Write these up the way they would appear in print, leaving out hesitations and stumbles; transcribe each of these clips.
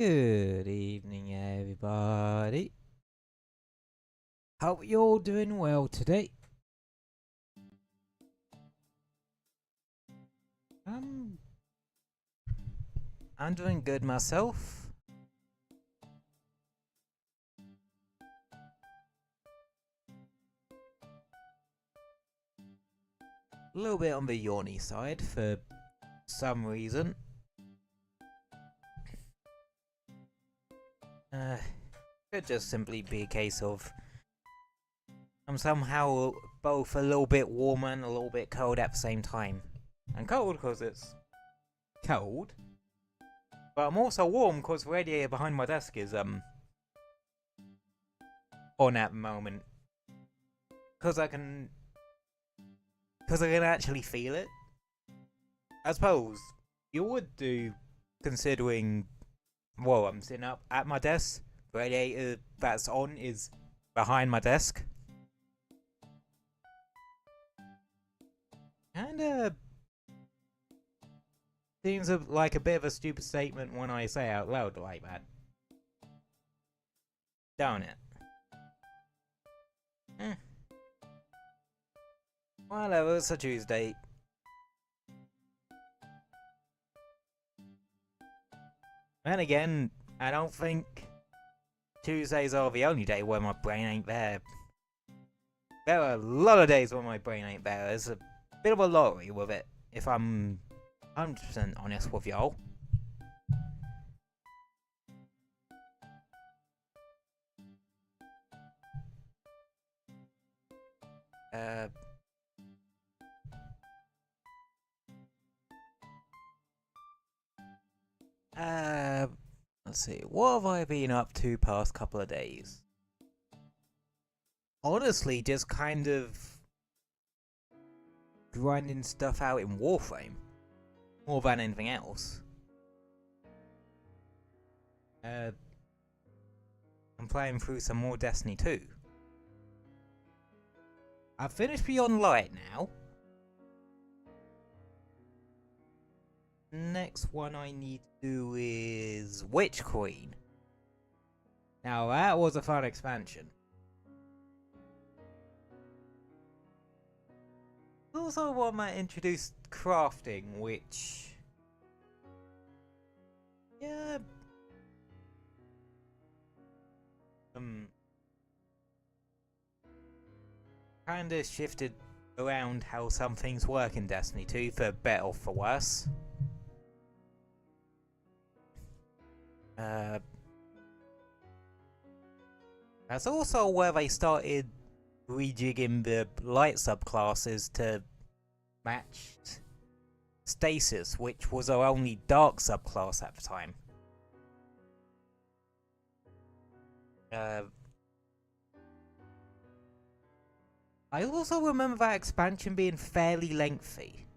Good evening, everybody. Hope you're all doing well today. I'm doing good myself. A little bit on the yawny side for some reason. Could just simply be a case of I'm somehow both a little bit warm and a little bit cold at the same time. I'm cold because it's cold, but I'm also warm because the radiator behind my desk is on at the moment. Because I can actually feel it. I suppose you would do, considering, well, I'm sitting up at my desk. The radiator that's on is behind my desk. And seems like a bit of a stupid statement when I say it out loud like that. Don't it? Whatever, it's a Tuesday. And again, I don't think Tuesdays are the only day where my brain ain't there. There are a lot of days when my brain ain't there. There's a bit of a lottery with it, if I'm 100% honest with y'all. Let's see, what have I been up to past couple of days? Honestly, just kind of grinding stuff out in Warframe more than anything else. I'm playing through some more Destiny 2. I've finished Beyond Light now. Next one I need to do is Witch Queen. Now that was a fun expansion. Also one that introduced crafting, which, yeah, kinda shifted around how some things work in Destiny 2 for better or for worse. That's also where they started rejigging the light subclasses to match Stasis, which was our only dark subclass at the time. I also remember that expansion being fairly lengthy.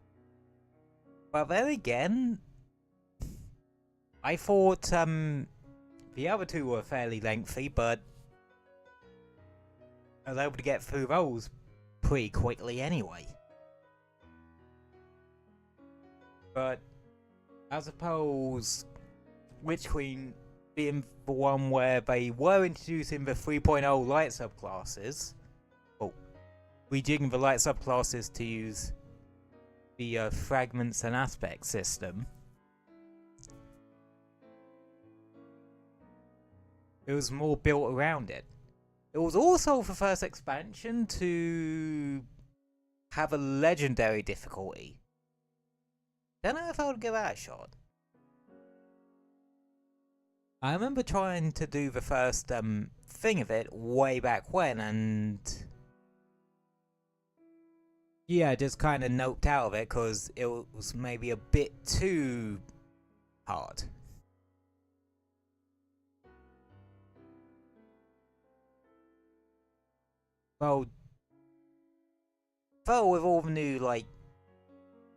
But then again, I thought the other two were fairly lengthy, but I was able to get through those pretty quickly anyway. But I suppose Witch Queen being the one where they were introducing the 3.0 light subclasses, or rejigging the light subclasses to use the fragments and aspect system. It was more built around it. It was also the first expansion to have a legendary difficulty. Don't know if I would give that a shot. I remember trying to do the first thing of it way back when, and yeah, just kind of noped out of it because it was maybe a bit too hard. Well, with all the new like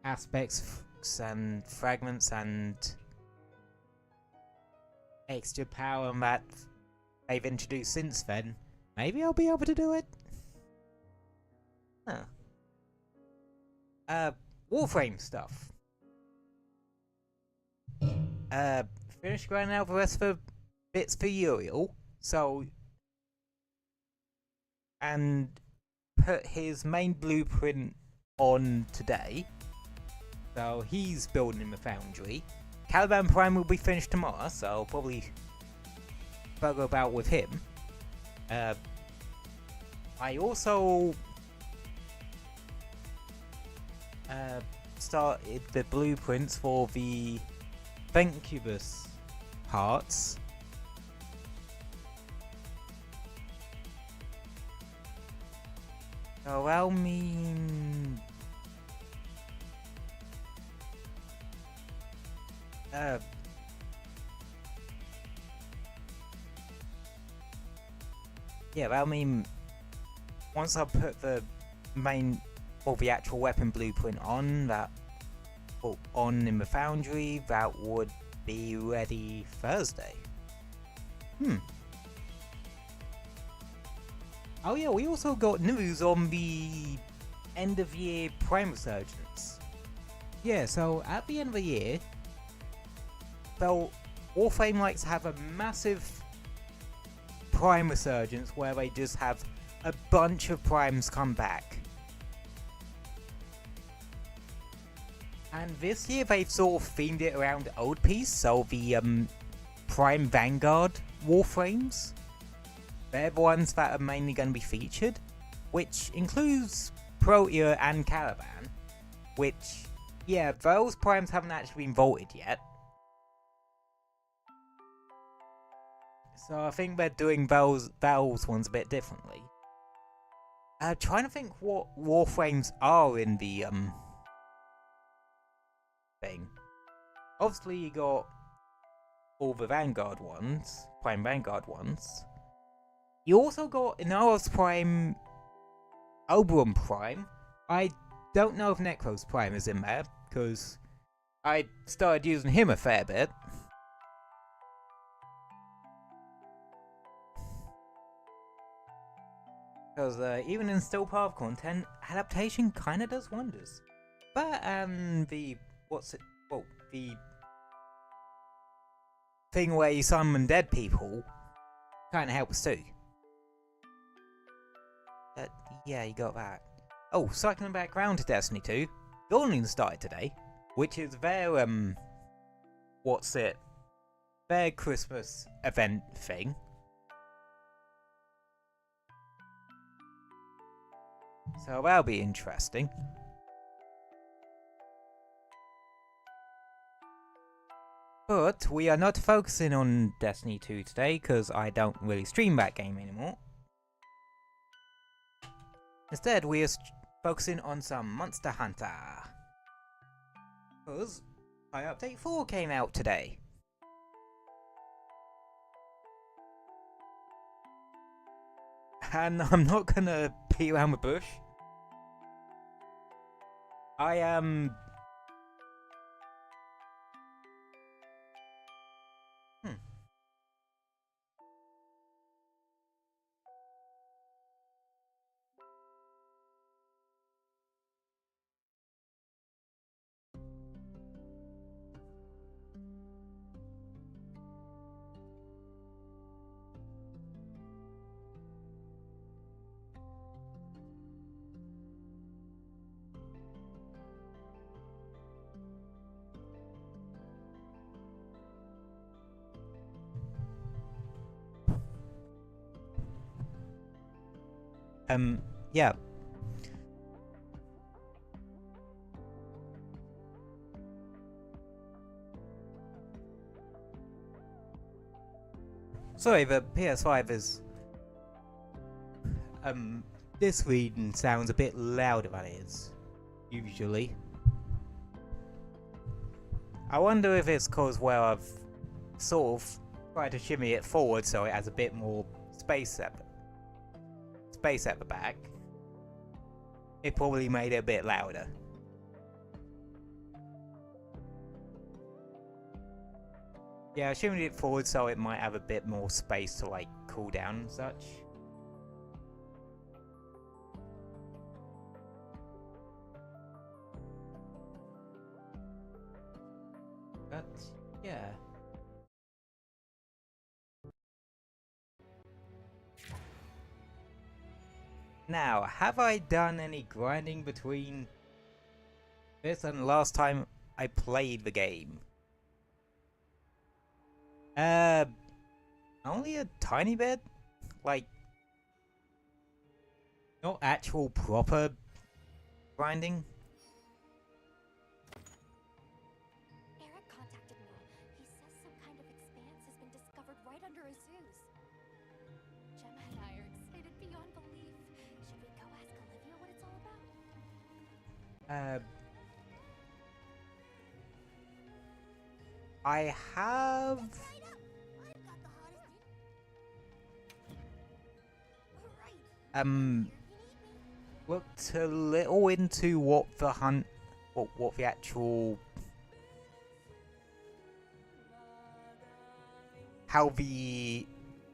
aspects and fragments and extra power that they've introduced since then, maybe I'll be able to do it. Warframe stuff. finished grinding out the rest of the bits for Uriel, so and put his main blueprint on today. So he's building in the foundry. Caliban Prime will be finished tomorrow, so I'll probably bugger about with him. I also started the blueprints for the Incubus parts. So I'll mean yeah, I mean, once I put the main or the actual weapon blueprint on that, or on in the foundry, that would be ready Thursday. Oh yeah, we also got news on the end of year Prime Resurgence. Yeah, so at the end of the year, Warframe likes to have a massive Prime Resurgence where they just have a bunch of Primes come back. And this year they've sort of themed it around the old piece, so the Prime Vanguard Warframes. They're the ones that are mainly going to be featured, which includes Protea and Caliban, which, yeah, those Primes haven't actually been vaulted yet. So I think they're doing those ones a bit differently. Trying to think what Warframes are in the thing. Obviously you got all the Vanguard ones, Prime Vanguard ones. You also got Inaros Prime, Oberon Prime. I don't know if Necros Prime is in there, because I started using him a fair bit. Because even in still path content, adaptation kinda does wonders. But the thing where you summon dead people kinda helps too. Yeah, you got that. Oh, cycling back round to Destiny 2, Dawn started today, which is their their Christmas event thing. So that'll be interesting. But we are not focusing on Destiny 2 today, because I don't really stream that game anymore. Instead, we are focusing on some Monster Hunter. Because Update 4 came out today. And I'm not gonna beat around the bush. I am... yeah. Sorry, the PS5 is... this reading sounds a bit louder than it is, usually. I wonder if it's cause where I've sort of tried to shimmy it forward so it has a bit more space at the back. It probably made it a bit louder. Yeah, I shimmied it forward so it might have a bit more space to like cool down and such. But yeah. Now, have I done any grinding between this and the last time I played the game? Only a tiny bit? Like, not actual proper grinding? Eric contacted me. He says some kind of expanse has been discovered right under Azuz. Gemma and I are excited beyond belief. Should we go ask Olivia what it's all about? I have looked a little into what the hunt, what the actual, how the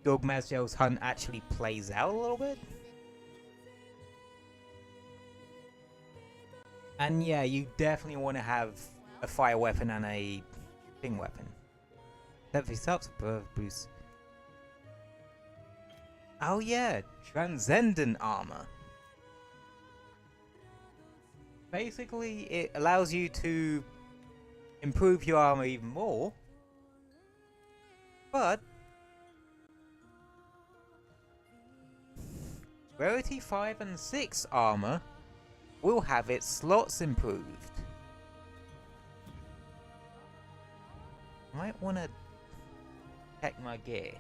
Gogmazios hunt actually plays out a little bit. And yeah, you definitely want to have a fire weapon and a thing weapon. That starts birth boost. Oh yeah, transcendent armor. Basically, it allows you to improve your armor even more, but Rarity 5 and 6 armor will have its slots improved. Might want to check my gear.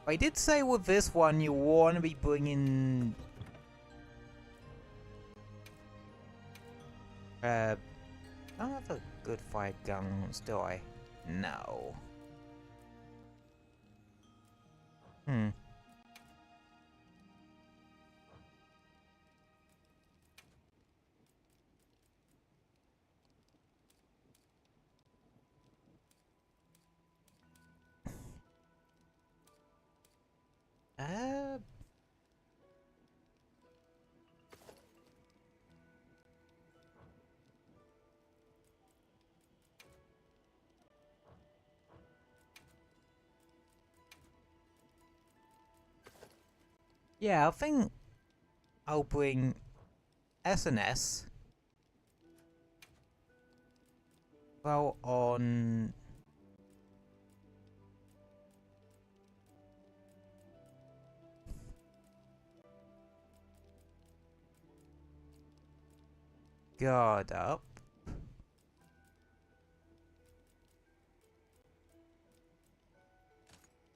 I did say with this one you want to be bringing I don't have a good fire guns, do I? No. Yeah, I think I'll bring SNS. Well, on guard up.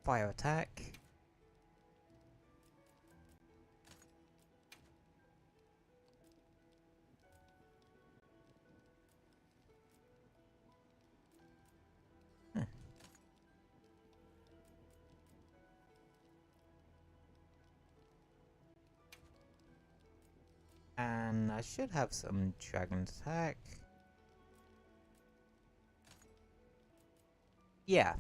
Fire attack. And I should have some dragon attack. Yeah.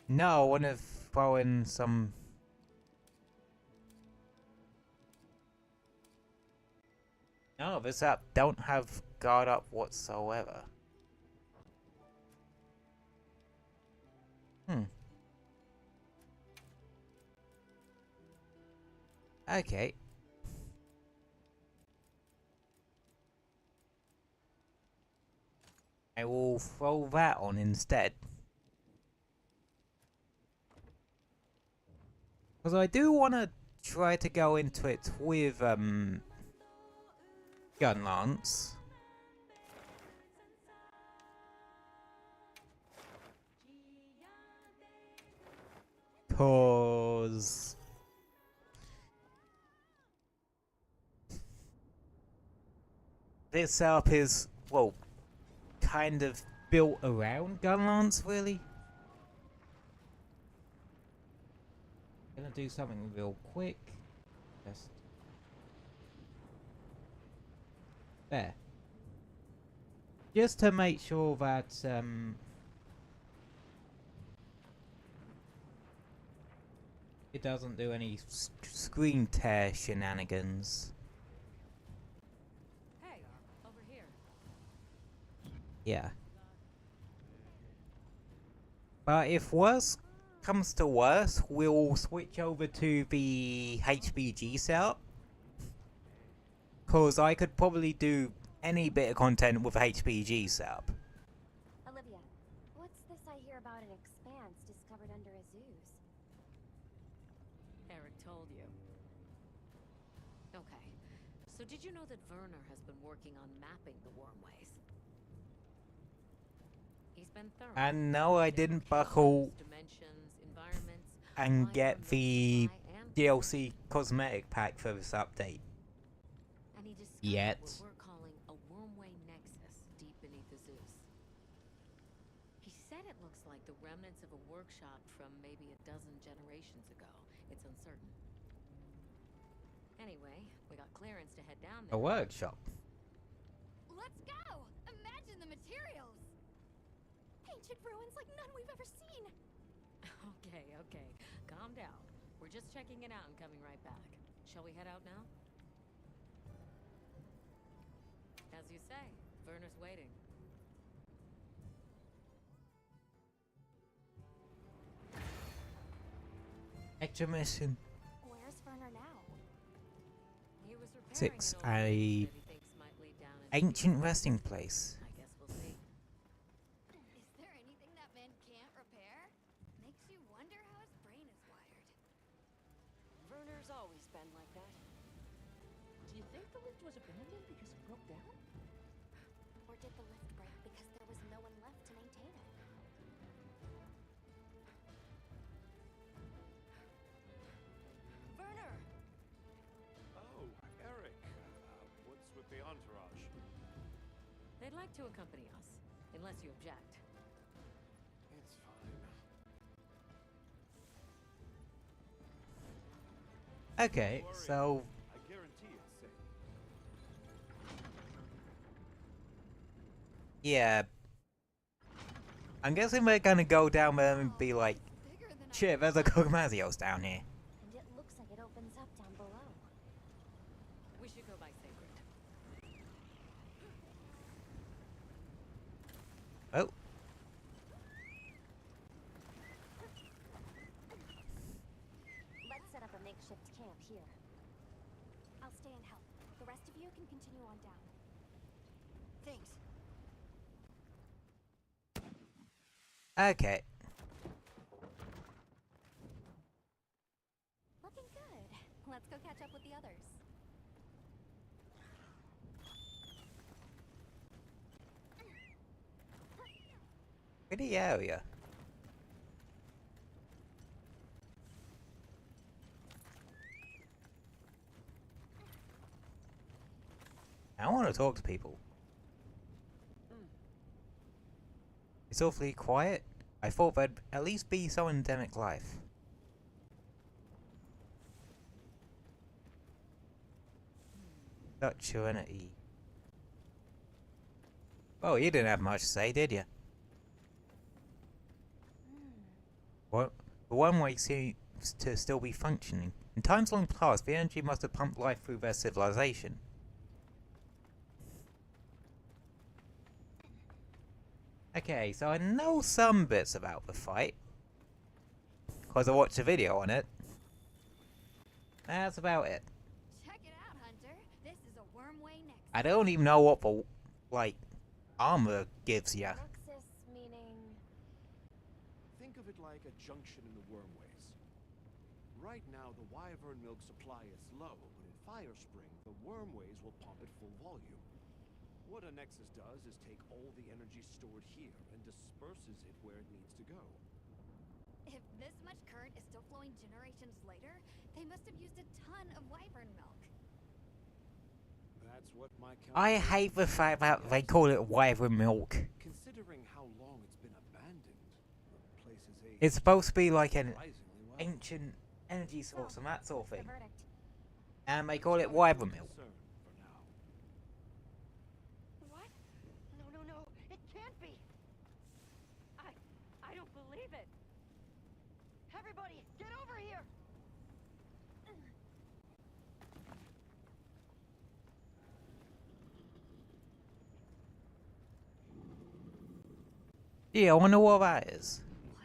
No, I want to throw in some. No, this app don't have guard up whatsoever. Okay. I will throw that on instead. Because I do want to try to go into it with, gun lance. Cause this setup is, well, kind of built around gun lance, really. Gonna do something real quick. Just there. Just to make sure that It doesn't do any screen tear shenanigans. Hey, over here. Yeah. But if worse comes to worse, we'll switch over to the HBG setup. Cause I could probably do any bit of content with HBG setup. Olivia, what's this I hear about an expanse discovered under Azus? Eric told you. Okay. So did you know that Werner has been working on mapping the wormways? He's been thorough. And no, I didn't buckle Dimensions, environments, and get environmental the supply and DLC cosmetic pack for this update. And he discovered Yet. what we're calling a wormway nexus deep beneath the Zeus. He said it looks like the remnants of a workshop from maybe a dozen generations ago. It's uncertain. Anyway, we got clearance to head down A there. workshop. Let's go! Imagine the materials! Ancient ruins like none we've ever seen! Okay. Calm down. We're just checking it out and coming right back. Shall we head out now? As you say, Werner's waiting. Extra mission Where's Werner now? He was repairing 6. an old bridge A that he thinks might lead down into the ancient Zeus. resting place. I guess we'll see. Is there anything that man can't repair? Makes you wonder how his brain is wired. Werner's always been like that. Do you think the lift was abandoned because it broke down? Or did the lift break because there was no one left to maintain it? Werner! Oh, Eric. What's with the entourage? They'd like to accompany us, unless you object. It's fine. Okay, Don't worry. so I guarantee it's safe. yeah. I'm guessing we're gonna go down there and be like, Bigger than I shit, there's a Gogmazios down here. And it looks like it opens up down below. We should go by Sacred. Oh. Let's set up a makeshift camp here. I'll stay and help. The rest of you can continue on down. Thanks. Okay. Looking good. Let's go catch up with the others. Pretty area. I want to talk to people. It's awfully quiet. I thought there'd at least be some endemic life. Such serenity. Oh, you didn't have much to say, did you? What? The one-way seems to still be functioning. In times long past, the energy must have pumped life through their civilization. Okay, so I know some bits about the fight. Because I watched a video on it. That's about it. Check it out, Hunter. This is a wormway nexus. I don't even know what the, like, armor gives ya. Nexus meaning... Think of it like a junction in the wormways. Right now, the wyvern milk supply is low, but in Firespring, the wormways will pump at full volume. What a nexus does is take all the energy stored here and disperses it where it needs to go. If this much current is still flowing generations later, they must have used a ton of wyvern milk. That's what my I hate the fact that they call it wyvern milk. Considering how long it's been abandoned, the place is aged It's supposed to be like an surprisingly well. ancient energy source and that sort of The thing. verdict. And they call it wyvern milk. Concern for now. What? No. It can't be. I don't believe it. Everybody, get over here. Yeah, I wonder what that is. What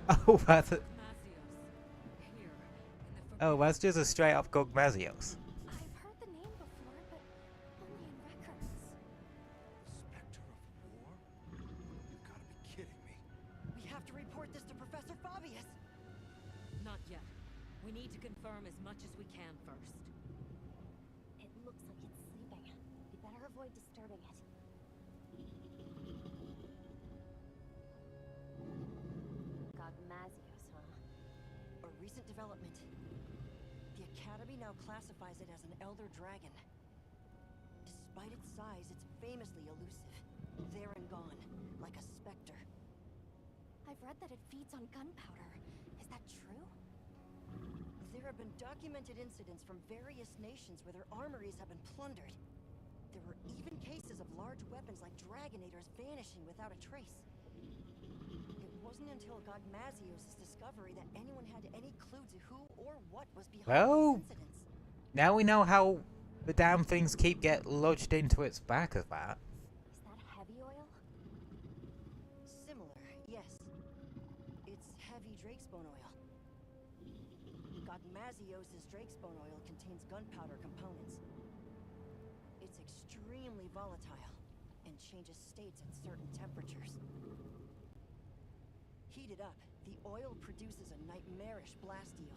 is that? Oh, that's a, Gogmazios. Here, in the oh, forbidden that's just a straight up Gogmazios. I've heard the name before, but only in records. The specter of war? You've got to be kidding me. We have to report this to Professor Fabius. Not yet. We need to confirm as much as we can first. It looks like it's sleeping. We better avoid disturbing it. Gogmazios, huh? A recent development. The Academy now classifies it as an Elder Dragon. Despite its size, it's famously elusive. There and gone, like a specter. I've read that it feeds on gunpowder. Is that true? There have been documented incidents from various nations where their armories have been plundered. There were even cases of large weapons like Dragonators vanishing without a trace. It wasn't until Gogmazios' discovery that anyone had any clue to who or what was behind Well, these incidents. now we know how the damn things keep get lodged into its back of that. Is that heavy oil? Similar, yes. It's heavy drakesbone oil. Gogmazios' drakesbone oil contains gunpowder components. It's extremely volatile and changes states at certain temperatures. Heated up, the oil produces a nightmarish blast yield.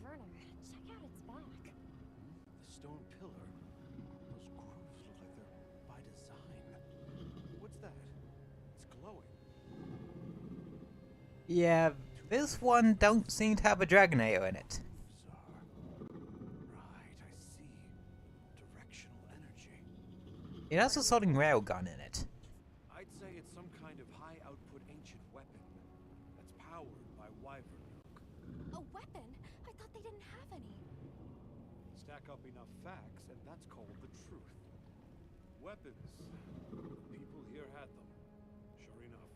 Werner, check out its back. The stone pillar? Those grooves look like they're by design. What's that? It's glowing. Yeah, this one don't seem to have a Dragonator in it. Right, I see. Directional energy. It has a soldering railgun in it. I'd say it's some kind of high-output ancient weapon that's powered by wyvern milk. A weapon? I thought they didn't have any. Stack up enough facts, and that's called the truth. Weapons. People here had them. Sure enough.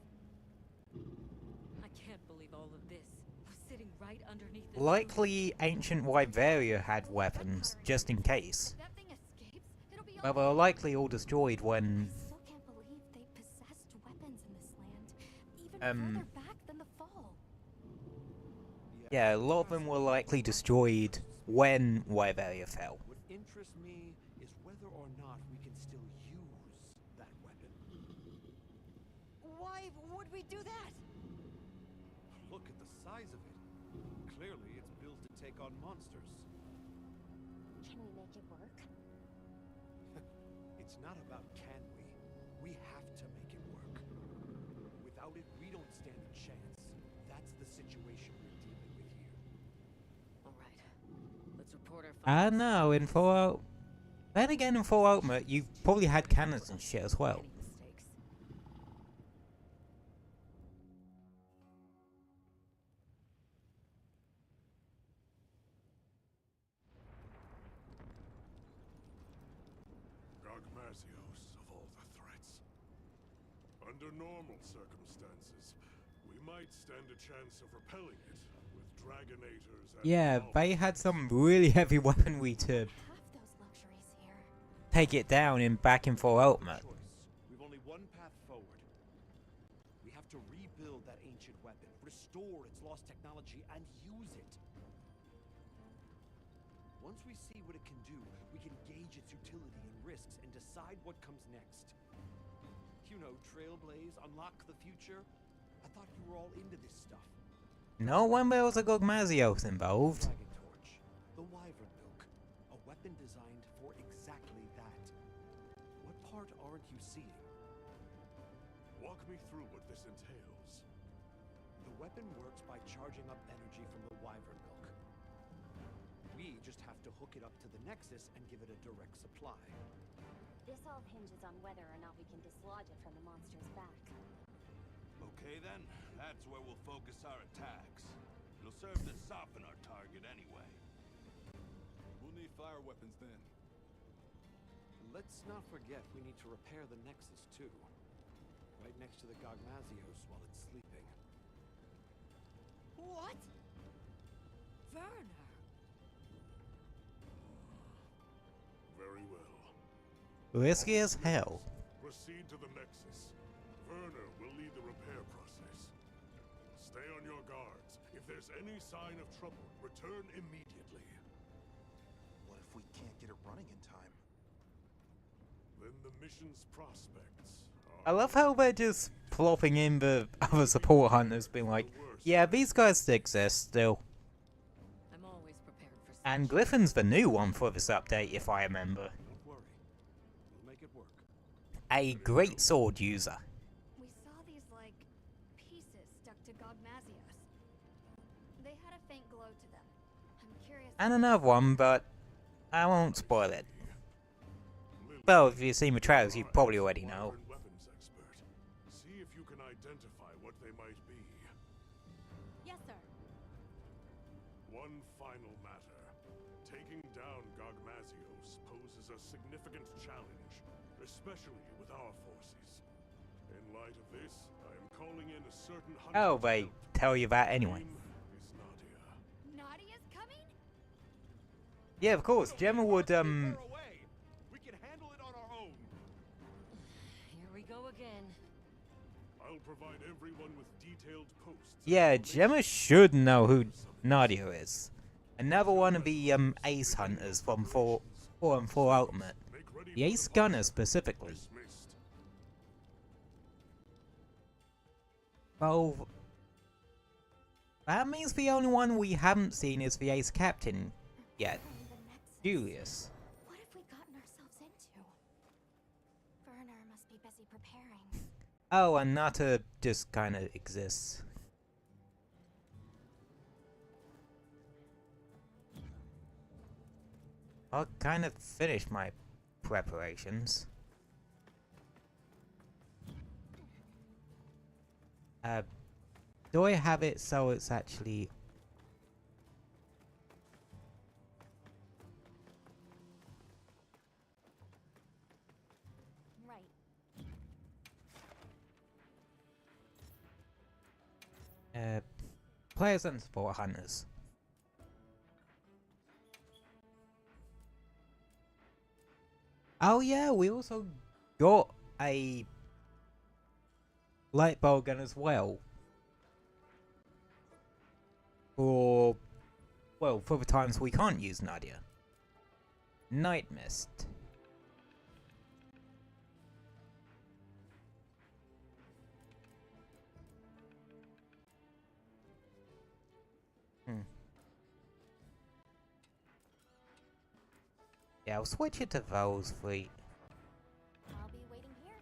I can't believe all of this. We're sitting right underneath the Likely ancient Wyveria had weapons, just in case. If that thing escapes, it'll be But all they were likely all destroyed when I still can't believe they possessed weapons in this land, even further back than the fall. yeah, a lot of them were likely destroyed when Wyveria fell. What interests me is whether or not we can still use that weapon. Why would we do that? Look at the size of it. Clearly, it's built to take on monsters. Can we make it work? It's not about can we. We have to make it work. Without it, we don't stand a chance. That's the situation we're dealing with here. All right. Let's report our I findings. know, in Fallout. Then again, in Fallout Ultimate, you probably had cannons and shit as well. Any mistakes? Gogmazios, of all the threats. Under normal circumstances, we might stand a chance of repelling it with Dragonators and Yeah, Valve. they had some really heavy weaponry to Have those luxuries here. take it down in back in Fallout Ultimate. Choice. We've only one path forward. We have to rebuild that ancient weapon, restore its lost technology, and use it. Once we see what it can do, we can gauge its utility and risks and decide what comes next. You know, trailblaze, unlock the future. I thought you were all into this stuff. No when there was a Gogmazios involved. Dragon Torch, the wyvern milk, a weapon designed for exactly that. What part aren't you seeing? Walk me through what this entails. The weapon works by charging up energy from the wyvern milk. We just have to hook it up to the Nexus and give it a direct supply. This all hinges on whether or not we can dislodge it from the monster's back. Okay then, that's where we'll focus our attacks. It'll serve to soften our target anyway. We'll need fire weapons then. Let's not forget we need to repair the Nexus too. Right next to the Gogmazios while it's sleeping. What? Werner! Risky as hell. Proceed to the Nexus. Werner will lead the repair process. Stay on your guards. If there's any sign of trouble, return immediately. What if we can't get it running in time? Then the mission's prospects I are... love how they're just plopping in the other support hunters, being like, yeah, these guys exist still. I'm always prepared for such. And Griffin's the new one for this update, if I remember. Don't worry. We'll make it work. A great sword user. We saw these, like, pieces stuck to Gogmazios. They had a faint glow to them. I'm curious. And another one, but I won't spoil it. Well, if you've seen the trailers, you probably already know. Weapons expert. See if you can identify what they might be. Yes, sir. One final matter. Taking down Gogmazios poses a significant challenge, especially with our forces. In light of this, I am calling in a certain hunter. Oh, they tell you that anyway. Name is Nadia. Nadia's coming? Yeah, of course. Gemma would, Far away. We can handle it on our own. Here we go again. I'll provide everyone with detailed posts. Yeah, Gemma should know who Nadia is. Another one of the ace hunters from 4 and 4 Ultimate. Make ready The for ace gunner specifically. dismissed. Well, that means the only one we haven't seen is the ace captain yet, And the Nexus. Julius. What have we gotten ourselves into? Werner must be busy preparing. Oh, and Nata just kind of exists. I'll kind of finish my preparations. Do I have it so it's actually... Right. Players and support hunters. Oh yeah, we also got a light bulb gun as well. For, well, for the times we can't use Nadia. Night Mist. Yeah, I'll switch it to Val's fleet. I'll be waiting here.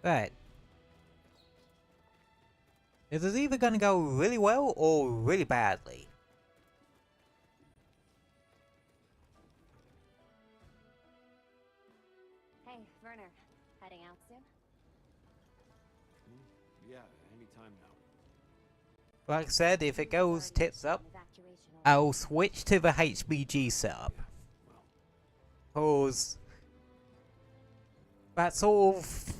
Right. This is either gonna go really well or really badly. Hey, Werner. Heading out soon? Yeah, anytime now. Like I said, if it goes tits up, Evacuation order. I'll switch to the HBG setup. Cause that sort of... This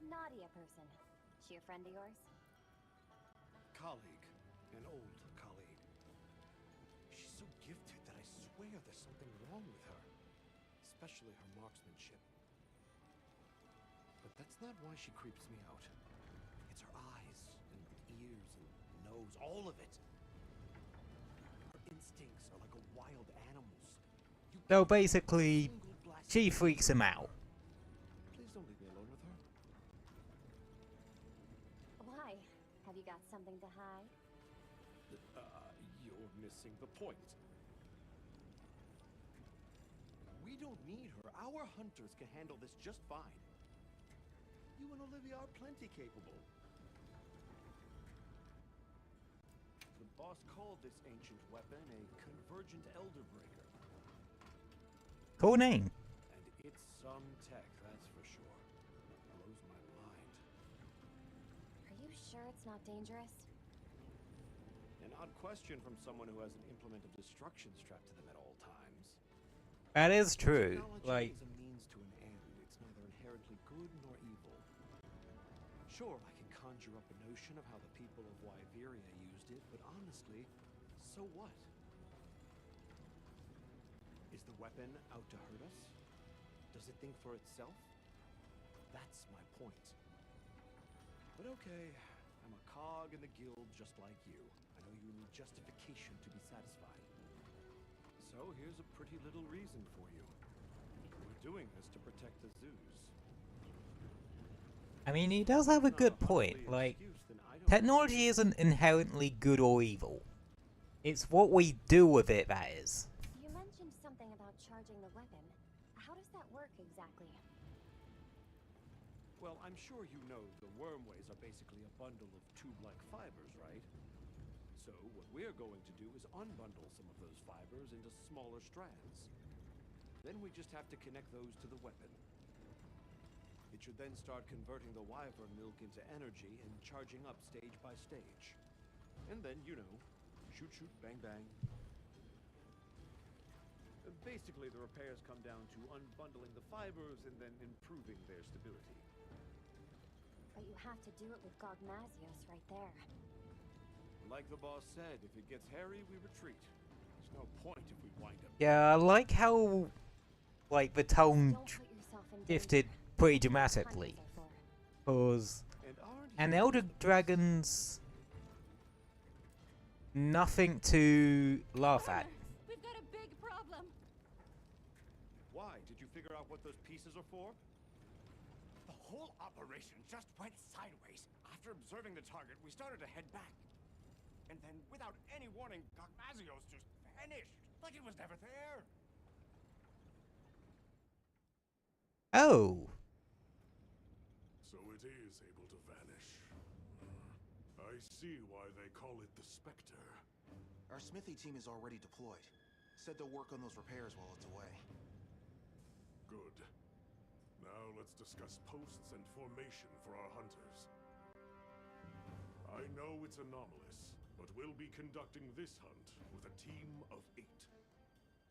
Nadia person, she a friend of yours? Colleague. An old colleague. She's so gifted that I swear there's something wrong with her. Especially her marksmanship. But that's not why she creeps me out. It's her eyes, and ears, and nose, all of it. Her instincts are like a wild animal's. You So can't basically, single blast she freaks him out. Please don't leave me alone with her. Why? Have you got something to hide? You're missing the point. We don't need her. Our hunters can handle this just fine. You and Olivia are plenty capable. The boss called this ancient weapon a convergent elder breaker. Cool name. And it's some tech, that's for sure. Blows my mind. Are you sure it's not dangerous? An odd question from someone who has an implement of destruction strapped to them at all times. That is true. Technology Like, is a means to an end. It's neither inherently good nor evil. Sure, I can conjure up a notion of how the people of Wyveria used it, but honestly, so what? Is the weapon out to hurt us? Does it think for itself? That's my point. But okay, I'm a cog in the guild just like you. I know you need justification to be satisfied. So here's a pretty little reason for you. We're doing this to protect the zoos. I mean, he does have a good point. Like, technology isn't inherently good or evil. It's what we do with it that is. You mentioned something about charging the weapon. How does that work exactly? Well, I'm sure you know the wormways are basically a bundle of tube-like fibers, right? So what we're going to do is unbundle some of those fibers into smaller strands. Then we just have to connect those to the weapon. It should then start converting the wyvern milk into energy and charging up stage by stage. And then, you know, shoot, shoot, bang, bang. Basically, the repairs come down to unbundling the fibers and then improving their stability. But you have to do it with Gogmazios right there. Like the boss said, if it gets hairy, we retreat. There's no point if we wind up... Yeah, I like how, like, the tone Don't put yourself in shifted danger. pretty dramatically. Because an Elder Dragon's nothing to laugh at. We've got a big problem. Why? Did you figure out what those pieces are for? The whole operation just went sideways. After observing the target, we started to head back. And then, without any warning, Gogmazios just vanished. Like it was never there. Oh. So it is able to vanish. I see why they call it the Spectre. Our smithy team is already deployed. Said they'll work on those repairs while it's away. Good. Now let's discuss posts and formation for our hunters. I know it's anomalous, but we'll be conducting this hunt with a team of 8.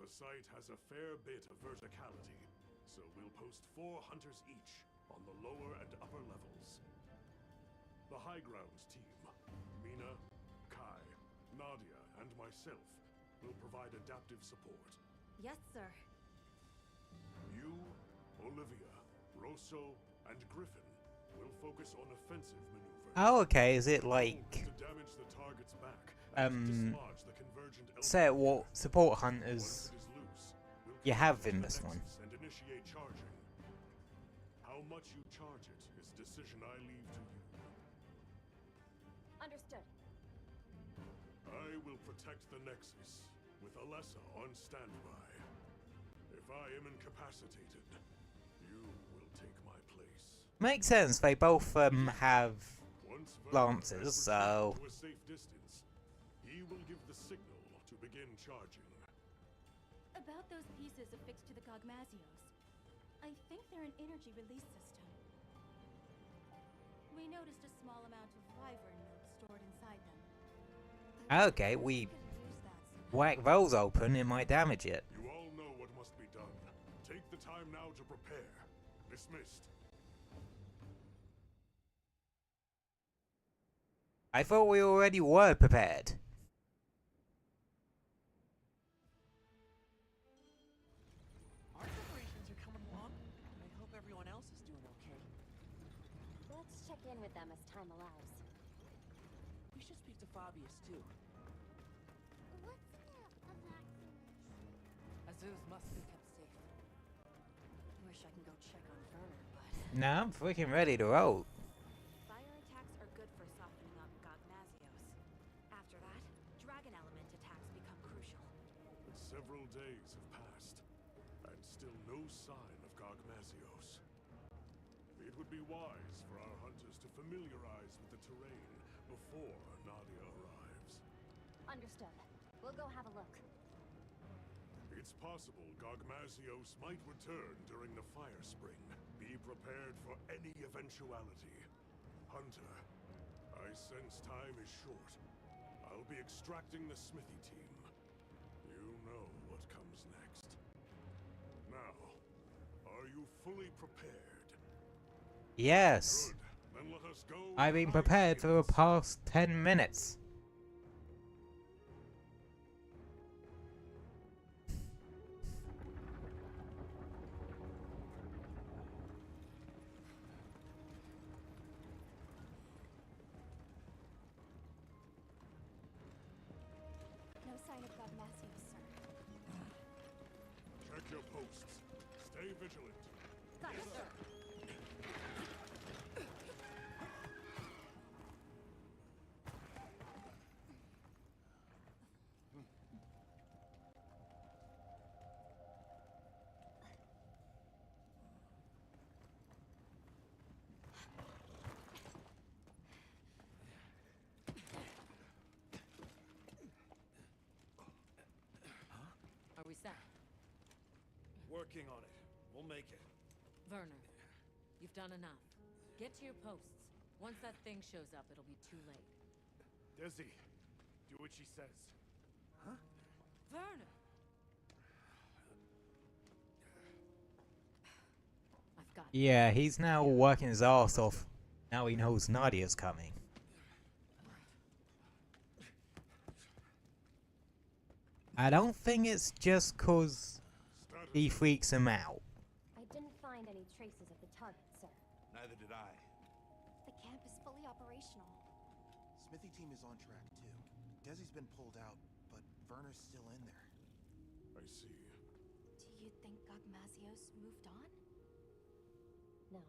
The site has a fair bit of verticality, so we'll post 4 hunters each on the lower and upper levels. The high grounds team, Mina, Kai, Nadia, and myself, will provide adaptive support. Yes, sir. You, Olivia, Rosso, and Griffin will focus on offensive maneuvers. Oh, okay. Is it like To damage the target's back and dislodge the convergent say element what support Once hunters it is loose, we'll you have connect in to this the one? nexus and initiate charging. How much you charge it is a decision I leave to you. Understood. I will protect the nexus with Alessa on standby. If I am incapacitated, you will take my place. Makes sense. They both have Once lances, Vernon has so retreated to a safe distance, he will give the signal to begin charging. About those pieces affixed to the Gogmazios, I think they're an energy release system. We noticed a small amount of wyvern milk stored inside them. okay. We Could use that somehow. whack those open, it might damage it. You all know what must be done. Take the time now to prepare. Dismissed. I thought we already were prepared. Our preparations are coming along. I hope everyone else is doing okay. Let's check in with them as time allows. We should speak to Fabius too. What's a vaccine? Azuz must be kept safe. Wish I can go check on Werner, but... Now I'm freaking ready to roll. Fire attacks are good for softening up Gogmazios. After that, dragon element attacks become crucial. Several days have passed, and still no sign of Gogmazios. It would be wise for our hunters to familiarize with the terrain before Nadia arrives. Understood. We'll go have a look. It's possible Gogmazios might return during the fire spring. Be prepared for any eventuality. Hunter, I sense time is short. I'll be extracting the smithy team. You know what comes next. Now, are you fully prepared? Yes. Good. Then let us go I've been prepared for the past 10 minutes. No sign of Gogmazios, sir. Check your posts. Stay vigilant. Got it, sir. Are we set? Working on it. We'll make it. Werner, you've done enough. Get to your posts. Once that thing shows up, it'll be too late. Desi, do what she says. Werner! I've got it. Yeah, he's now working his ass off. Now he knows Nadia's coming. I don't think it's just 'cause he freaks him out. I didn't find any traces of the target, sir. Neither did I. The camp is fully operational. Smithy team is on track too. Desi's been pulled out, but Werner's still in there. I see. Do you think Gogmazios moved on? No.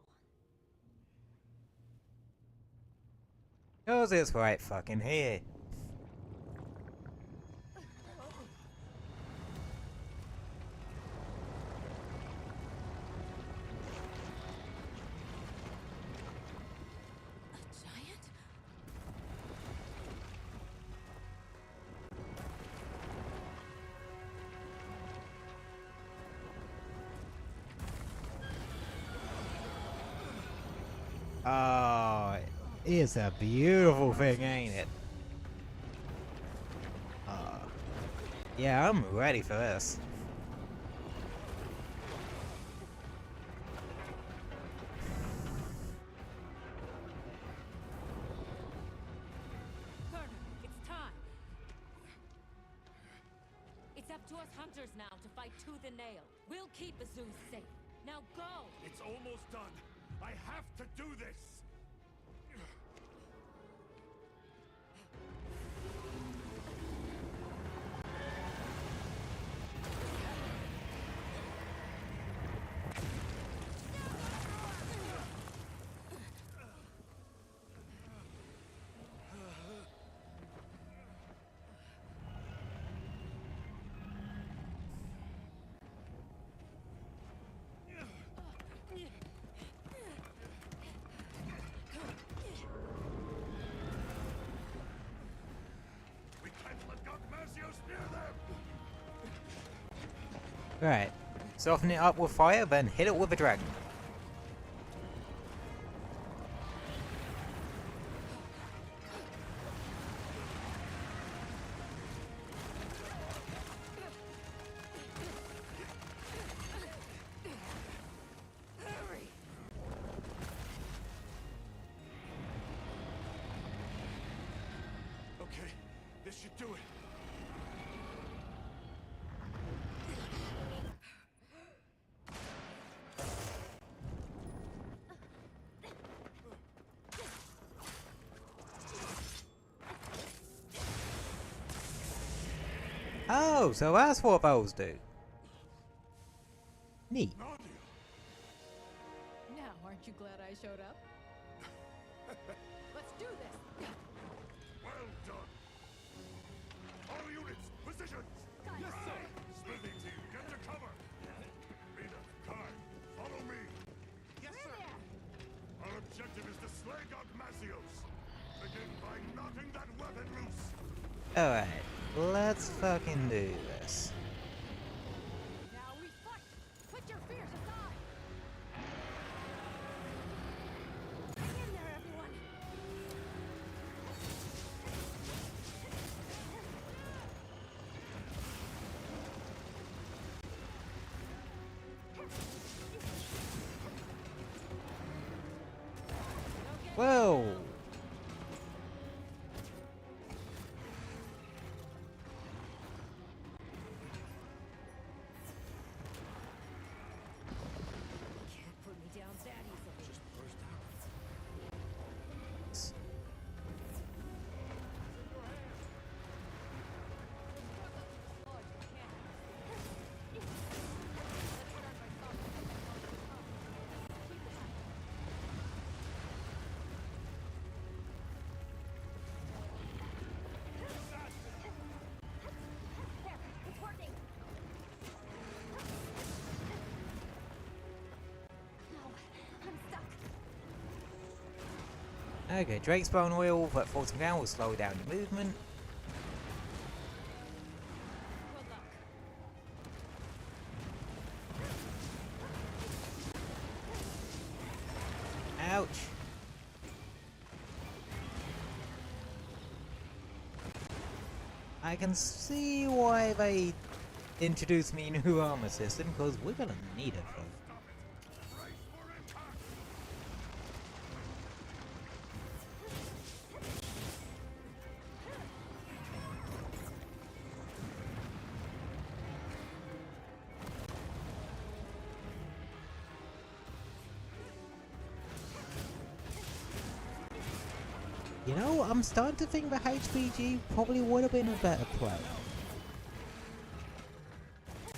'Cause it's right fucking here. A giant? Oh, it's a beautiful thing, ain't it? Yeah, I'm ready for this. Werner, it's time! It's up to us hunters now to fight tooth and nail. We'll keep Azuz safe. Now go! It's almost done. I have to do this. We can't let Gogmazios near them. Right. Soften it up with fire, then hit it with a dragon. Okay, this should do it. Oh, so that's what those do. Neat. Nadia! Now, aren't you glad I showed up? Let's do this! Well done! All units, positions! Yes, sir! Smithy team, get to cover! Rita, Kai, follow me! Yes, sir. Our objective is to slay Gogmazios! Begin by knocking that weapon loose! Alright, let's fucking do this. Now we fight! Put your fears aside! Hang in there, everyone! Whoa! Okay, Drake's bone oil, but forcing down will slow down your movement. Ouch. I can see why they introduced me new armor system, because we're gonna need it for. You know, I'm starting to think the HPG probably would have been a better play.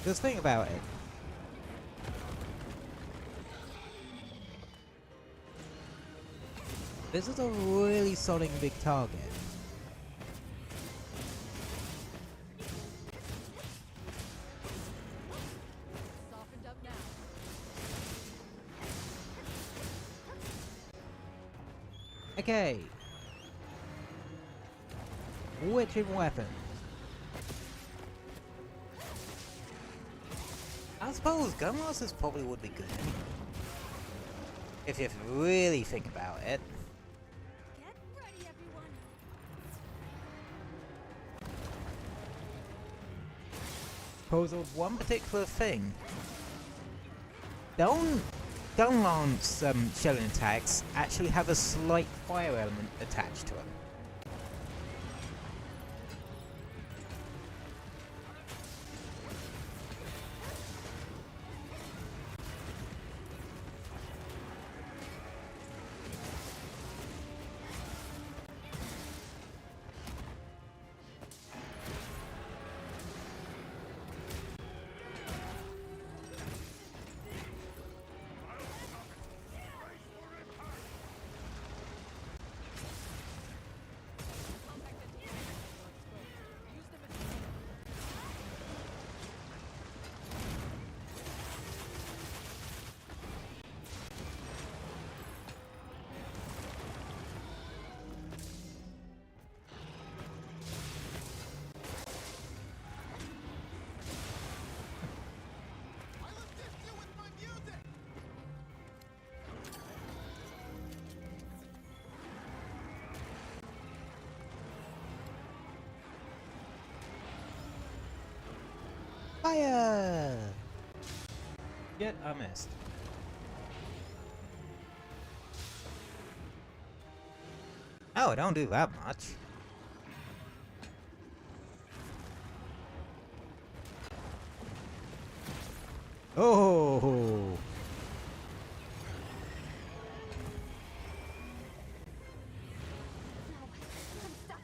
Just think about it. This is a really solid big target. Softened up now. Okay. Switching weapon. I suppose Gogmazios probably would be good anyway. If you really think about it. Get ready, everyone. Suppose of one particular thing. Don't lance shelling attacks actually have a slight fire element attached to them. Fire! Yet I missed. Oh, don't do that much. Oh! I'm stuck.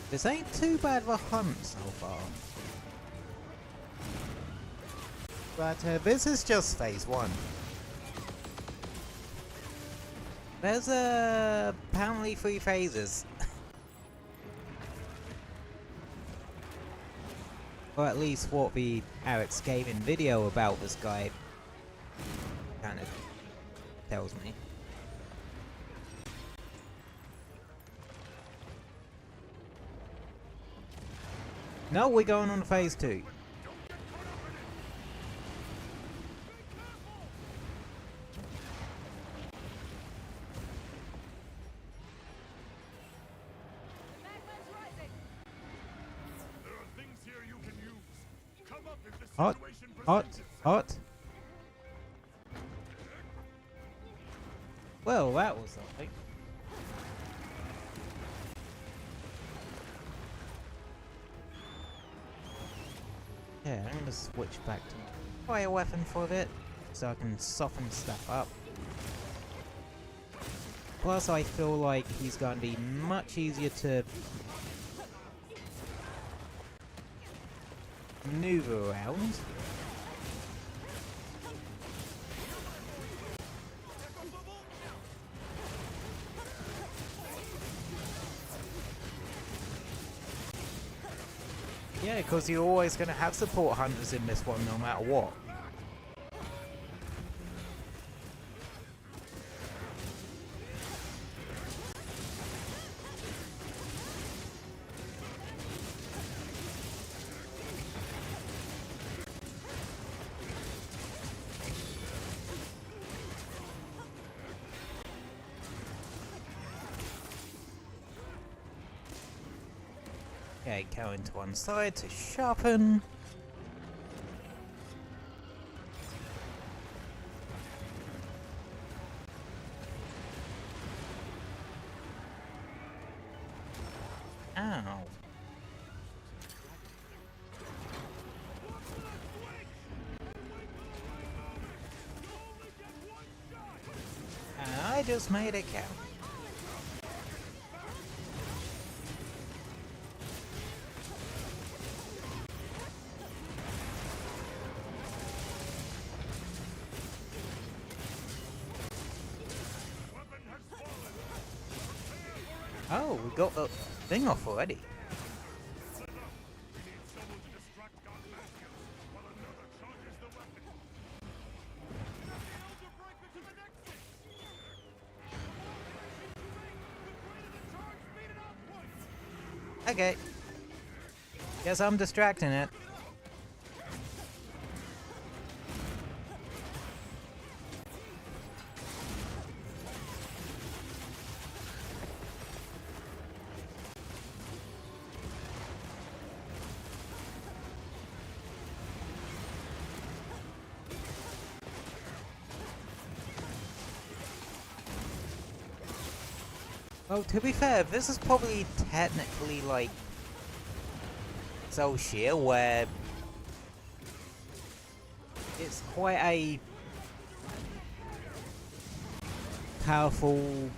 This ain't too bad of a hunt so far. But this is just phase 1. There's apparently 3 phases. Or at least what the Alex Gaming video about this guy kind of tells me. No, we're going on to phase 2. There are things here you can use. Come up if the Hot, situation hot, presents itself. hot. Well, that was something. Yeah, I'm gonna switch back to my fire weapon for a bit, so I can soften stuff up. Plus, I feel like he's going to be much easier to maneuver around. Yeah, because you're always going to have support hunters in this one, no matter what. Okay, going to one side to sharpen. Ow. And I just made it count. Oh, we got the thing off already. Okay. Guess I'm distracting it. Well, to be fair, this is probably technically like Soul Shear, where it's quite a powerful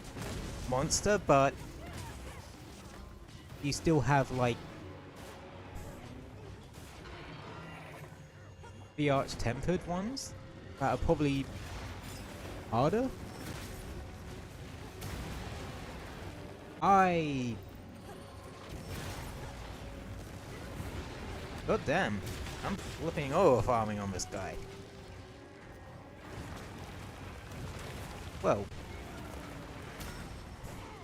monster, but you still have like the arch-tempered ones that are probably harder. God damn, I'm flipping over farming on this guy. Well,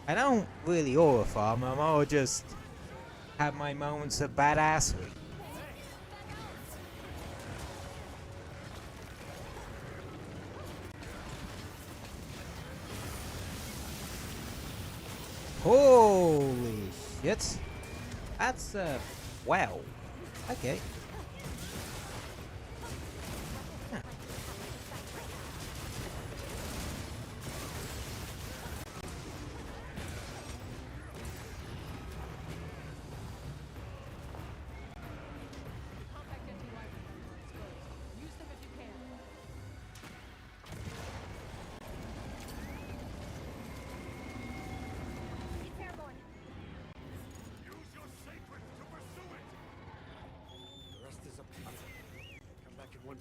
I don't really aura farm, I'm more just have my moments of badassery. Holy shit. That's, wow. Okay. Huh.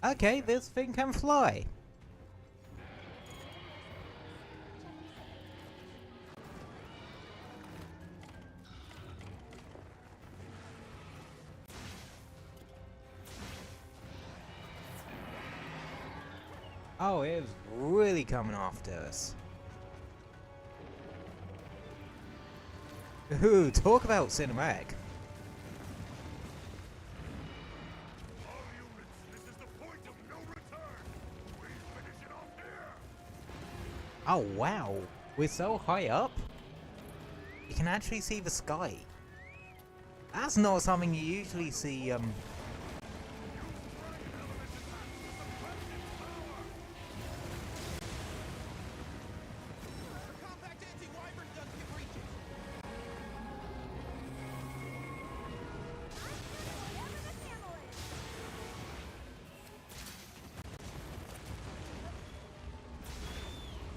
Okay, this thing can fly. Oh, it was really coming after us. Ooh, talk about cinematic. Oh wow, we're so high up, you can actually see the sky. That's not something you usually see,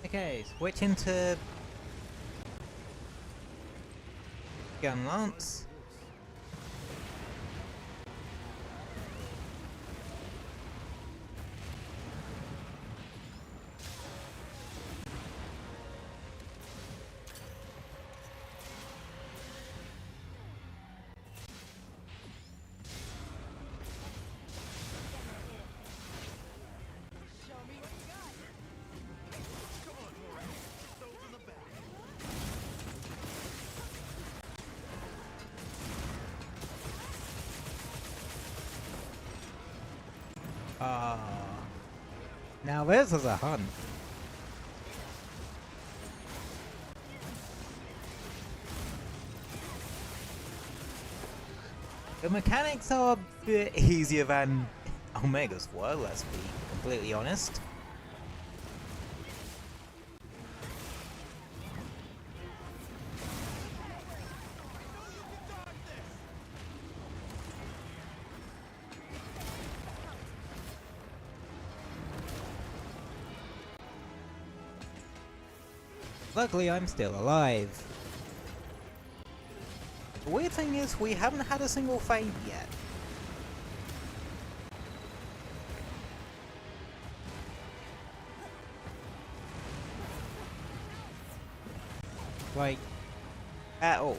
Okay, switching to gun lance. Now this is a hunt. The mechanics are a bit easier than Omega's were, let's be completely honest. Luckily, I'm still alive. The weird thing is, we haven't had a single faint yet. Like, at all.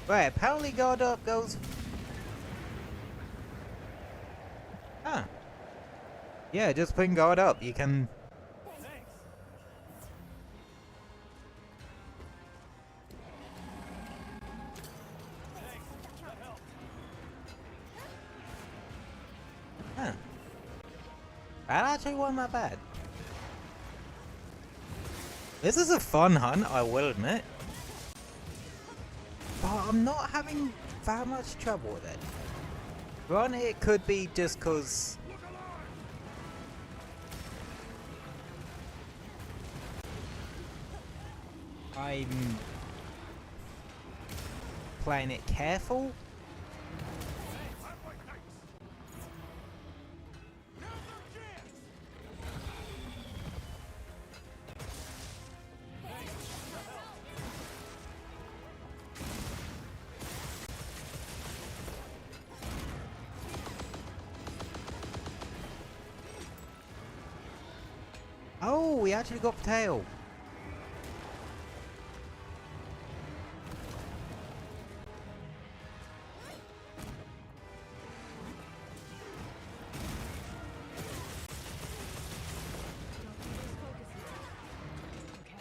Right, apparently guard up goes... Huh. Yeah, just putting guard up, you can... Huh. That actually wasn't that bad. This is a fun hunt, I will admit. But I'm not having that much trouble with it. Granted, it could be just cause I'm playing it careful. Oh, we actually got the tail.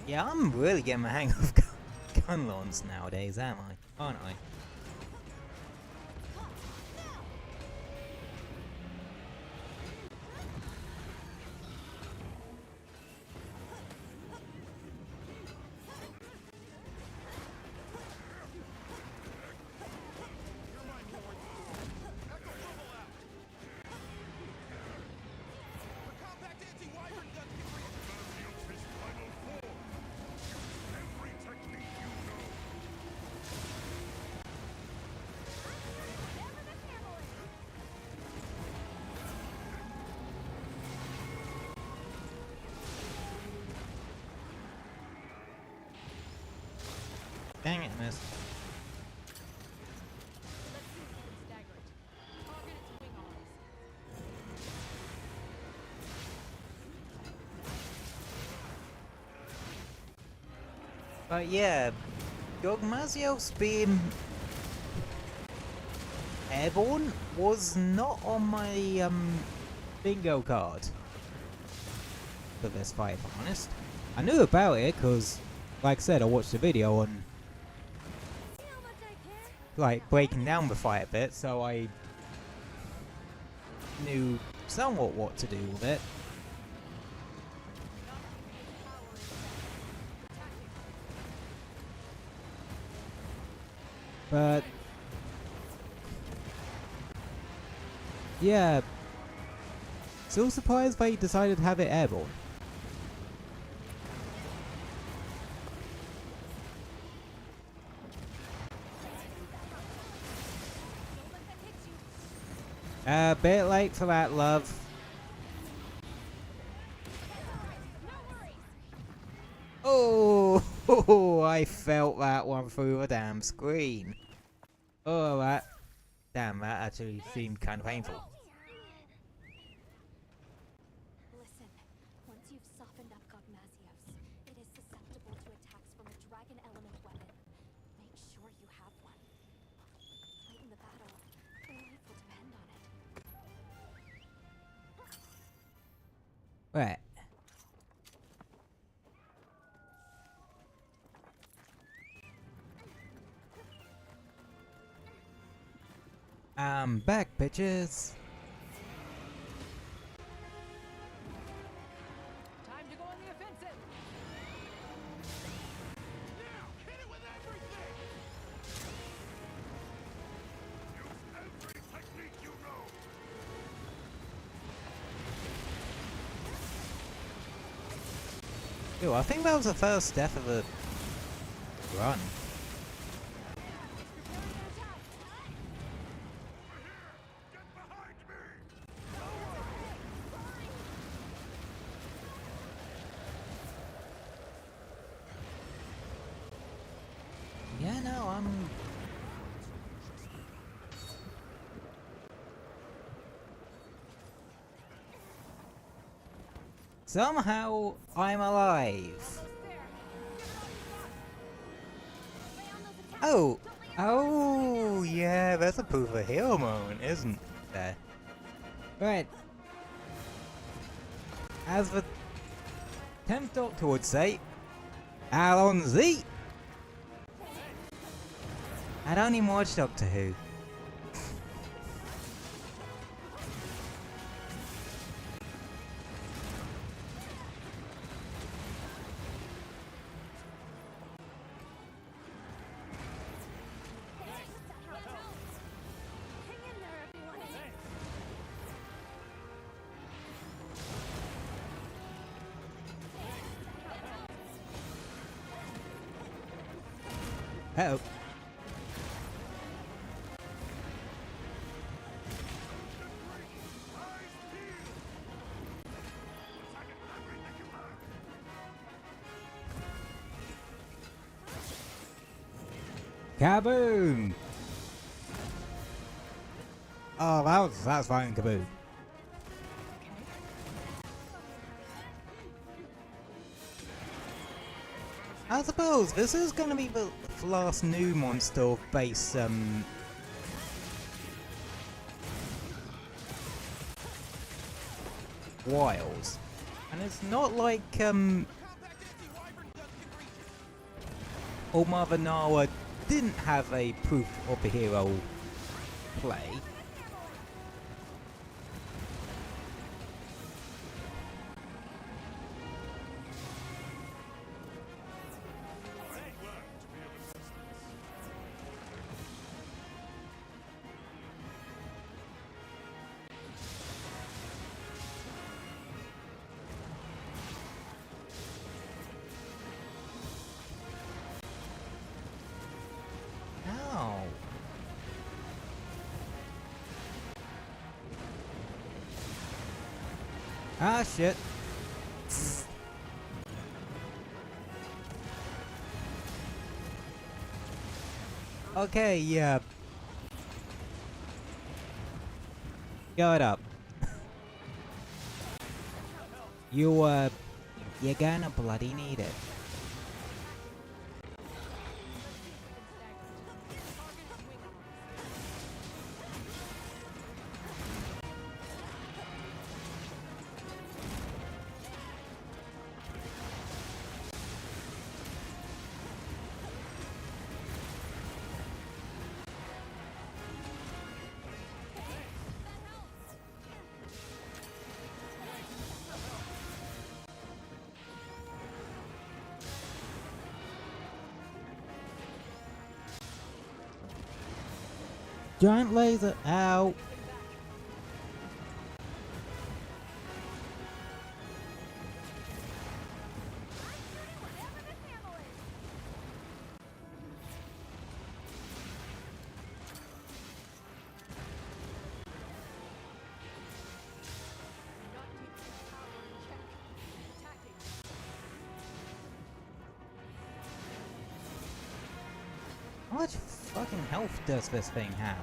Yeah, I'm really getting my hang of gun launch nowadays, aren't I? Dang it, missed. But yeah, Gogmazios being airborne was not on my bingo card for this fight, if I'm honest. I knew about it because, like I said, I watched the video on like breaking down the fight a bit, so I knew somewhat what to do with it. But yeah, still surprised they decided to have it airborne. A bit late for that, love. Oh, I felt that one through the damn screen. Oh, that actually seemed kind of painful. Listen, once you've softened up Gogmazios, it is susceptible to attacks from a dragon element weapon. Make sure you have one. Late in the battle, your life will depend on it. Right. I'm back, bitches. Time to go on the offensive. Now, hit it with everything! Use every technique you know! Ew, I think that was the first death of the run. Yeah, no, somehow I'm alive. Oh, yeah, that's a proof of hero moment, isn't there? Right. As the 10th Doctor would say, Alonzi! I don't even watch Doctor Who. Uh-oh. Kaboom! Oh, that was satisfying kaboom. I suppose this is gonna be the last new monster base Wilds. And it's not like Old Mother Nawa didn't have a proof of a hero play. Ah, shit. Okay, yeah. Shut up. You're gonna bloody need it. Giant laser. Ow. How much fucking health does this thing have?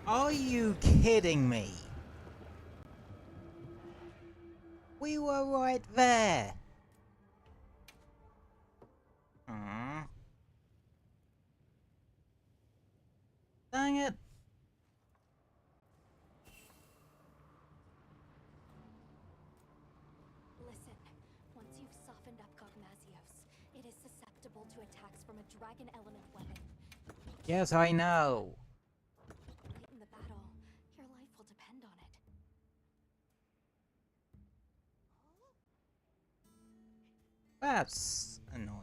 Are you kidding me? We were right there. Dang it. Listen, once you've softened up Gogmazios, it is susceptible to attacks from a dragon element weapon. Yes, I know. Late in the battle, your life will depend on it. That's annoying.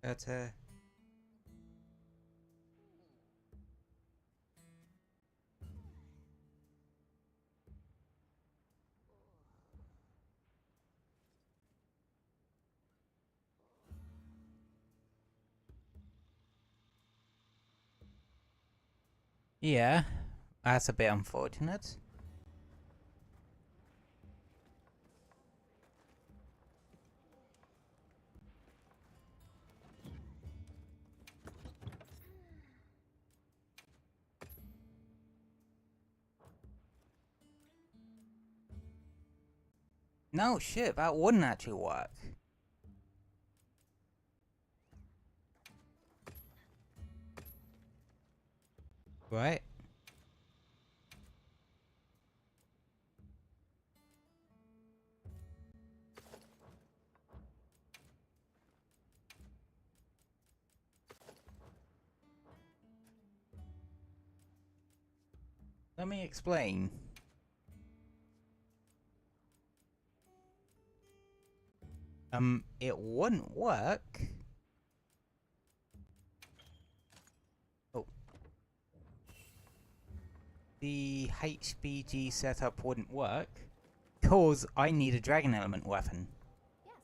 But, yeah, that's a bit unfortunate. No shit, that wouldn't actually work. Right? Let me explain. It wouldn't work. Oh. The HBG setup wouldn't work, cause I need a dragon element weapon. Yes.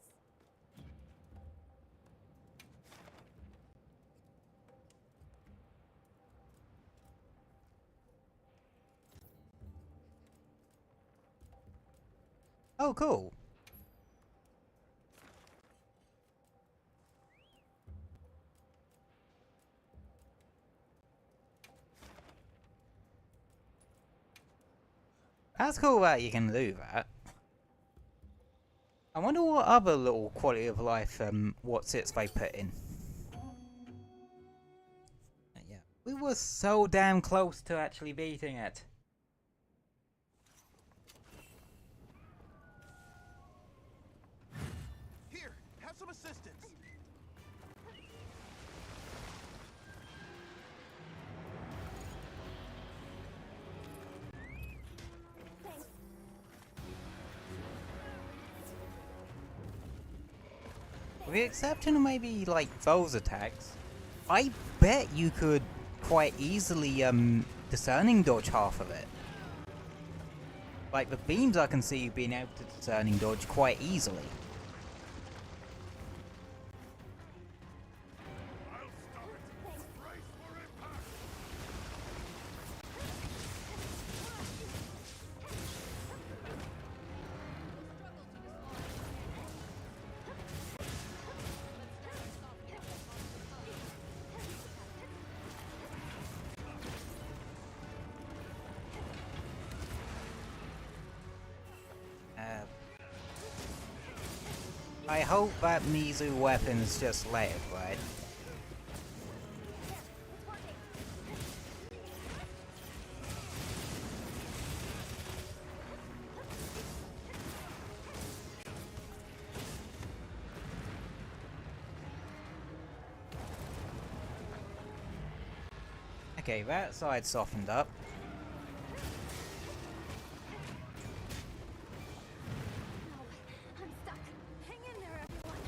Oh, cool. That's cool that you can do that. I wonder what other little quality of life what's-its they put in. Yeah, we were so damn close to actually beating it. Here, have some assistance. Thanks. With the exception of maybe like those attacks, I bet you could quite easily discerning dodge half of it. Like the beams, I can see you being able to discerning dodge quite easily. I hope that Mizu weapons just live, right? Okay, that side softened up. I'm stuck. Hang in there, everyone.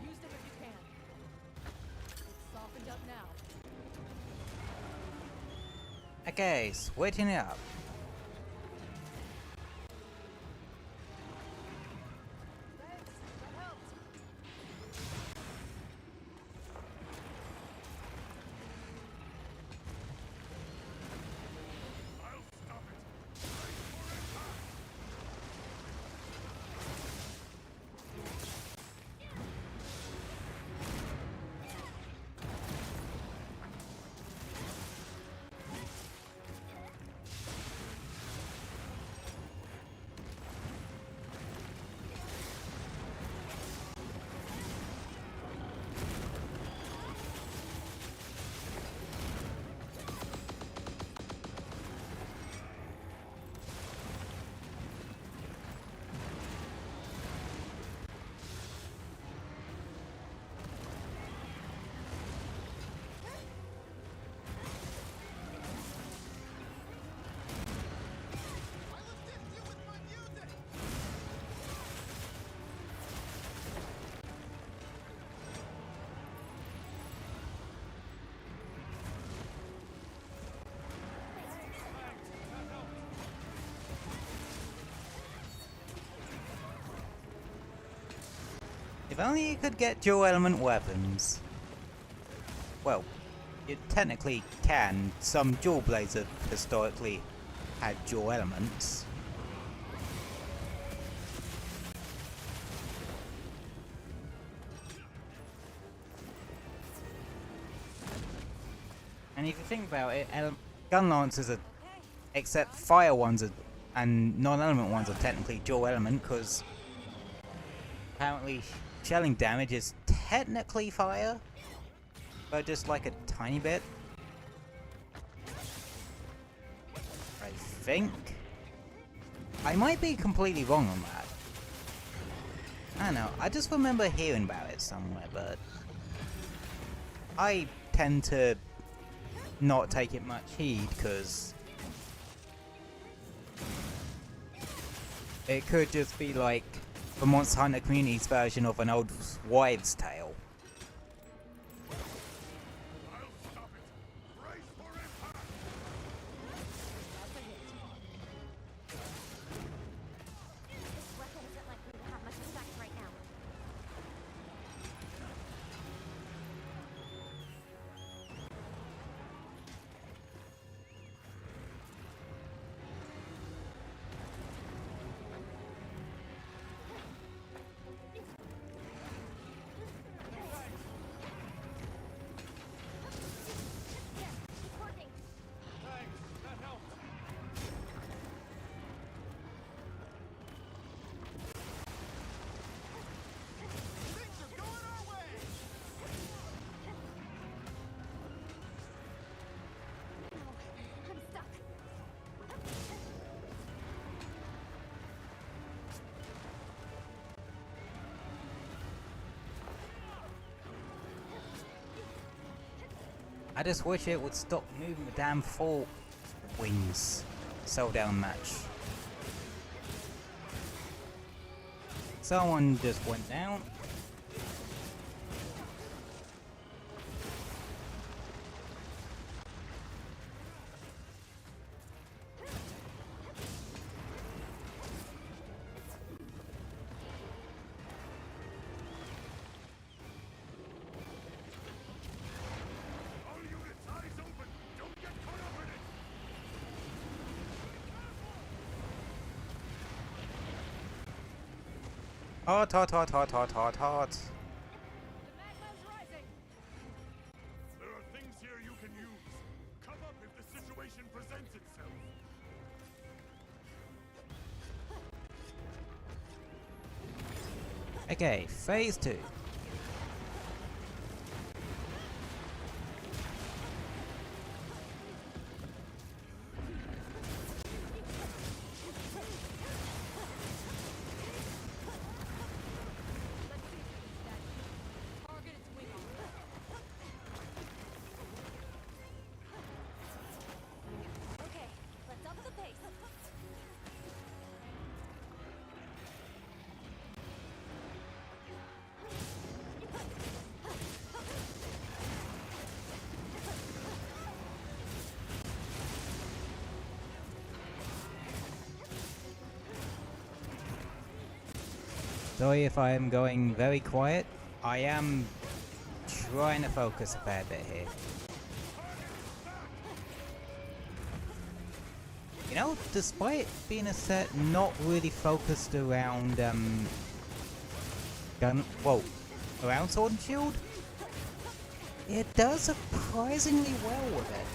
Use them if you can. It's softened up now. Okay, switching it up. If only you could get dual element weapons. Well, you technically can. Some dual blades have historically had dual elements. And if you think about it, gun lancers are, except fire ones are, and non-element ones are technically dual element, because apparently shelling damage is technically fire, but just like a tiny bit. I think. I might be completely wrong on that. I don't know, I just remember hearing about it somewhere, but I tend to not take it much heed, because it could just be like the Monster Hunter community's version of an old wives' tale. This weapon isn't likely to have much effect right now. It's working. Thanks, that helped. Things are going our way! No, I'm stuck. I just wish it would stop moving the damn four wings. Sell down match. Someone just went down. All units, eyes open! Don't get caught up in it! Hot, hot, hot, hot, hot, hot, hot. There are things here you can use. Come up if the situation presents itself. Okay, phase 2. Okay, let's up the pace. Sorry if I am going very quiet. I am trying to focus a fair bit here. You know, despite being a set not really focused around around Sword and Shield, it does surprisingly well with it.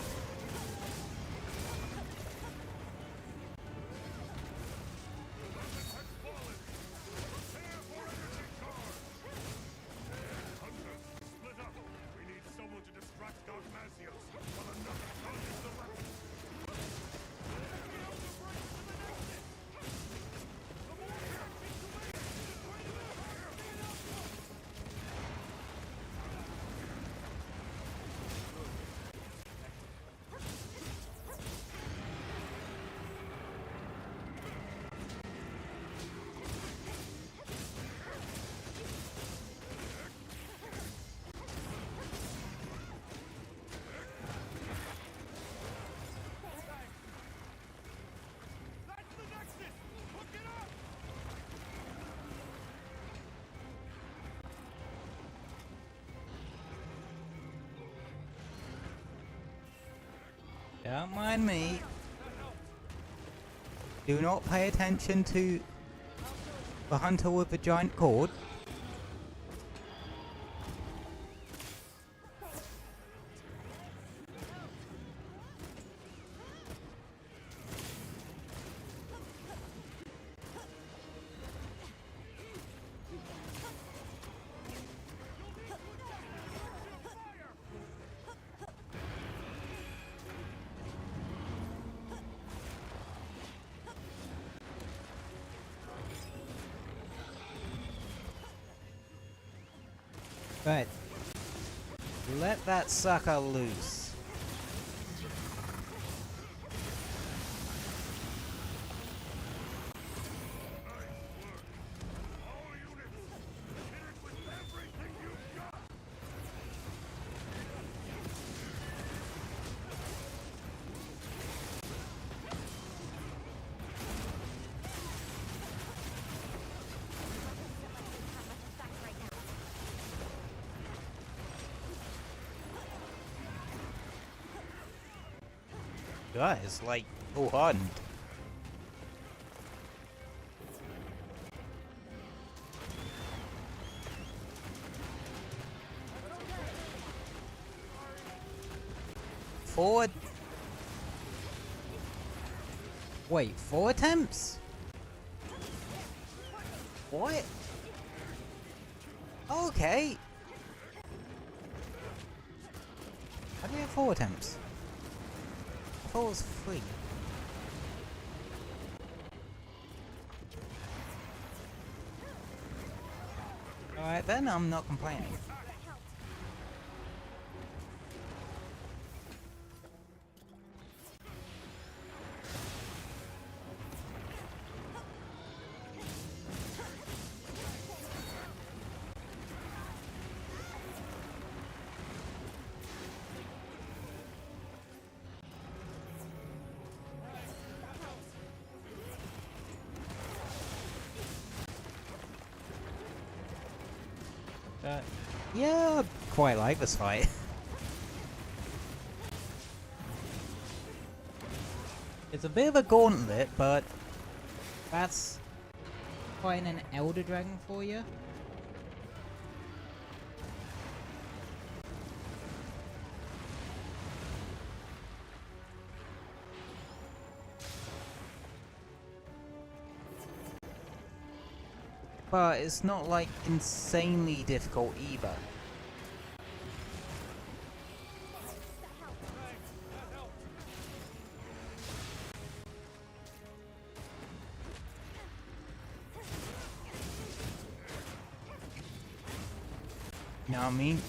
Split up. We need someone to distract Gogmazios while another targets the weapon. That's the Nexus! Hook it up! Don't mind me. Do not pay attention to the hunter with the giant cord. Right. Let that sucker loose. All units, hit it with everything you've got! Guys, like, who hunt? Forward. Wait, 4 attempts? What? Okay. How do you have 4 attempts? I thought it was 3. Alright then, I'm not complaining. Yeah, I quite like this fight. It's a bit of a gauntlet, but that's fighting an Elder Dragon for you. But it's not like insanely difficult either. You know what I mean?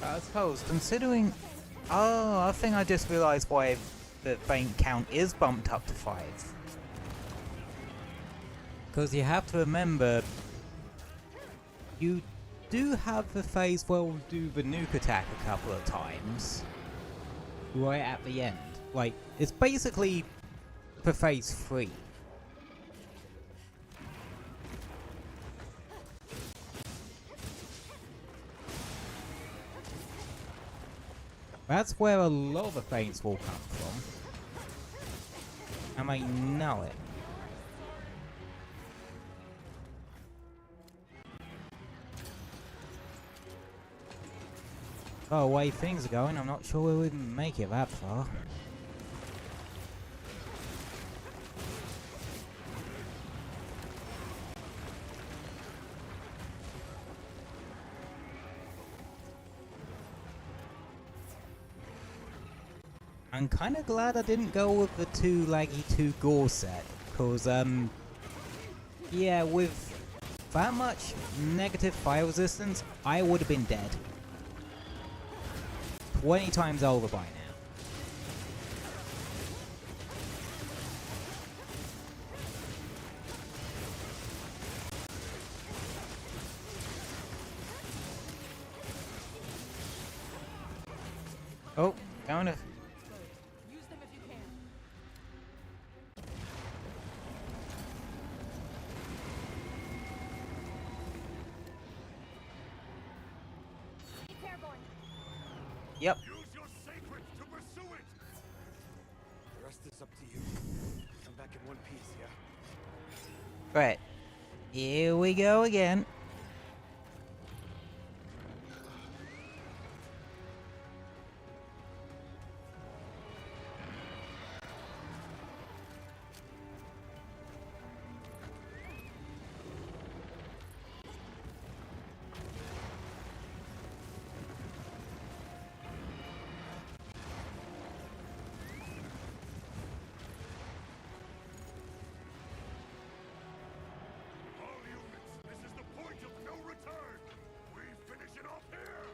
I suppose, considering... Oh, I think I just realised why the faint count is bumped up to 5. Because you have to remember, you do have the phase where we'll do the nuke attack a couple of times. Right at the end. Like, it's basically for phase 3. That's where a lot of the feints will come from. And I know it. Oh, the way things are going, I'm not sure we'll even make it that far. I'm kind of glad I didn't go with the 2 laggy 2 gore set, cause yeah, with that much negative fire resistance, I would have been dead 20 times over by now. Oh, found it. Use them if you can. It's airborne. Yep. Use your sacred to pursue it! The rest is up to you. Come back in one piece, yeah? Right. Here we go again. All units, this is the point of no return! We finish it off here!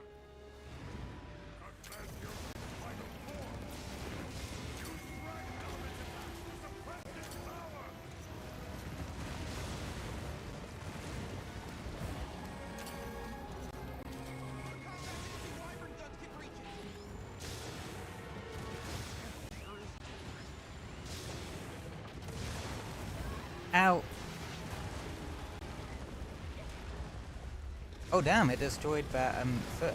Gogmazios' final form! Use dragon element attacks to suppress its power! Ow. Oh damn, it destroyed that foot.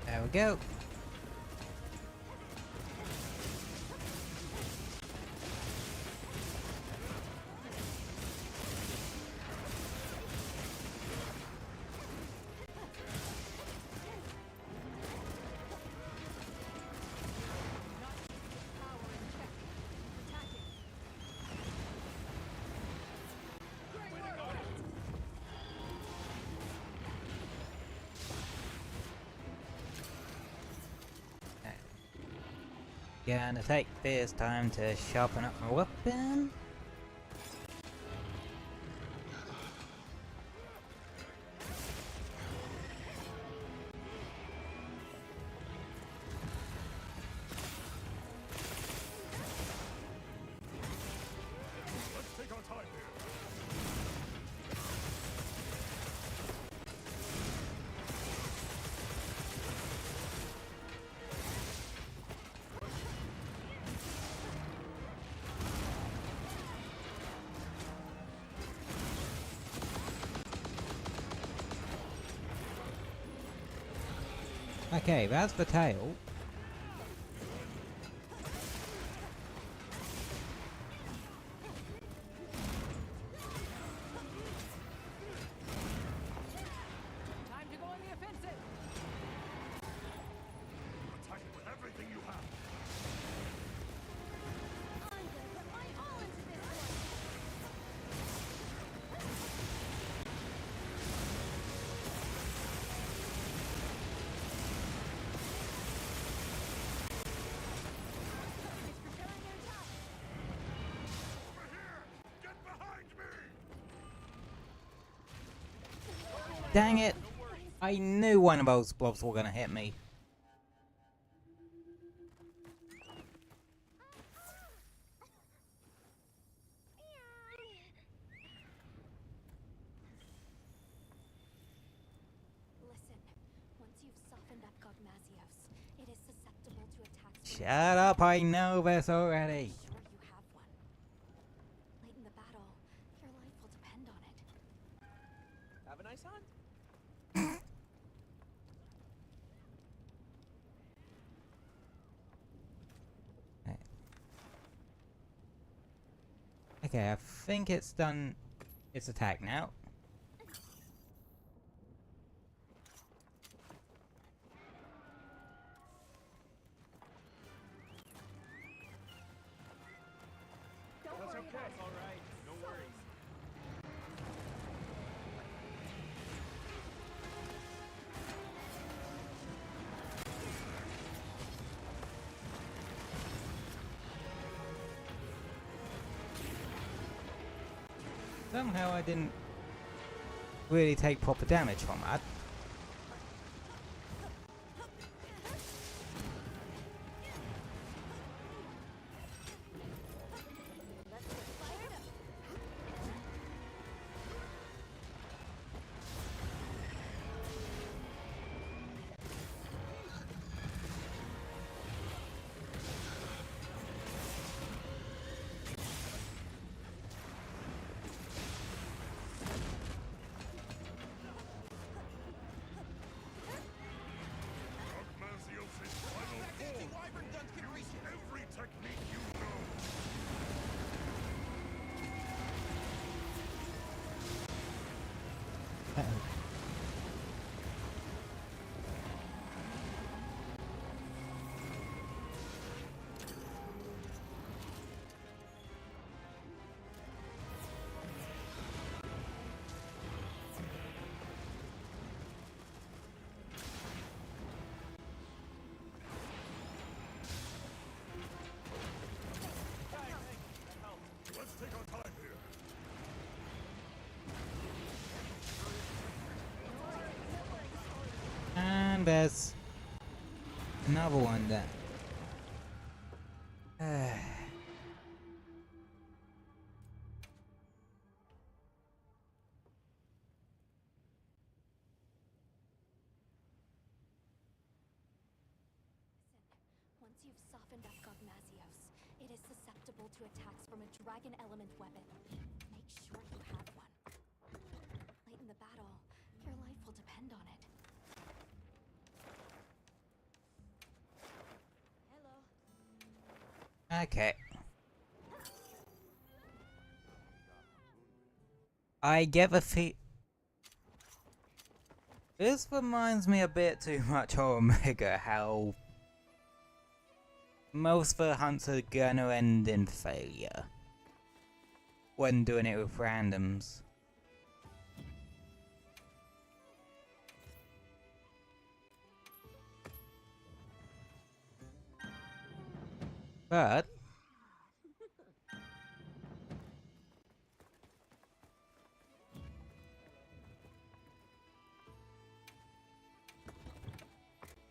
There we go. Gonna take this time to sharpen up my weapon. Let's take our time here. Okay, that's the tail. Time to go on the offensive! Attack with everything you have. I'm gonna put my all into this one. It's preparing their attack. Over here! Get behind me! Dang it! I knew one of those blobs were gonna hit me. Listen, once you've softened up Gogmazios, it is susceptible to attacks from Shut up, I know this already. sure you have one. Late in the battle, your life will depend on it. Have a nice hunt. Okay, I think it's done its attack now. Don't worry about it. All right, no worries. Somehow I didn't really take proper damage from that. Let's get fired up. Gogmazios' final form. Wyvern guns can reach it. Every technique you know. Uh-oh. Let's take our time here. And there's another one there. Once you've softened up Gogmazios, it is susceptible to attacks from a dragon element weapon. Make sure you have one. Late in the battle, your life will depend on it. Hello. Okay. I get the This reminds me a bit too much of Omega, how most of the hunts are gonna end in failure when doing it with randoms. But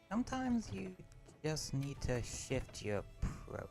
sometimes you just need to shift your approach.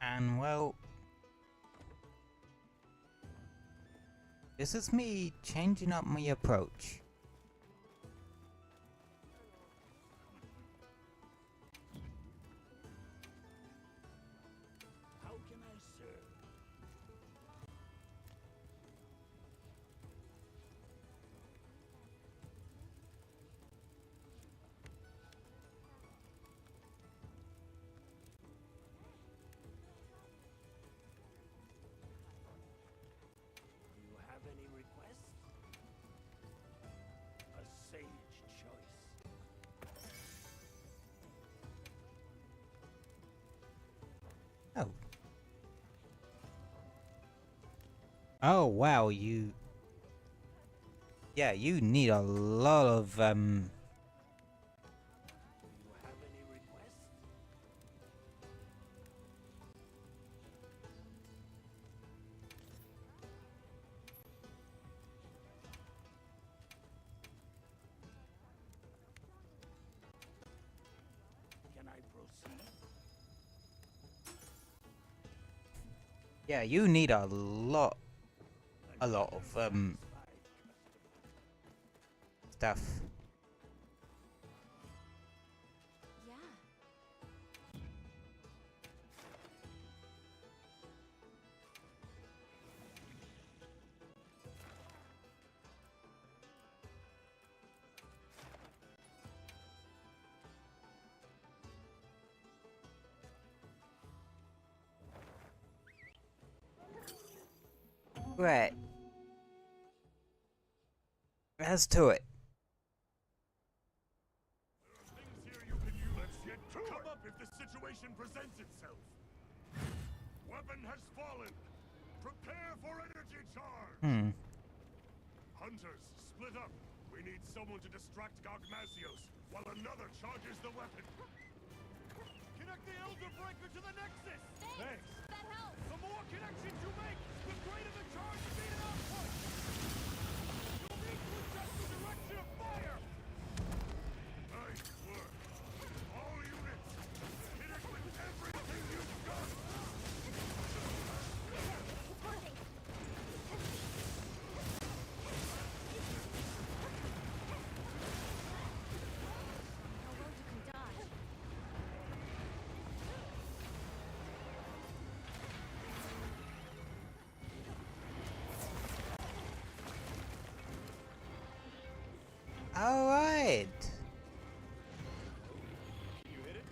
And well, this is me changing up my approach. How can I serve? Do you have any requests? A sage choice. Oh. Oh wow, you... Yeah, you need a lot of Do you have any requests? Can I proceed? Yeah, you need a lot of stuff. Yeah. Right. As to it. Things here you can use. Let's get come up if the situation presents itself. Weapon has fallen. Prepare for energy charge. Hunters, split up. We need someone to distract Gogmazios while another charges the weapon. Connect the Elder Breaker to the Nexus. Thanks. That helps. The more connections you make, the greater the charge speed and output. You'll need to adjust the direction of fire. Nice work. All units, hit it with everything you've got. It's working. No road you can dodge. Alright. Can you hit it?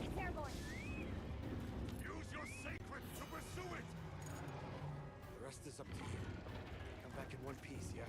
It's airborne. Use your sacred to pursue it. The rest is up to you. Come back in one piece, yeah?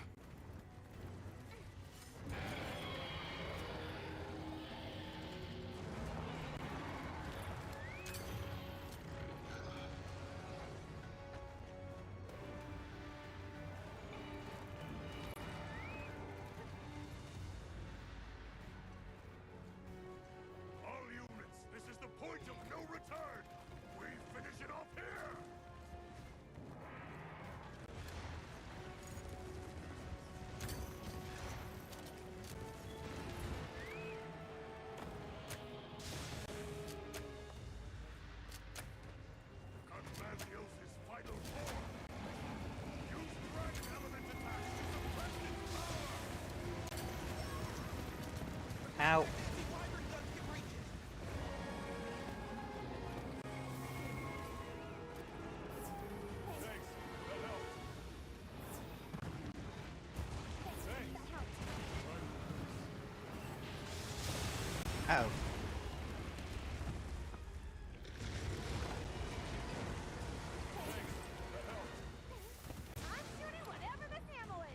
Ow. Oh. I'm shooting whatever this ammo is.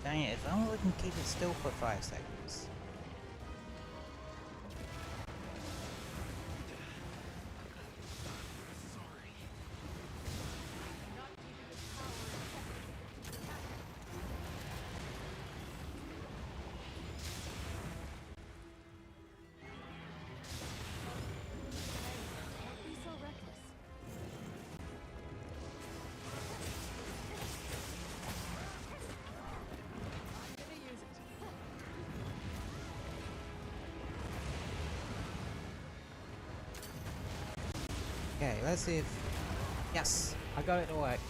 Dang it, if only we can keep it still for 5 seconds. Don't be so reckless. Okay, let's see if... Yes! I got it to work.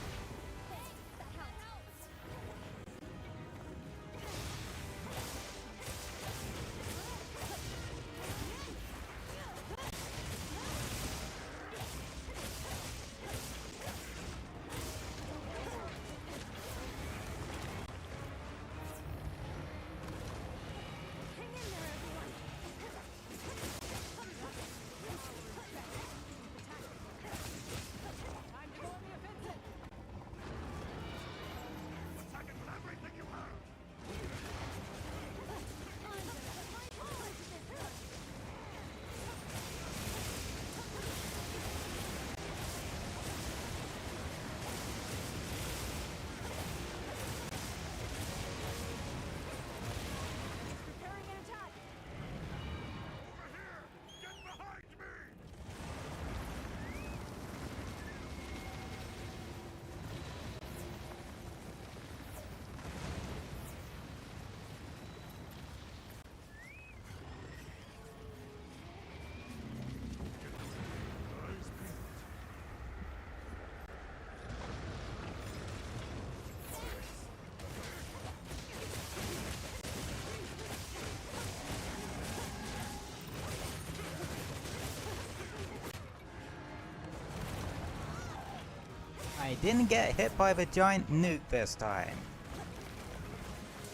Hang in there, everyone. Time to go on the offensive. Attack it with everything you have! Preparing an attack. Over here! Get behind me! I didn't get hit by the giant nuke this time.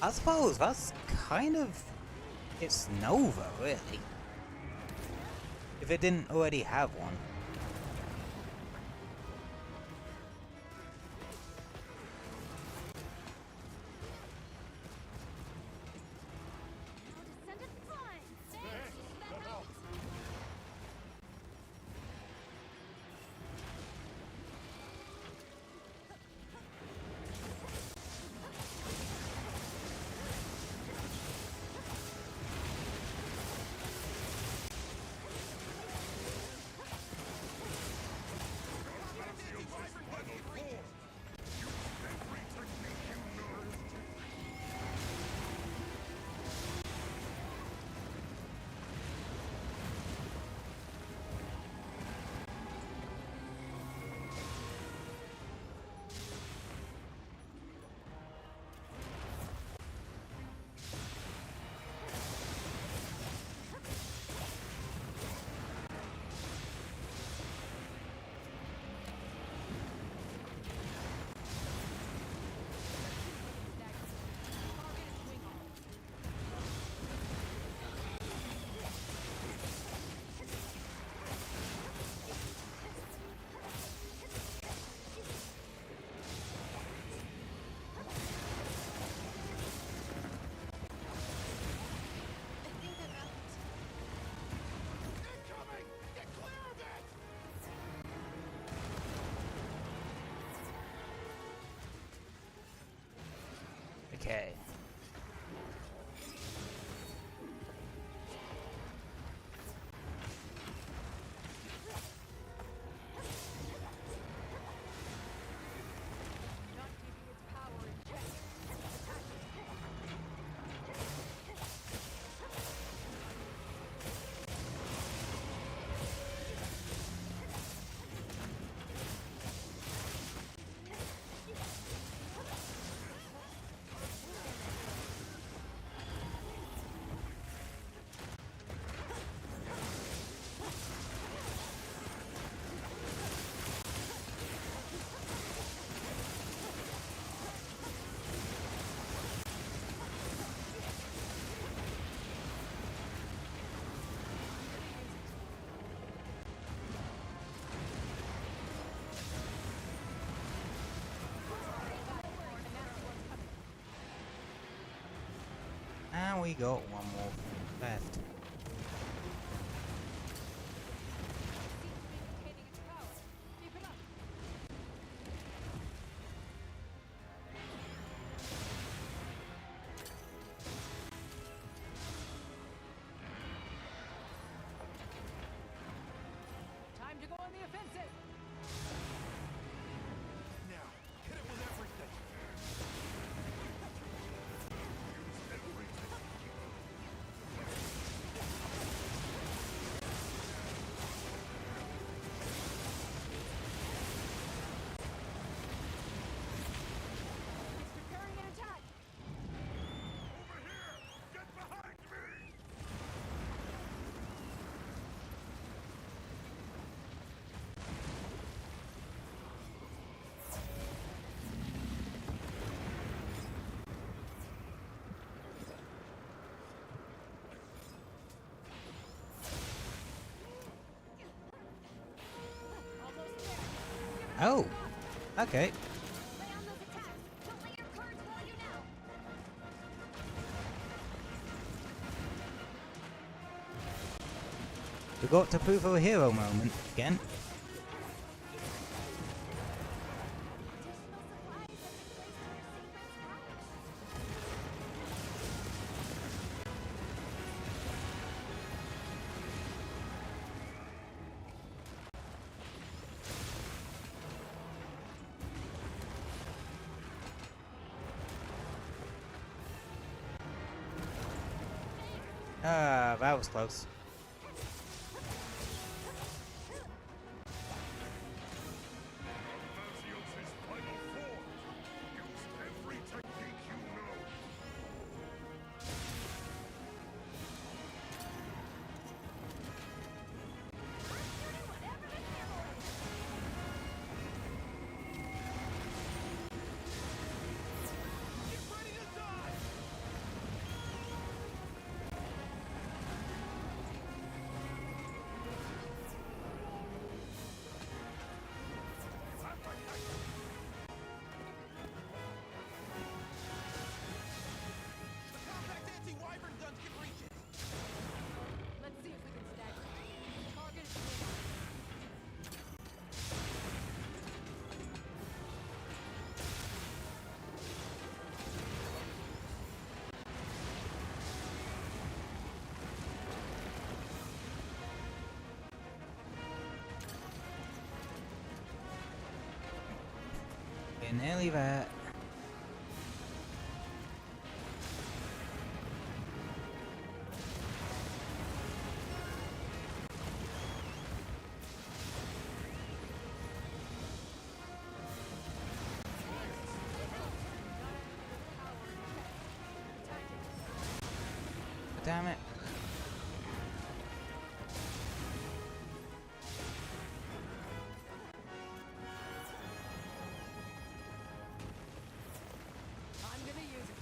I suppose that's kind of... It's Nova, really. If it didn't already have one. Now descend at time. Thanks. That helps. only got one more thing left. Time to go on the offensive! Now, hit it with everything. It's preparing an attack. Over here! Get behind me! Oh, okay. Lay on those attacks. Don't let your cards fail you now. We got to prove our hero moment again. Additional supplies have been placed near Cyberphnx Echo. Ah, that was close. Gogmazios' final form! Use every technique you know! The compact anti-wyvern guns can reach it! Let's see if we can stagger it. Target is moving. We're nearly there. Damn it. I'm gonna use it.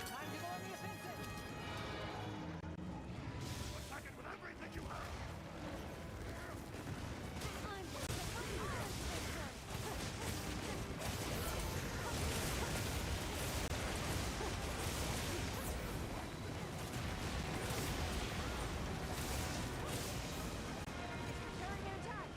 Time to go on the offensive! Attack it with everything you have! Preparing an attack.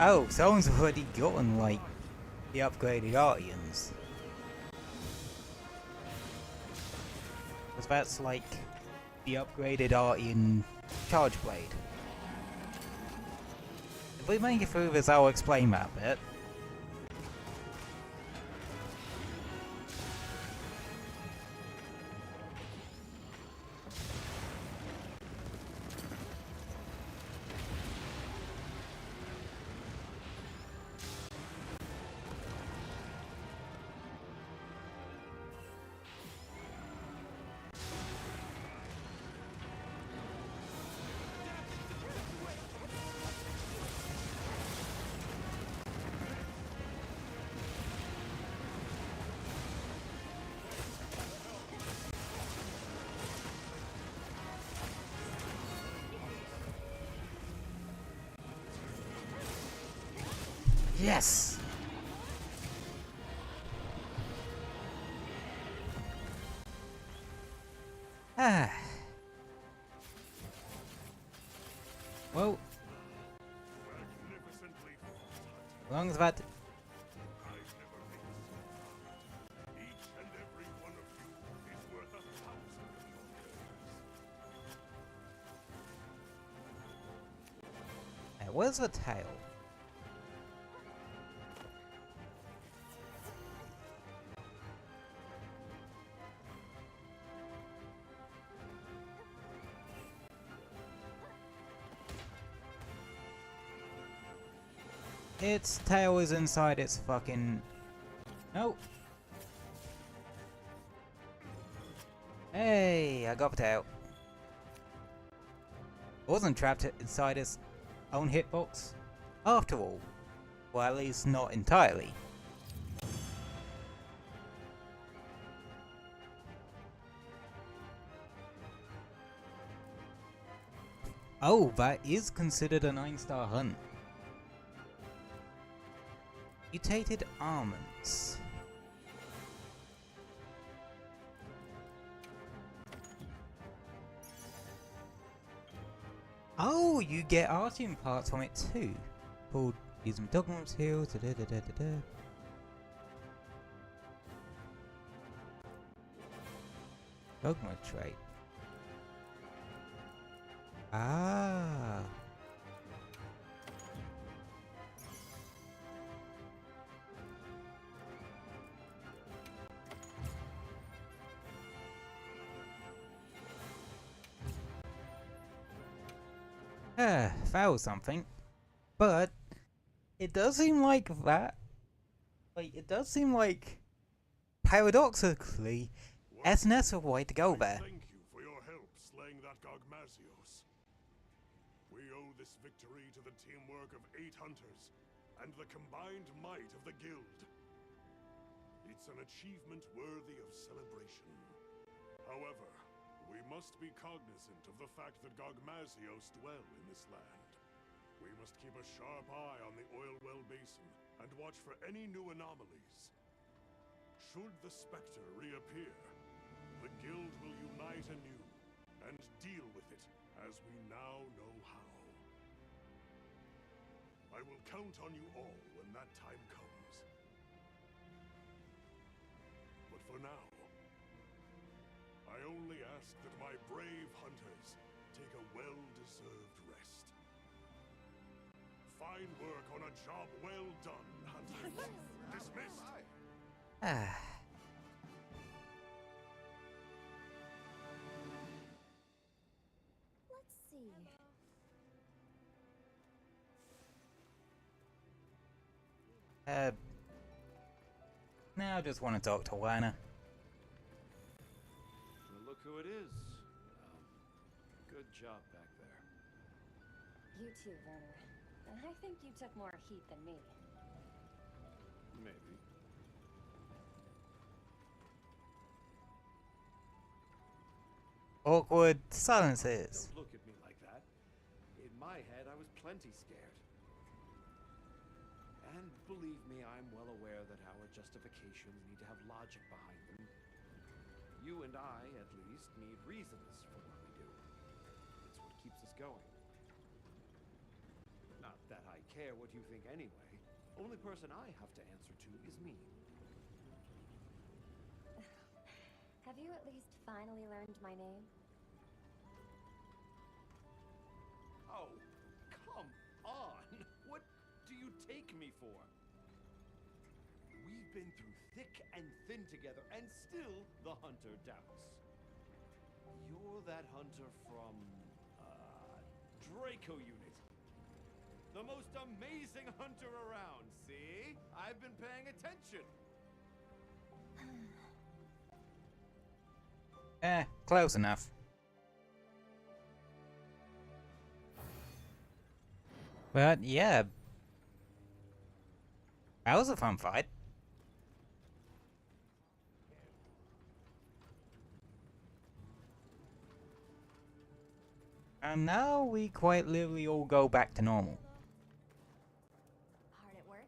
Oh, someone's already gotten, like, the upgraded Artians. Because that's like the upgraded Artian Charge Blade. If we make it through this, I'll explain that bit. Yes! Ah. Well, Magnificently fought. as long as that... I've never been so proud. Each and every one of you is worth 1,000 wonders. Where's the tail? Its tail is inside its fucking... Nope. Hey, I got the tail. It wasn't trapped inside its own hitbox. After all. Well, at least not entirely. Oh, that is considered a 9-star hunt. Mutated almonds. Oh, you get Artium parts from it too. Called using Gogmazios. Gogma trait. Ah. That was something. But it does seem like that. Like, it does seem like paradoxically SNS is the way to go there. Thank you for your help slaying that Gogmazios. We owe this victory to the teamwork of 8 hunters and the combined might of the guild. It's an achievement worthy of celebration. However, we must be cognizant of the fact that Gogmazios dwell in this land. We must keep a sharp eye on the oil well basin and watch for any new anomalies. Should the Spectre reappear, the guild will unite anew and deal with it as we now know how. I will count on you all when that time comes. But for now, I only ask that my brave hunters take a well-deserved rest. Fine work on a job well done, hunters. Dismissed. Ah. Let's see. Now I just want to talk to Lana. Well, look who it is. Good job back there. You too, Werner. I think you took more heat than me. Maybe. Awkward silences. Don't look at me like that. In my head, I was plenty scared. And believe me, I'm well aware that our justifications need to have logic behind them. You and I, at least, need reasons for what we do. It's what keeps us going. Not that I care what you think anyway. Only person I have to answer to is me. Have you at least finally learned my name? Oh, come on! What do you take me for? We've been through thick and thin together, and still the hunter doubts. You're that hunter from, Draco Unit. The most amazing hunter around, see? I've been paying attention. Close enough. But yeah, that was a fun fight. And now we quite literally all go back to normal. Hard at work?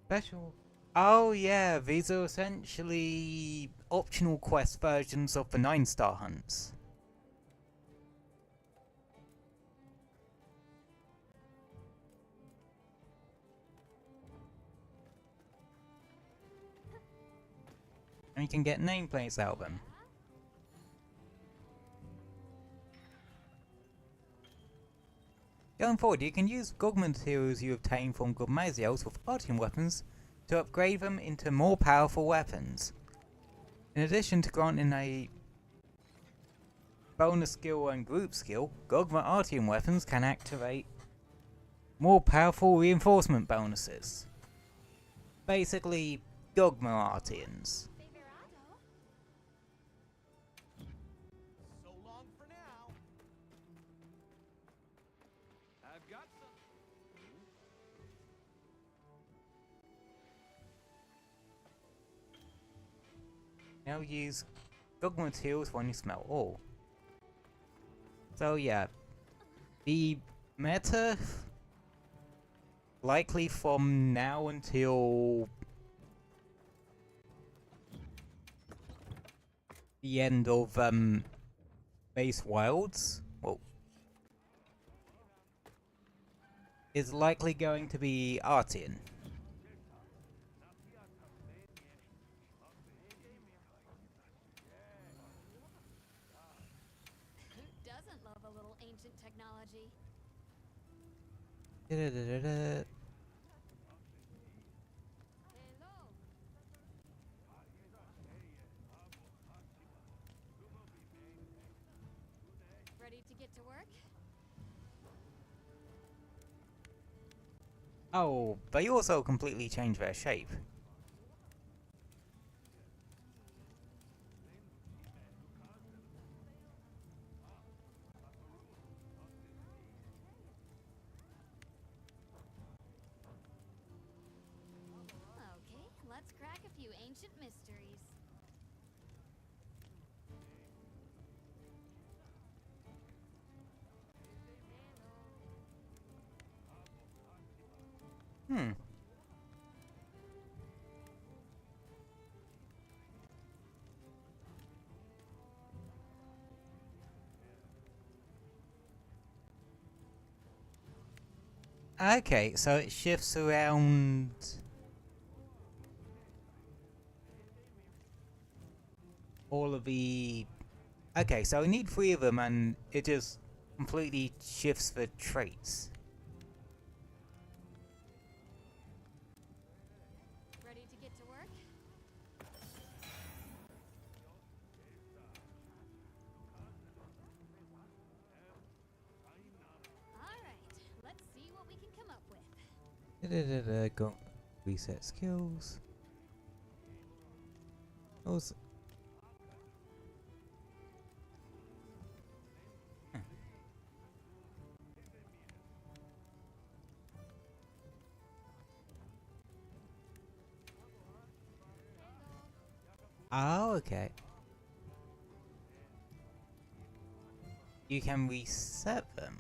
Special. Oh yeah, these are essentially optional quest versions of the 9-star hunts. And you can get nameplates out of them. Going forward, you can use Gogmazios you obtain from Gogmazios with Artium weapons to upgrade them into more powerful weapons. In addition to granting a bonus skill and group skill, Gogma Artium weapons can activate more powerful reinforcement bonuses. Basically, Gogma Artians. So long for now. I've got some. Now use Gogmazios when you smell ore. So yeah, the meta likely from now until the end of Base Wilds, well, is likely going to be Artian. Who doesn't love a little ancient technology? Da-da-da-da-da. Ready to get to work? Oh, they also completely changed their shape. Okay, let's crack a few ancient mysteries. Hmm. Okay, so it shifts around all of the... Okay, so I need 3 of them and it just completely shifts the traits. Ready to get to work? Alright, let's see what we can come up with. Da-da-da-da, go reset skills. Also... Oh, okay. You can reset them.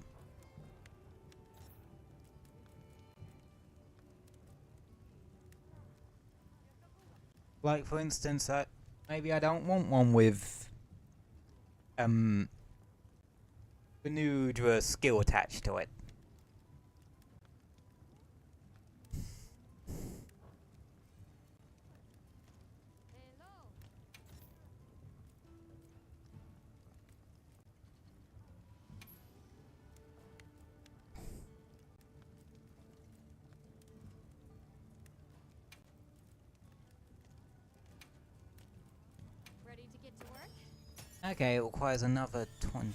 Like, for instance, maybe I don't want one with Benudra skill attached to it. Ready to get to work? Okay, it requires another 20.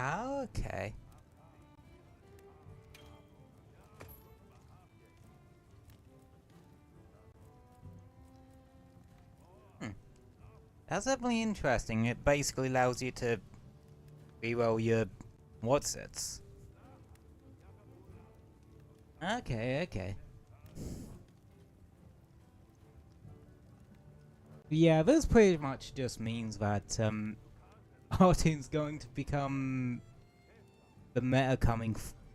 Okay. That's definitely interesting. It basically allows you to reroll your whatsits. Okay, okay. Yeah, this pretty much just means that Artune's going to become the meta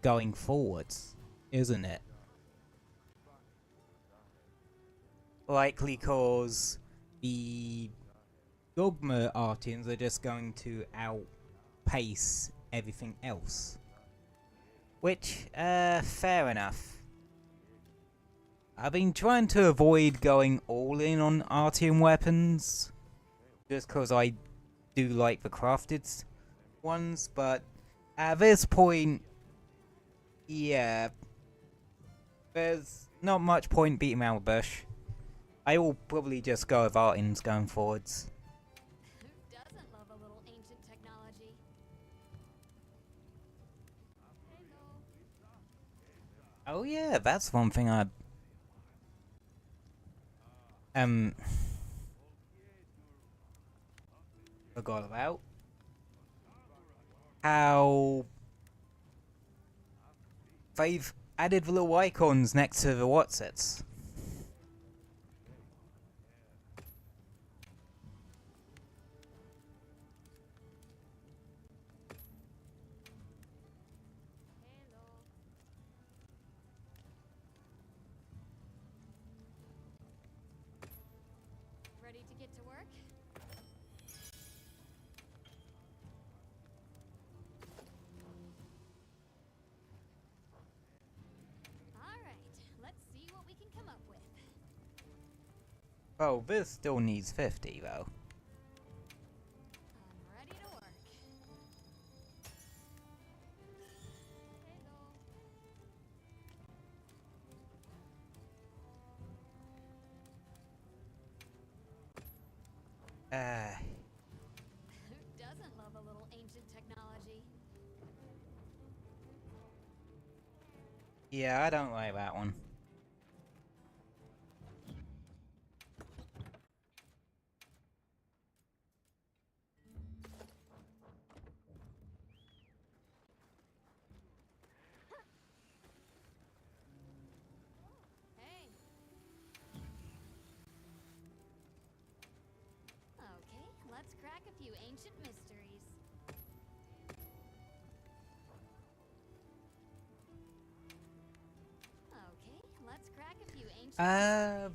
going forwards, isn't it? Likely cause the Dogma Artunes are just going to outpace everything else. Which, fair enough. I've been trying to avoid going all in on Artune weapons, just because I do like the crafted ones, but at this point, yeah, there's not much point beating around the bush. I will probably just go with Artunes going forwards. Who doesn't love a little ancient technology? Oh yeah, that's one thing I forgot about. How they've added the little icons next to the whatsits. Ready to get to work? Alright, let's see what we can come up with. Oh, this still needs 50 though. I'm ready to work. Who doesn't love a little ancient technology? Yeah, I don't like that one. Hey. Okay, let's crack a few ancient mysteries. Okay, let's crack a few ancient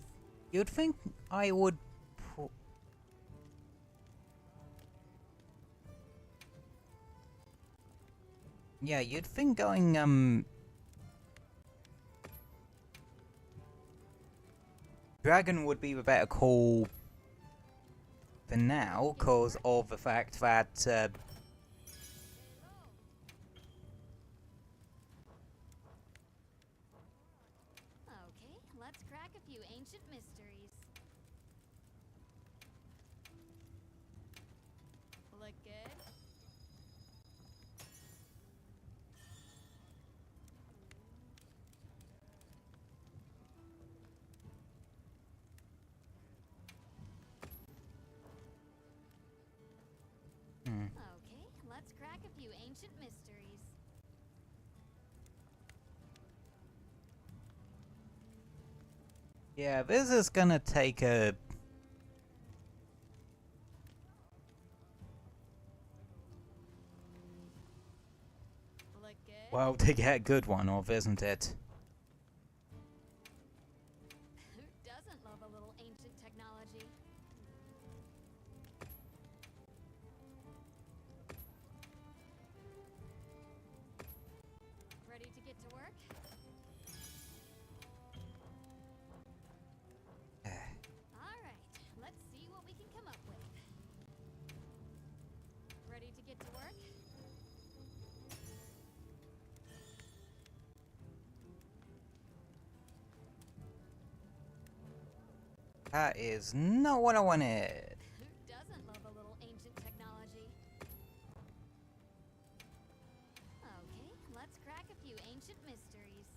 You'd think I would yeah, you'd think going, Dragon would be the better call for now, cause of the fact that, Okay, let's crack a few ancient mysteries. Look good? Okay, let's crack a few ancient mysteries. yeah, this is gonna take a Well, to get a good one of, isn't it? Who doesn't love a little ancient technology? Ready to get to work? Alright, let's see what we can come up with. Ready to get to work? That is not what I wanted. Who doesn't love a little ancient technology? Okay, let's crack a few ancient mysteries.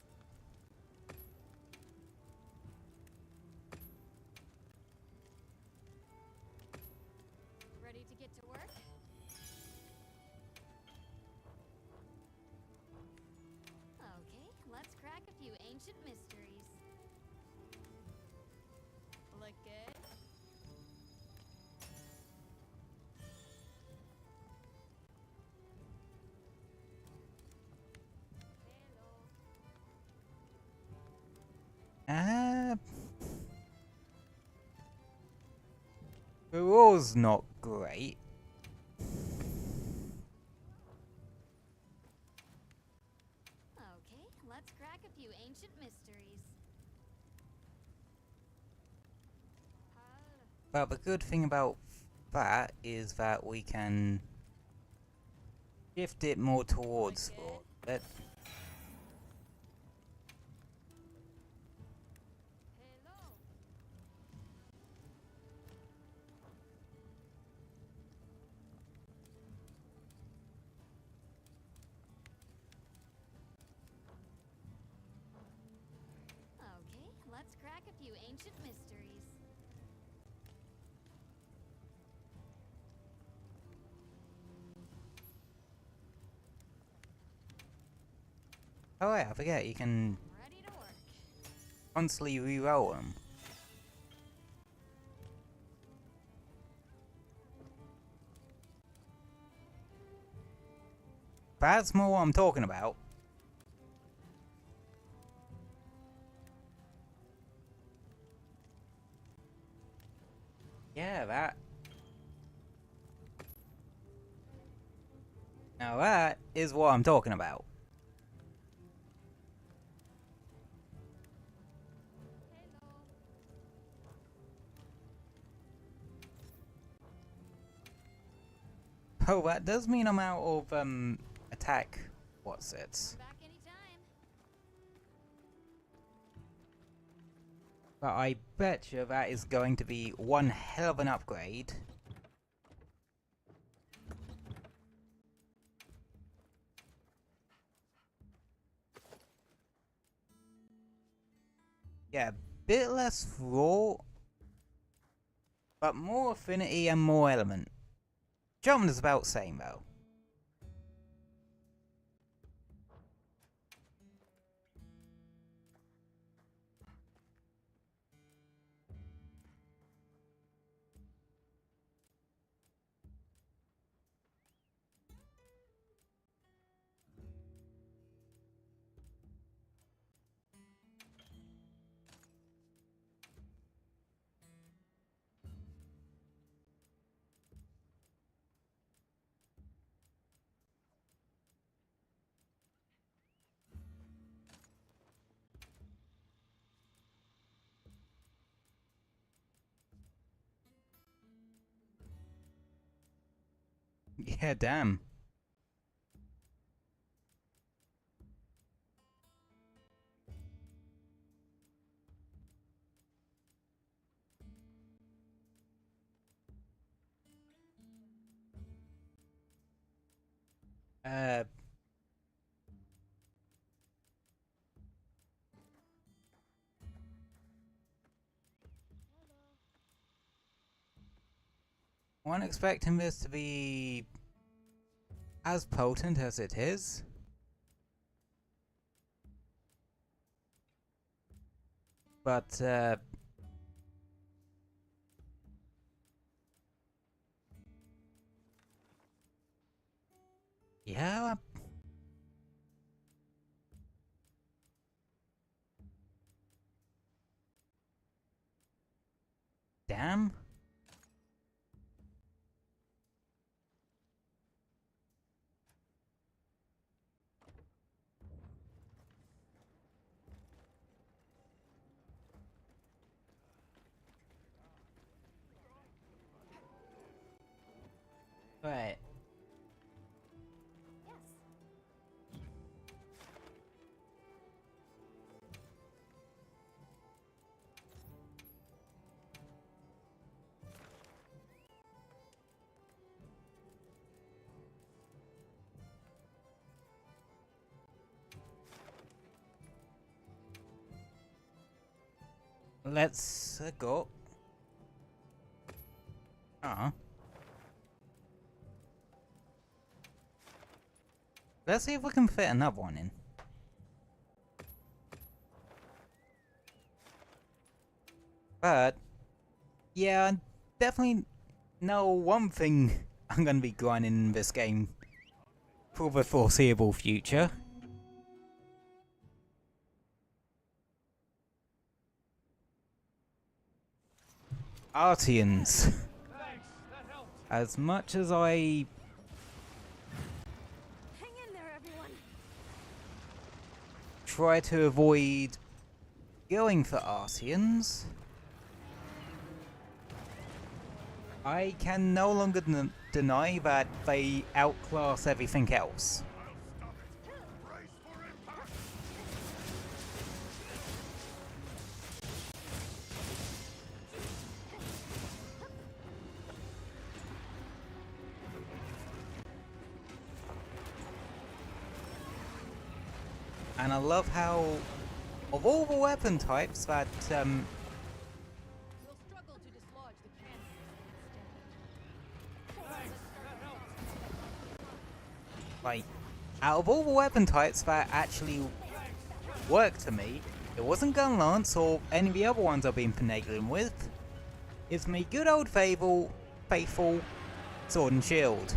Ready to get to work? Okay, let's crack a few ancient mysteries. Look good? Hello. The rule's not great. Okay, let's crack a few ancient mysteries. But the good thing about that is that we can shift it more towards it. Hello. Okay, let's crack a few ancient mysteries. Oh yeah, I forget, you can Ready to work. constantly re-roll them. That's more what I'm talking about. Yeah, that. Now that is what I'm talking about. Oh, that does mean I'm out of attack. What's it? Come back anytime. But I bet you that is going to be one hell of an upgrade. Yeah, bit less raw, but more affinity and more element. Jumping is about the same though. Yeah, damn. Uh, wasn't expecting this to be as potent as it is. But, yeah. am. Right. Let's go. Let's see if we can fit another one in. But yeah, I definitely know one thing I'm gonna be grinding in this game for the foreseeable future. Artians. As much as I Hang in there, everyone. try to avoid going for Artians, I can no longer deny that they outclass everything else. And I love how, of all the weapon types that, We'll struggle to dislodge the cannons instead. like, out of all the weapon types that actually work to me, it wasn't Gun Lance or any of the other ones I've been finagling with. It's me good old faithful Sword and Shield.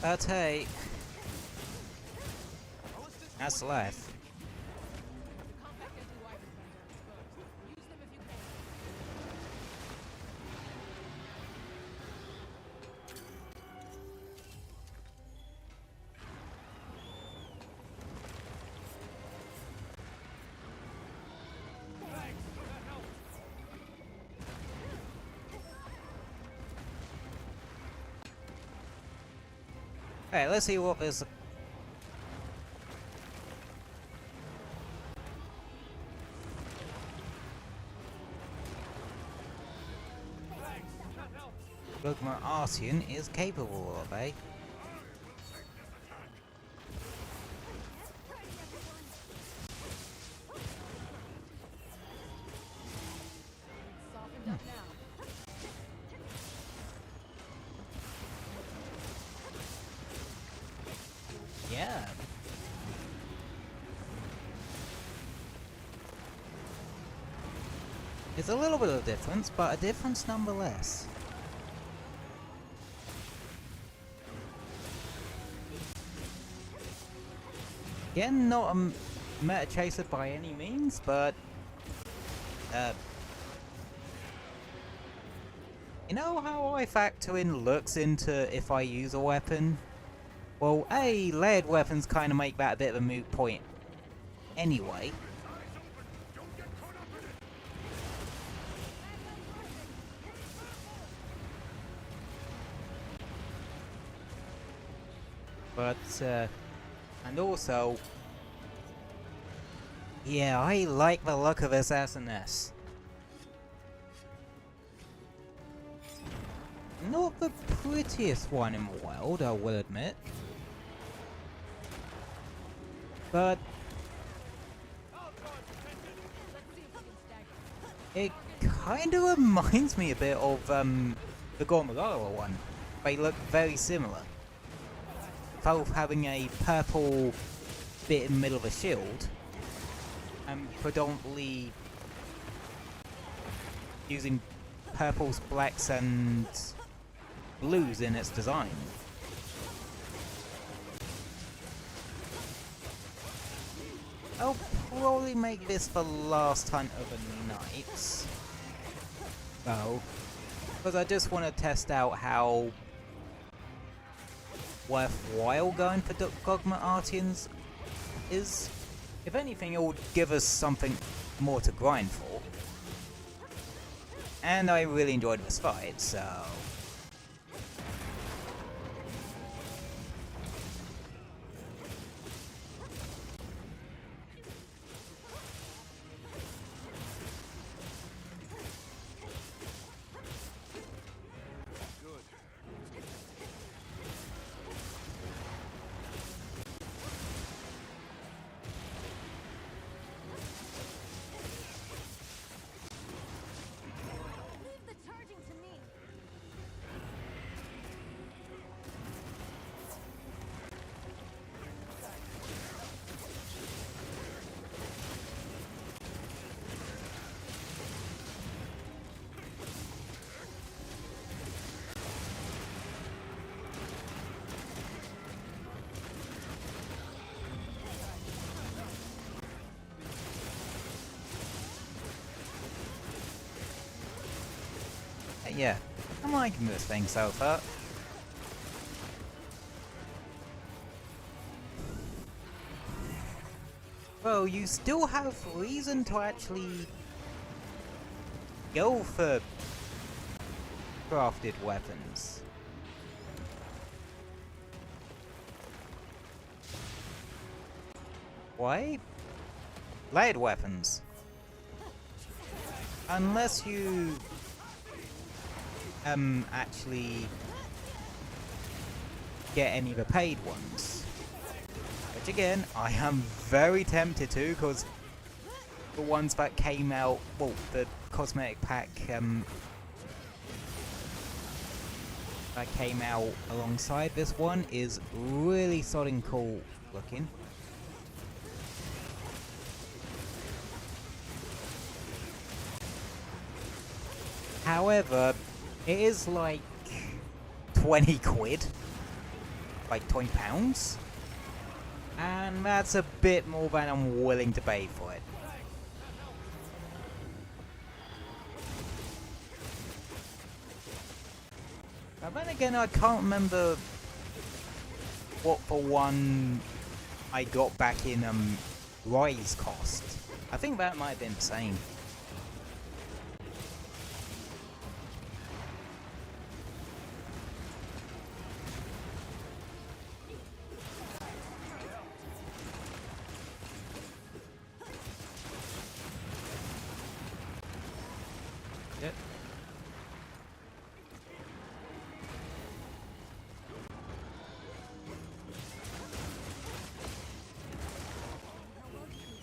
But hey, that's life. Hey, let's see what this. Gogmazios is capable of, eh? Softened up now. Yeah. It's a little bit of a difference, but a difference nonetheless. Again, not a meta chaser by any means, but you know how I factor in looks into if I use a weapon? Well, A, layered weapons kind of make that a bit of a moot point anyway. But, and also, yeah, I like the look of Assassiness. Not the prettiest one in the world, I will admit. But it kind of reminds me a bit of the Gogmazios one. They look very similar. both having a purple bit in the middle of a shield and predominantly using purples, blacks and blues in its design. I'll probably make this the last hunt of the night, though, because I just want to test out how worthwhile going for Gogmazios is. If anything, it would give us something more to grind for. And I really enjoyed this fight, so... Leave the charging to me. Yeah, I'm liking this thing so far. Well, you still have reason to actually go for crafted weapons. Why? Layered weapons. Unless you actually get any of the paid ones. Which again, I am very tempted to, because the ones that came out, well, the cosmetic pack that came out alongside this one is really sodding cool looking. However, it is like 20 quid, like £20, and that's a bit more than I'm willing to pay for it. But then again, I can't remember what the one I got back in Rise cost. I think that might have been the same. Yep.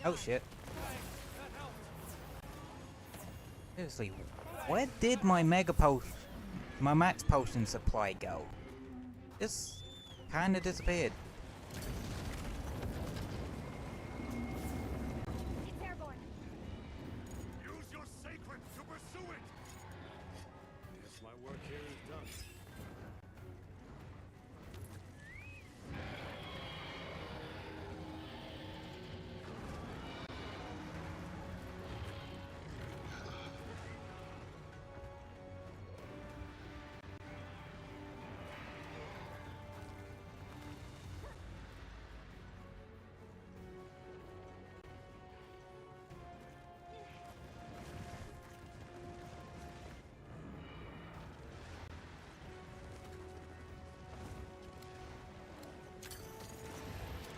Oh shit. Seriously, where did my my max potion supply go? Just kinda disappeared. It's airborne. Use your sacred to pursue it! Yes, my work here is done.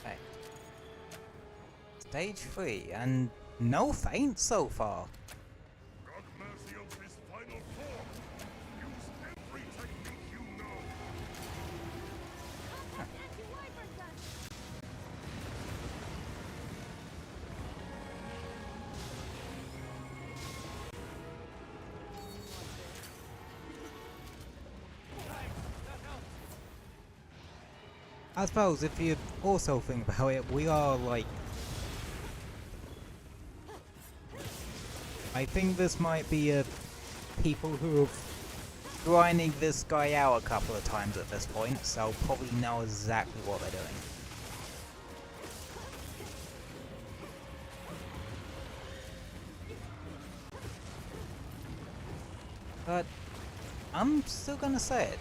Okay. Stage 3, and no feints so far. Gogmazios' final form! Use every technique you know! Anti-wiper gun. I suppose if you also think about it, we are like... I think this might be people who have grinding this guy out a couple of times at this point, so probably know exactly what they're doing. But I'm still gonna say it.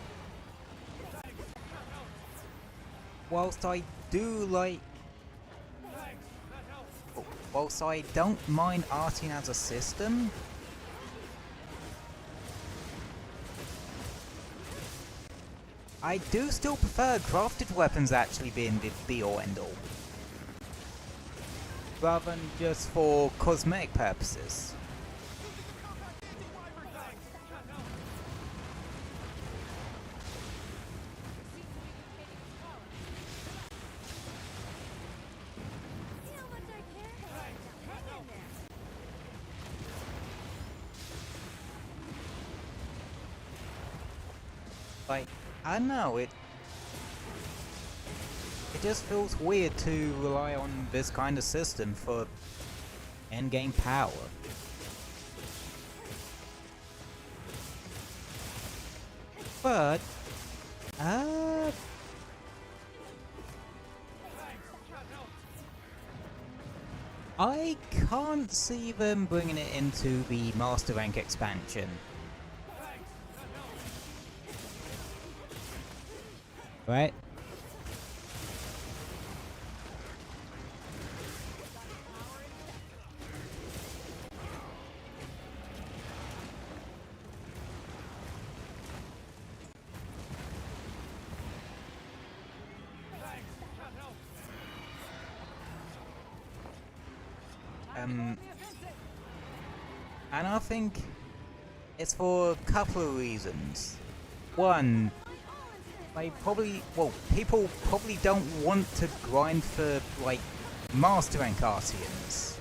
Whilst I do like... Whilst I don't mind arting as a system, I do still prefer crafted weapons actually being the be-all end-all, rather than just for cosmetic purposes. Like, I don't know, it just feels weird to rely on this kind of system for endgame power. But, I can't see them bringing it into the Master Rank expansion. Right? And I think it's for a couple of reasons. One, people probably don't want to grind for, like, Master Rank Artians.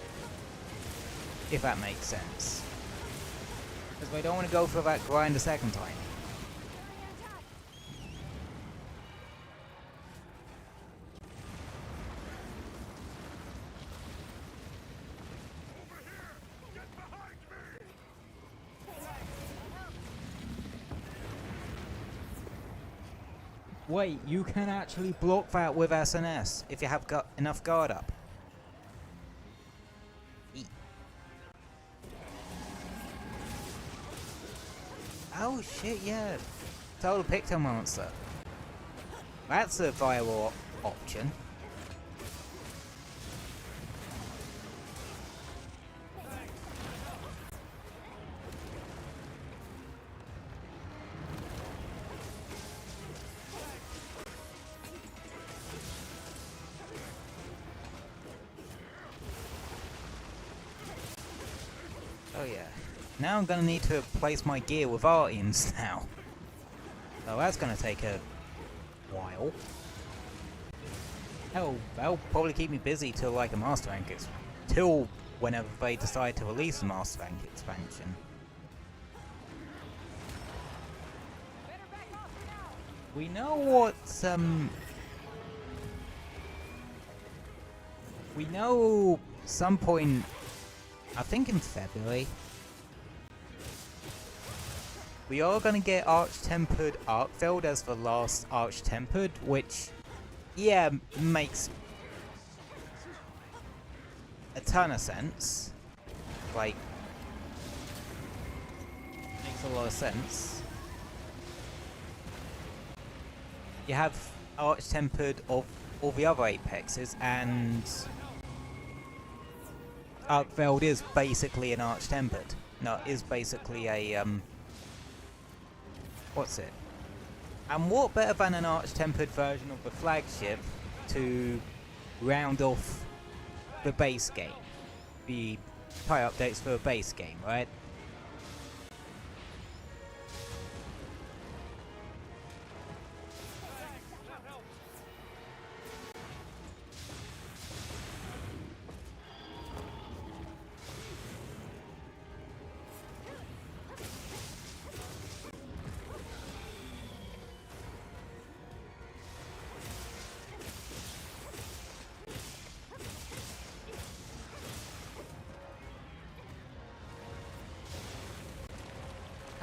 If that makes sense. Because they don't want to go for that grind a second time. Wait, you can actually block that with SNS if you have got enough guard up. Oh shit, yeah. Total Picto Monster. That's a viable option. Oh yeah. Now I'm gonna need to replace my gear with Artians now. So that's gonna take a while. Hell, that'll probably keep me busy till like a Master Rank till whenever they decide to release a Master Rank expansion. We know what we know some point, I think in February, we are going to get Arch-Tempered Arkveld as the last Arch-Tempered, which, yeah, makes a ton of sense. Like, makes a lot of sense. You have Arch-Tempered of all the other Apexes, and Arkveld is basically an Arch-Tempered. No, is basically a, what's it? And what better than an Arch-Tempered version of the flagship to round off the base game? The tie updates for the base game, right?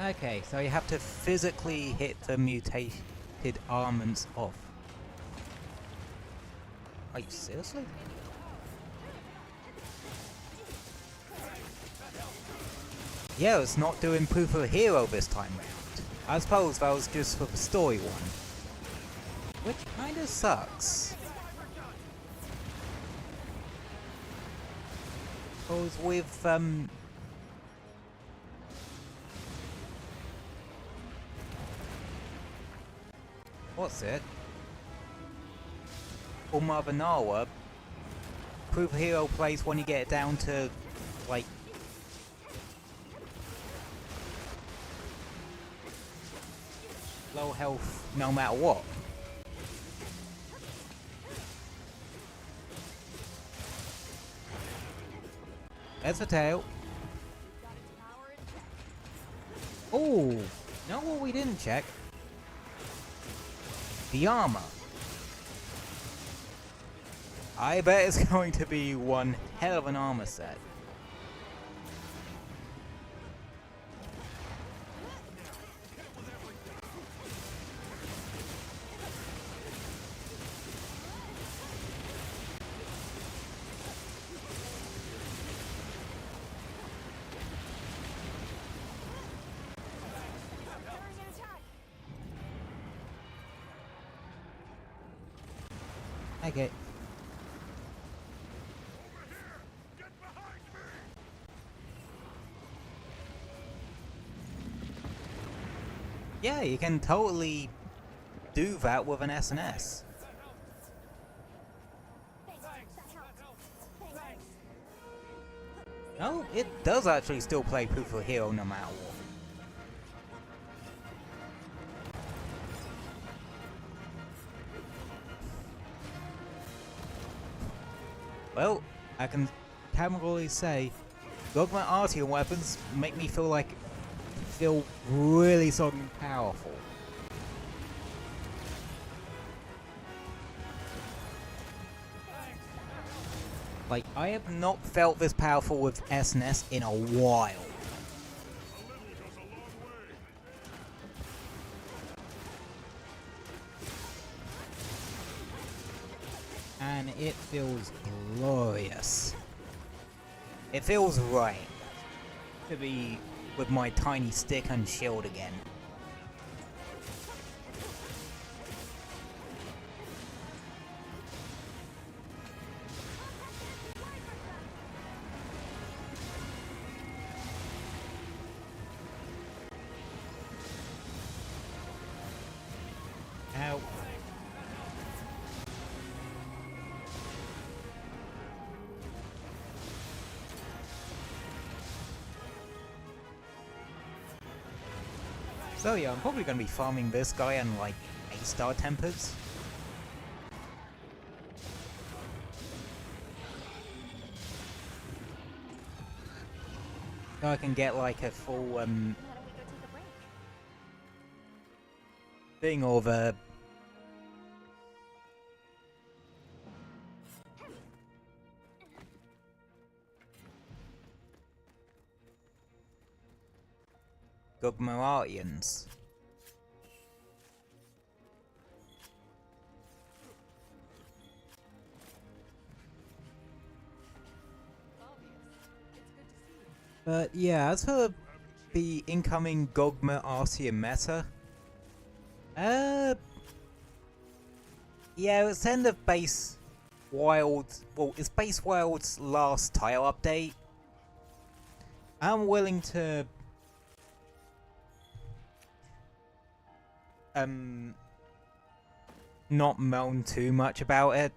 Okay, so you have to physically hit the mutated armaments off. Are you seriously? Yeah, it's not doing proof of hero this time round. I suppose that was just for the story one. Which kinda sucks. Because with, what's it? Umabanawa, proof of hero plays when you get it down to, like, low health no matter what. There's the tail. Oh, know what we didn't check? The armor. I bet it's going to be one hell of an armor set. Okay. Yeah, you can totally do that with an SNS. No, it does actually still play proof of hero no matter what. Well, I can categorically say Gogmazios weapons make me feel really something powerful. Like, I have not felt this powerful with SNS in a while. And it feels glorious. It feels right to be with my tiny stick and shield again. Ow. So yeah, I'm probably going to be farming this guy and like 8-star tempers. So I can get like a full thing of Gogmazios. But yeah, as for the incoming Gogmazios meta, yeah, it's end of Base Wild. Well, it's Base Wild's last title update. I'm willing to not moan too much about it.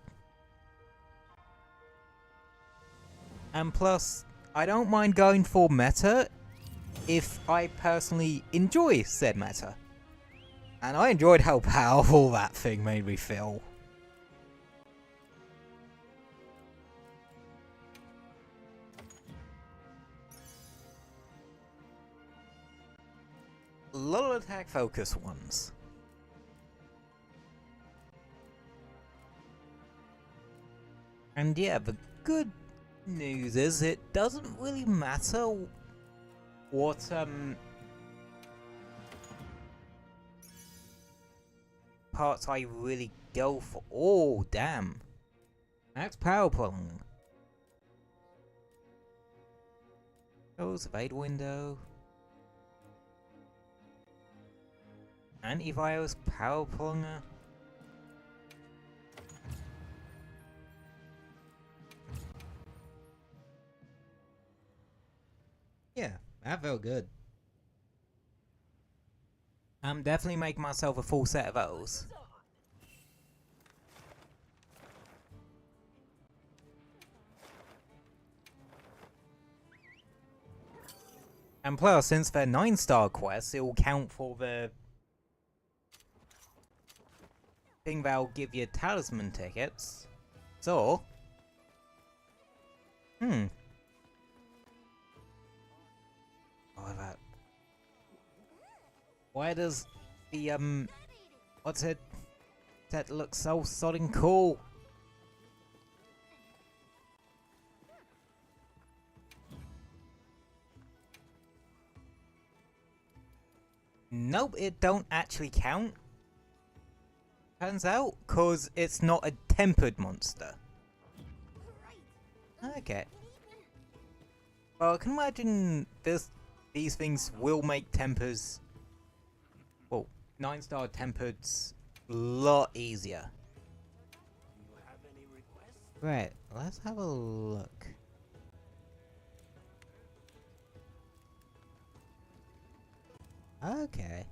And plus, I don't mind going for meta if I personally enjoy said meta. And I enjoyed how powerful that thing made me feel. A lot of attack focus ones. And yeah, the good news is it doesn't really matter what parts I really go for. Oh, damn. Max power prolong. Close evade window. Antivirus power prolonger. Yeah, that felt good. I'm definitely making myself a full set of those. And plus, since they're 9-star quests, it will count for the thing that'll give you talisman tickets. So, what about? Why does the what's it? That looks so sodding cool. Nope, it don't actually count. Turns out, cause it's not a tempered monster. Okay. Well, I can imagine these things will make tempers. Well, 9-star tempereds a lot easier. Right, let's have a look. Okay.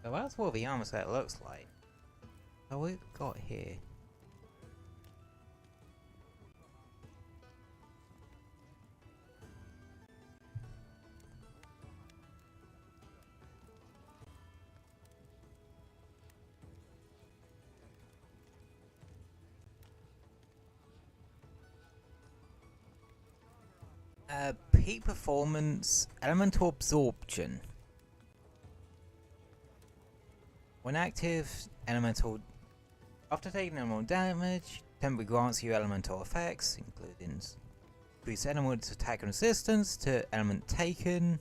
So that's what the armor set looks like. So we've got here. Peak performance, elemental absorption. When active, elemental. After taking elemental damage, temporarily grants you elemental effects, including increase element attack and resistance to element taken.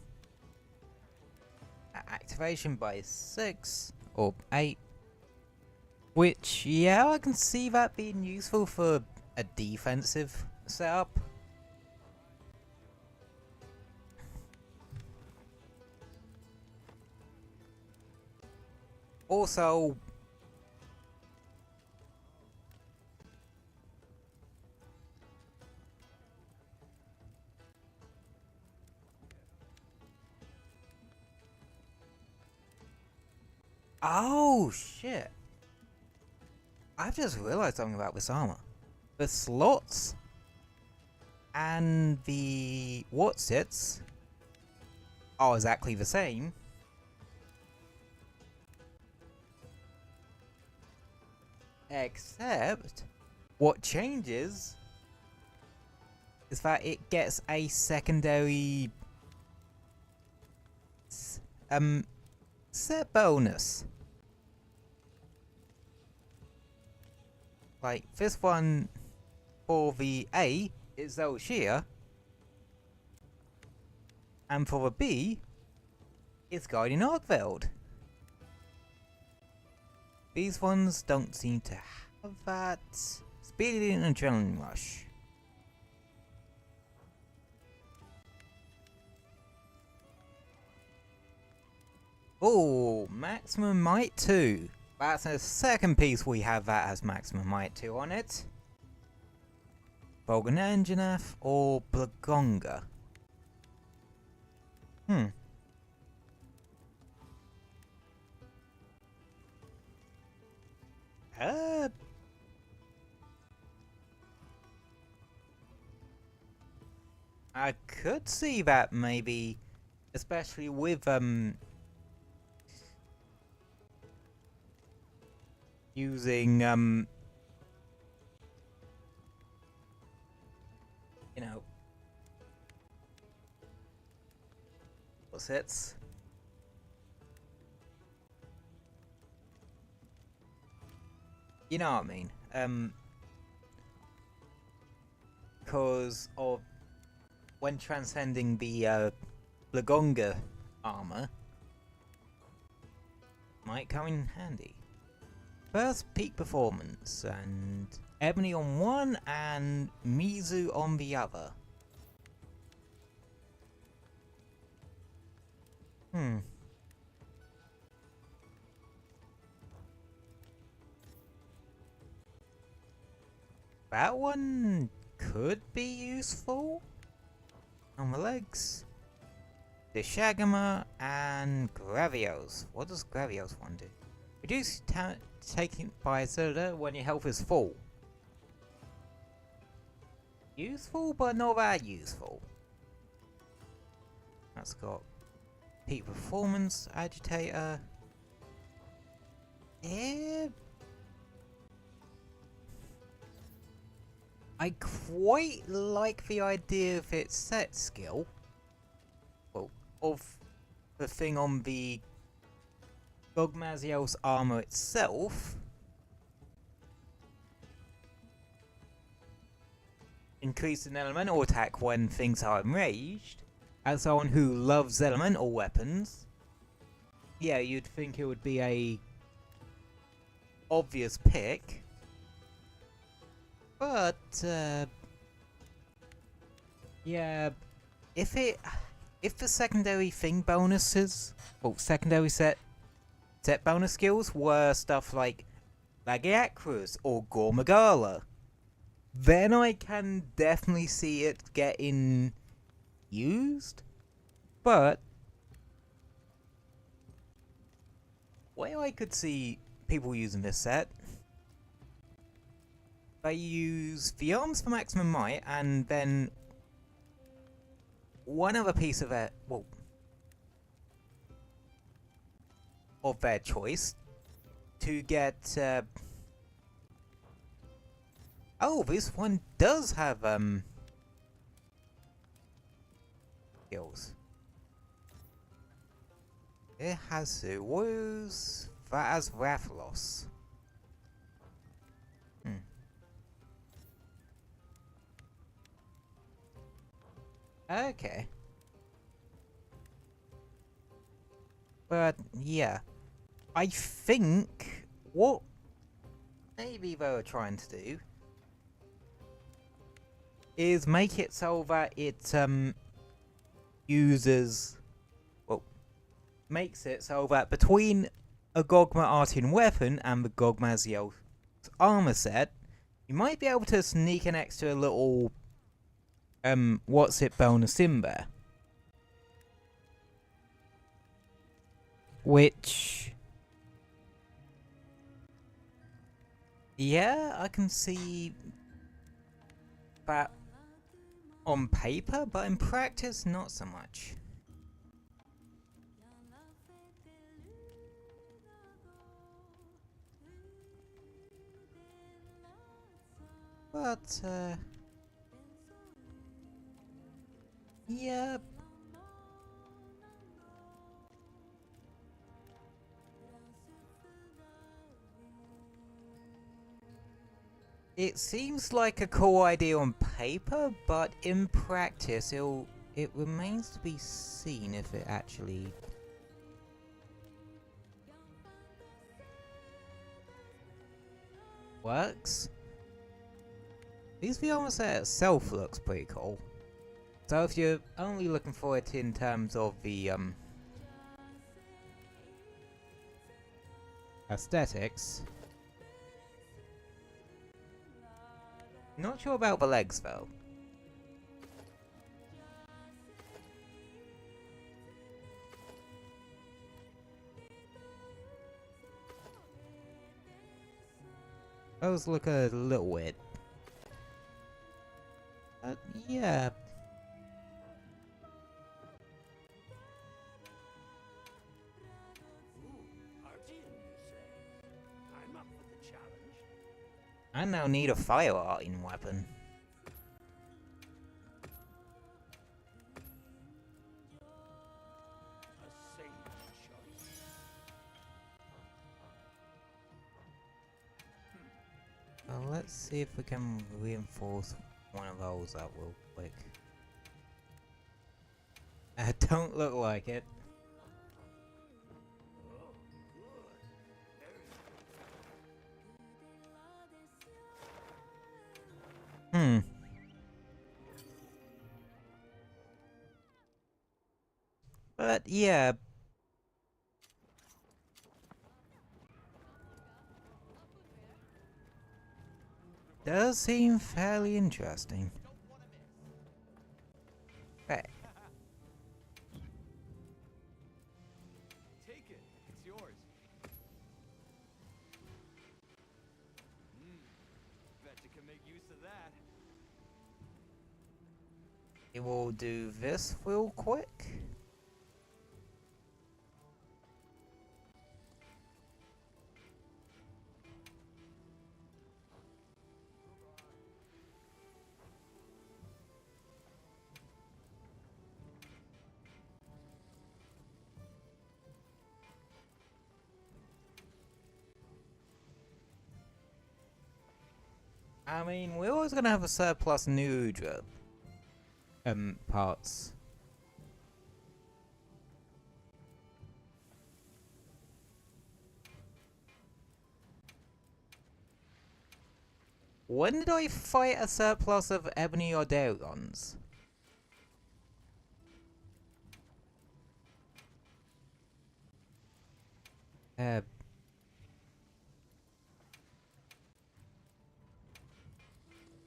Activation by 6 or 8. Which, yeah, I can see that being useful for a defensive setup. Also, oh shit, I've just realized something about this armor. The slots and the whatsits are exactly the same. Except, what changes is that it gets a secondary set bonus. Like this one for the A is Zelshia, and for the B it's Guardian Arkveld. These ones don't seem to have that. Speed and Adrenaline Rush. Oh, Maximum Might 2. That's the second piece we have that has Maximum Might 2 on it. Bolgananganath or Blagonga. I could see that maybe, especially with using you know, what's it? You know what I mean. because of when transcending the Lagonga armor might come in handy. First, peak performance, and Ebony on one and Mizu on the other. That one could be useful on the legs. The Shagama and Gravios. What does Gravios one do? Reduce taken by a soda when your health is full. Useful, but not that useful. That's got peak performance, agitator. I quite like the idea of its set skill. Well, of the thing on the Gogmazios armor itself. Increase in elemental attack when things are enraged. As someone who loves elemental weapons, yeah, you'd think it would be a obvious pick. But yeah, if the secondary thing bonuses, well, secondary set bonus skills were stuff like Lagiacrus or Gormagala, then I can definitely see it getting used. But where I could see people using this set, they use the arms for maximum might, and then one other piece of it, well, of their choice to get. Oh, this one does have skills. It has woes that has Rathalos. Okay. But yeah, I think what maybe they were trying to do is make it so that it uses, well, makes it so that between a Gogma Artian weapon and the Gogmazios armor set, you might be able to sneak an extra little what's it bonus in there, which, yeah, I can see that on paper, but in practice not so much. But yeah. It seems like a cool idea on paper, but in practice it remains to be seen if it actually works. This armor set itself looks pretty cool. So if you're only looking for it in terms of the aesthetics, not sure about the legs though. Those look a little weird. Yeah. I now need a fire arting weapon. let's see if we can reinforce one of those up real quick. Don't look like it. But yeah. Does seem fairly interesting. Right. Take it. It's yours. Bet you can make use of that. We will do this real quick. I mean, we're always gonna have a surplus new parts. When did I fight a surplus of ebony or Daegons?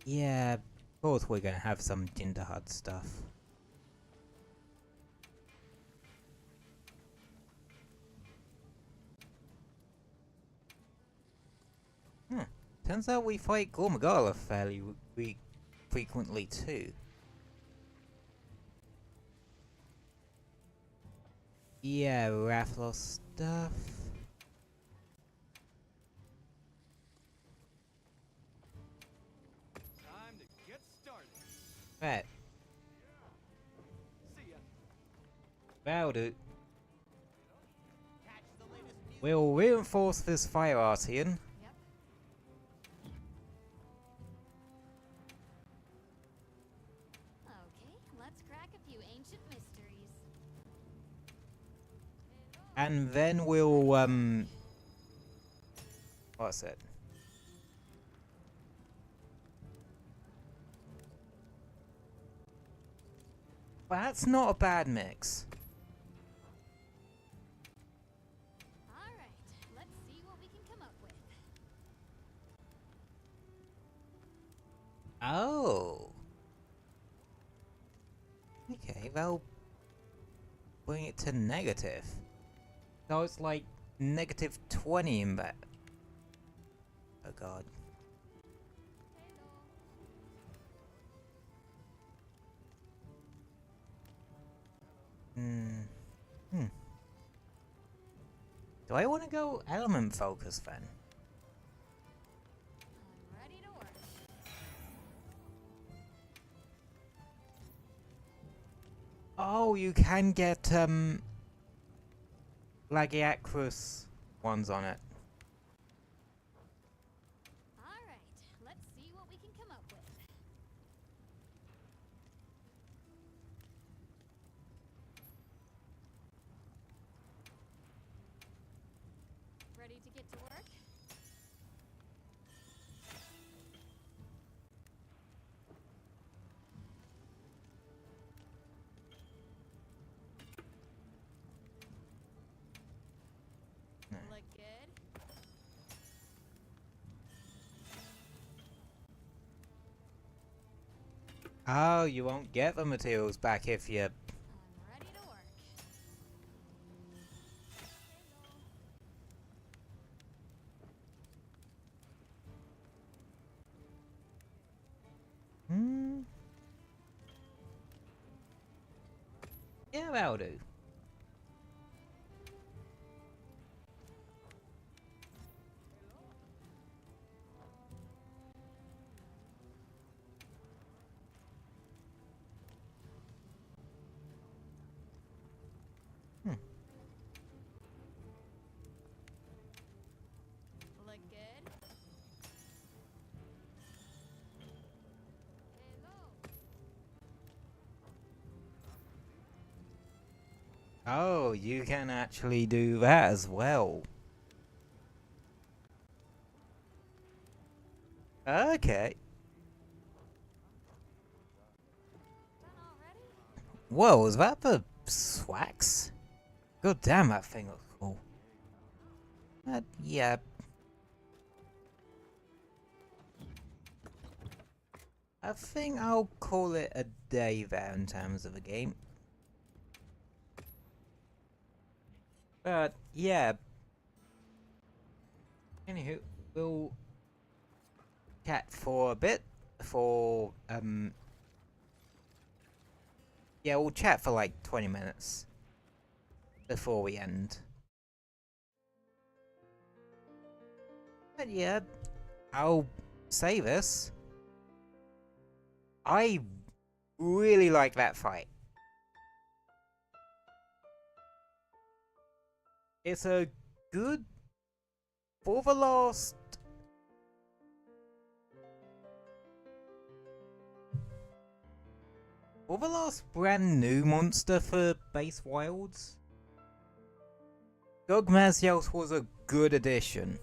Yeah, of course we're gonna have some Jinderhud stuff. Turns out we fight Gormagala fairly frequently too. Yeah, Rathlos stuff. Time to get started. Right. See ya. That'll do. Catch the latest news. We'll reinforce this fire artian. Okay, let's crack a few ancient mysteries. And then we'll, what's it? That's not a bad mix. Alright, let's see what we can come up with. Oh. Okay, well, bring it to negative. So it's like negative 20 in that. Oh god. Do I want to go element focus then? I'm ready to work. Oh, you can get Lagiacrus ones on it. Alright, let's see what we can come up with. Ready to get to work? Look good? Oh, you won't get the materials back if you... I'm ready to work. Yeah, that'll do. Look good? Oh, you can actually do that as well. Okay. Whoa, is that the Swax? God damn, that thing looks cool. Yeah. I think I'll call it a day there in terms of the game. But, yeah. Anywho, we'll chat for a bit. Yeah, we'll chat for like 20 minutes before we end. But yeah, I'll say this. I really like that fight. It's a good... For the last... brand new monster for Base Wilds, Gogmazios was a good addition.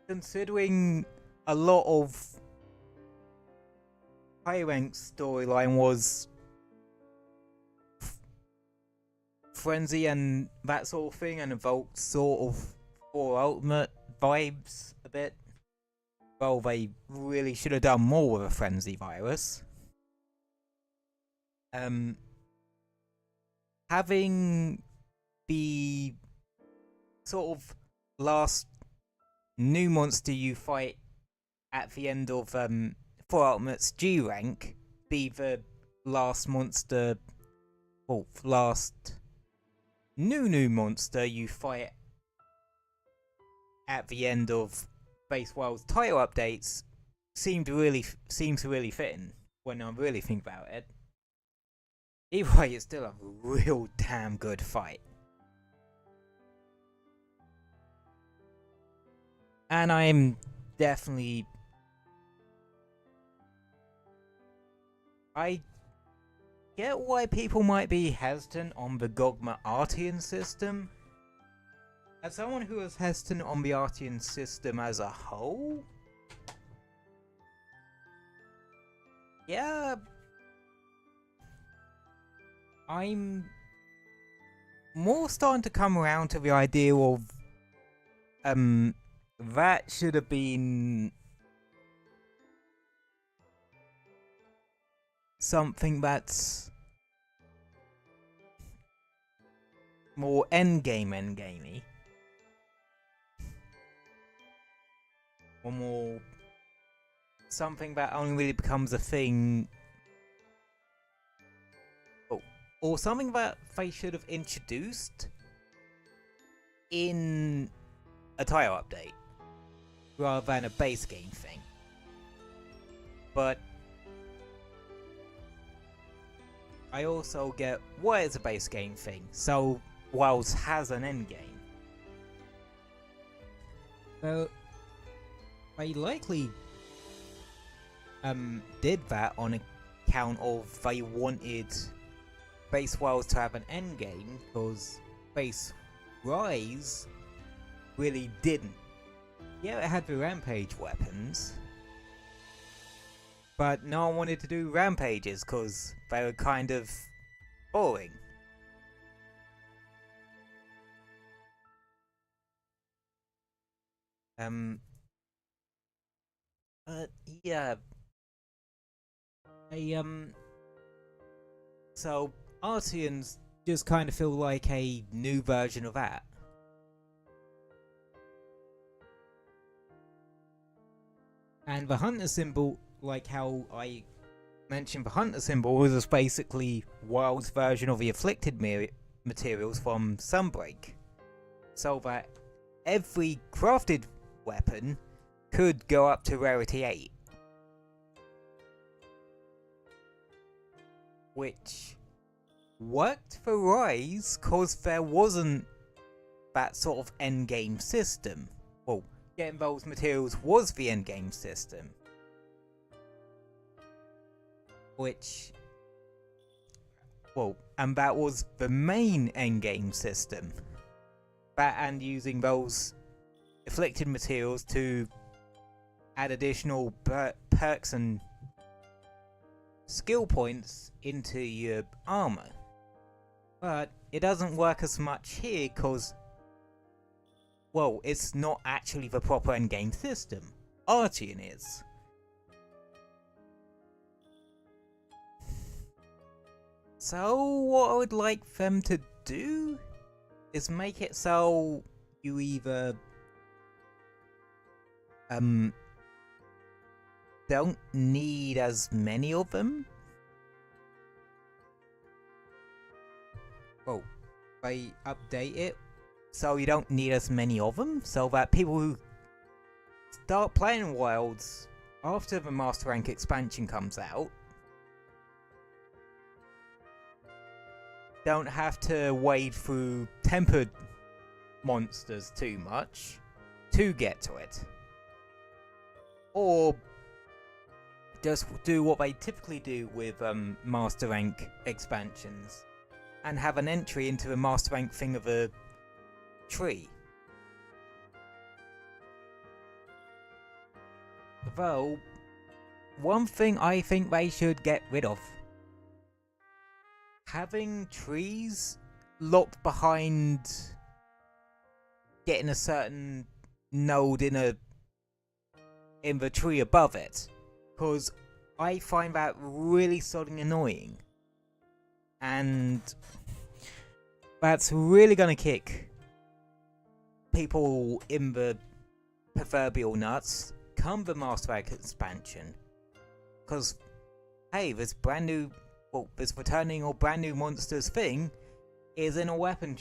Considering a lot of high rank storyline was frenzy and that sort of thing, and evoked sort of For Ultimate vibes a bit. Well, they really should have done more with a frenzy virus. Having the sort of last new monster you fight at the end of For Ultimate's G rank be the last monster, or last new monster you fight at the end of Base Wild's title updates seems to really fit in when I really think about it. Either way, it's still a real damn good fight. And I'm definitely... I get why people might be hesitant on the Gogmazios system. As someone who is hesitant on the Artian system as a whole... Yeah... I'm more starting to come around to the idea of that should have been something that's more endgamey, or more something that only really becomes a thing. Or something that they should have introduced in a title update, rather than a base game thing. But I also get why it's a base game thing, so Wilds has an end game. So they likely did that on account of they wanted Base Wilds to have an end game, because Base Rise really didn't. Yeah, it had the Rampage weapons, but no one wanted to do Rampages because they were kind of boring. Yeah. So Artians just kind of feel like a new version of that. And the hunter symbol, like how I mentioned the hunter symbol, was just basically Wild's version of the afflicted materials from Sunbreak. So that every crafted weapon could go up to rarity 8. Which worked for Rise cause there wasn't that sort of endgame system. Well, getting those materials was the endgame system. well, and that was the main endgame system. That and using those afflicted materials to add additional perks and skill points into your armor. But it doesn't work as much here because, well, it's not actually the proper endgame system. Artian is. So what I would like them to do is make it so you either don't need as many of them. Well, they update it so you don't need as many of them, so that people who start playing Wilds after the Master Rank expansion comes out don't have to wade through tempered monsters too much to get to it. Or just do what they typically do with Master Rank expansions and have an entry into the Master Rank thing of a tree. Though, one thing I think they should get rid of: having trees locked behind getting a certain node in the tree above it, because I find that really sodding annoying, and that's really gonna kick people in the proverbial nuts come the Master Rank expansion, because hey, this brand new, well, this returning or brand new monsters thing is in a weapon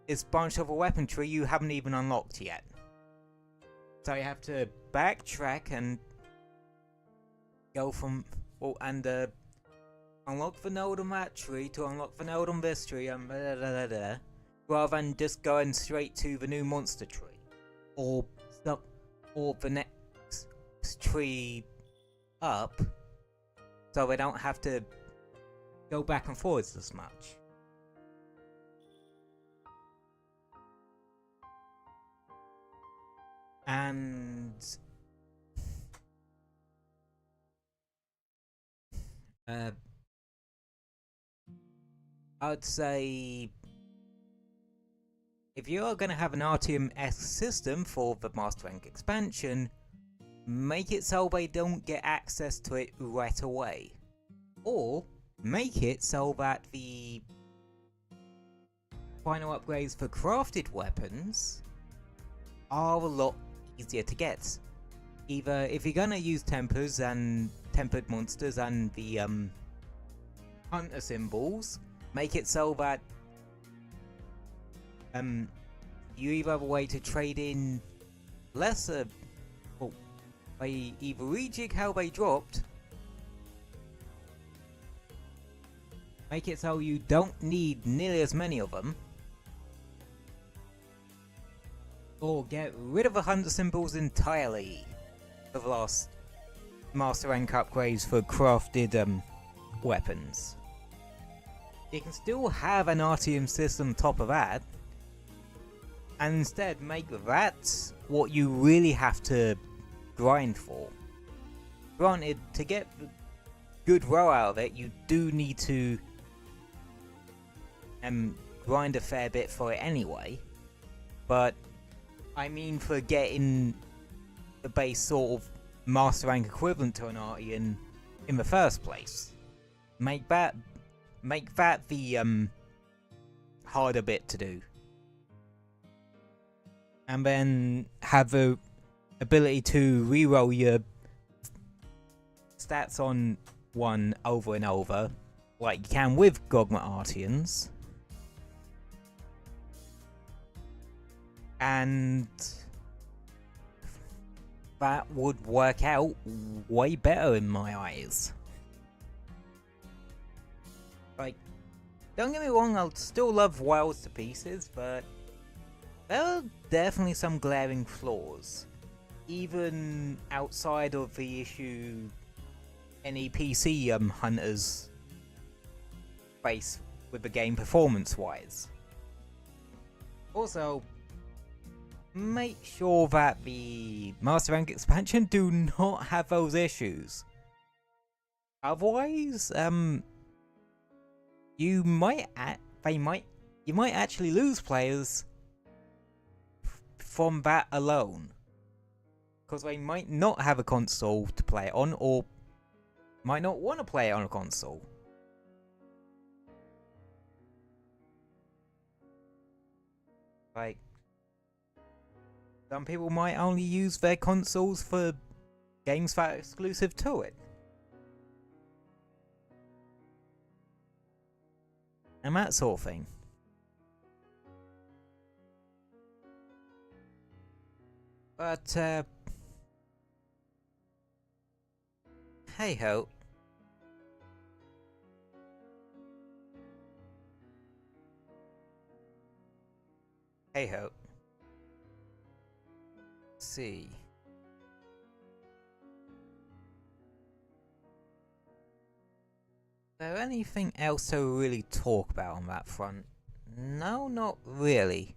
is bunch of a weapon tree you haven't even unlocked yet. So you have to backtrack and go from, well, and unlock the node on that tree to unlock the node on this tree and blah, blah, blah, blah, rather than just going straight to the new monster tree or the next tree up, so they don't have to go back and forwards as much. And I'd say if you're going to have an RTM-esque system for the Master Rank expansion, make it so they don't get access to it right away. Or make it so that the final upgrades for crafted weapons are a lot easier to get. Either if you're gonna use tempers and tempered monsters and the hunter symbols, make it so that you either have a way to trade in lesser, well, they either rejig how they dropped, make it so you don't need nearly as many of them, or get rid of the hunter symbols entirely for the last Master Rank upgrades for crafted weapons. You can still have an RTM system on top of that, and instead make that what you really have to grind for. Granted, to get good row out of it, you do need to grind a fair bit for it anyway, but I mean for getting the base sort of Master Rank equivalent to an Artian in the first place. Make that the harder bit to do. And then have the ability to reroll your stats on one over and over, like you can with Gogmazios. And that would work out way better in my eyes. Like, don't get me wrong, I'll still love Wilds to pieces, but there are definitely some glaring flaws. Even outside of the issue any PC hunters face with the game performance-wise. Also, make sure that the Master Rank expansion do not have those issues. Otherwise, you might actually lose players from that alone, because they might not have a console to play it on, or might not want to play it on a console. Like, some people might only use their consoles for games that are exclusive to it. And that sort of thing. But, hey ho. Hey ho. Let's see. Is there anything else to really talk about on that front? No, not really.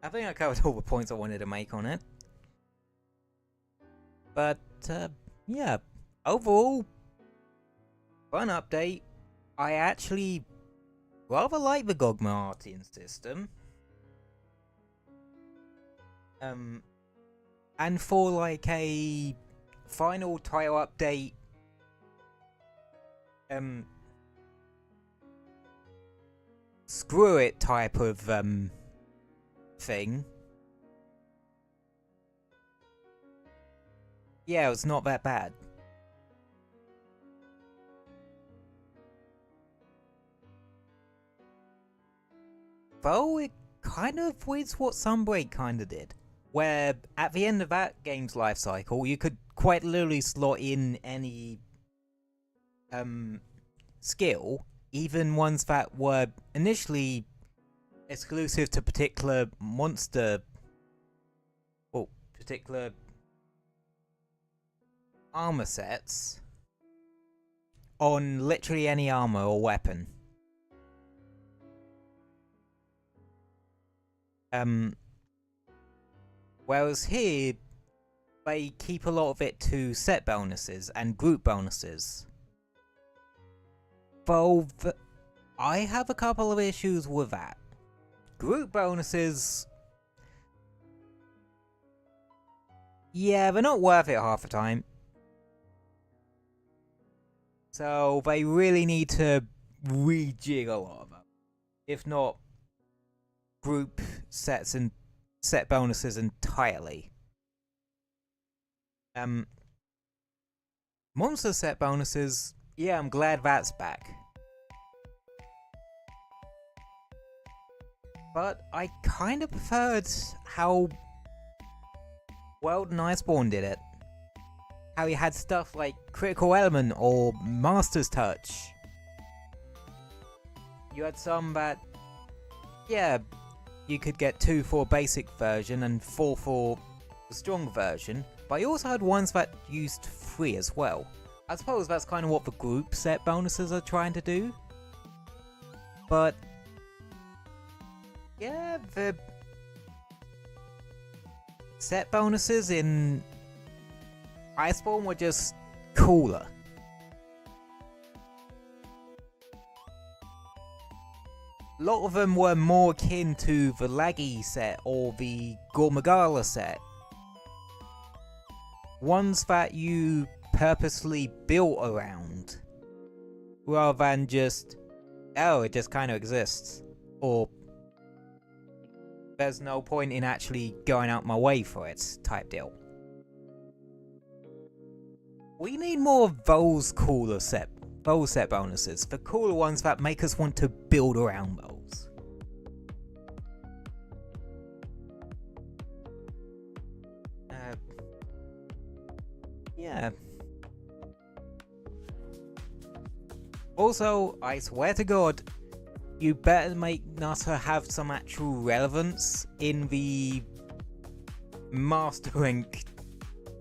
I think I covered all the points I wanted to make on it. But, yeah. Overall, fun update. I actually rather like the Gogmazios system. And for like a final trial update, screw it type of thing. Yeah, it's not that bad. Though it kind of is what Sunbreak kind of did, where at the end of that game's life cycle, you could quite literally slot in any skill, even ones that were initially exclusive to particular monster, or particular armor sets, on literally any armor or weapon. Whereas here, they keep a lot of it to set bonuses and group bonuses. Though I have a couple of issues with that. Group bonuses, yeah, they're not worth it half the time. So they really need to rejig a lot of them. If not, group sets and set bonuses entirely. Monster set bonuses, yeah, I'm glad that's back. But I kind of preferred how World and Iceborne did it. How you had stuff like Critical Element or Master's Touch. You had some that, yeah, you could get 2 for a basic version and 4 for a strong version, but you also had ones that used 3 as well. I suppose that's kind of what the group set bonuses are trying to do. But yeah, the set bonuses in Iceborne were just cooler. A lot of them were more akin to the Laggy set or the Gogmazios set. Ones that you purposely built around, rather than just, oh, it just kind of exists, or there's no point in actually going out my way for it type deal. We need more of those cooler set bonuses, the cooler ones that make us want to build around those. Yeah. Also, I swear to God, you better make Nutter have some actual relevance in the Mastering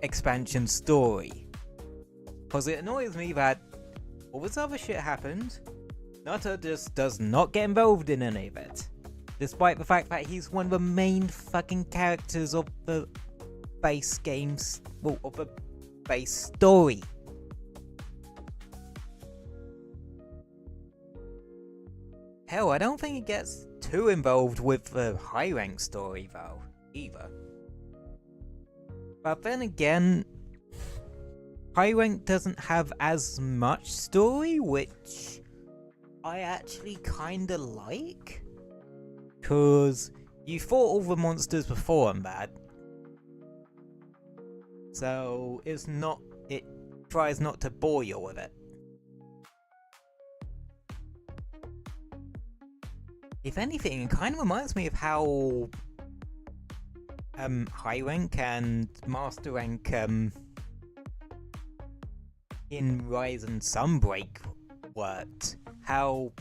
expansion story. Because it annoys me that all this other shit happened, Nutter just does not get involved in any of it. Despite the fact that he's one of the main fucking characters of the base games, well, of the base story. Hell, I don't think he gets too involved with the high rank story though, either. But then again, high rank doesn't have as much story, which I actually kinda like. Cause you fought all the monsters before and that. So it tries not to bore you with it. If anything, it kind of reminds me of how high rank and master rank in Rise and Sunbreak worked. How,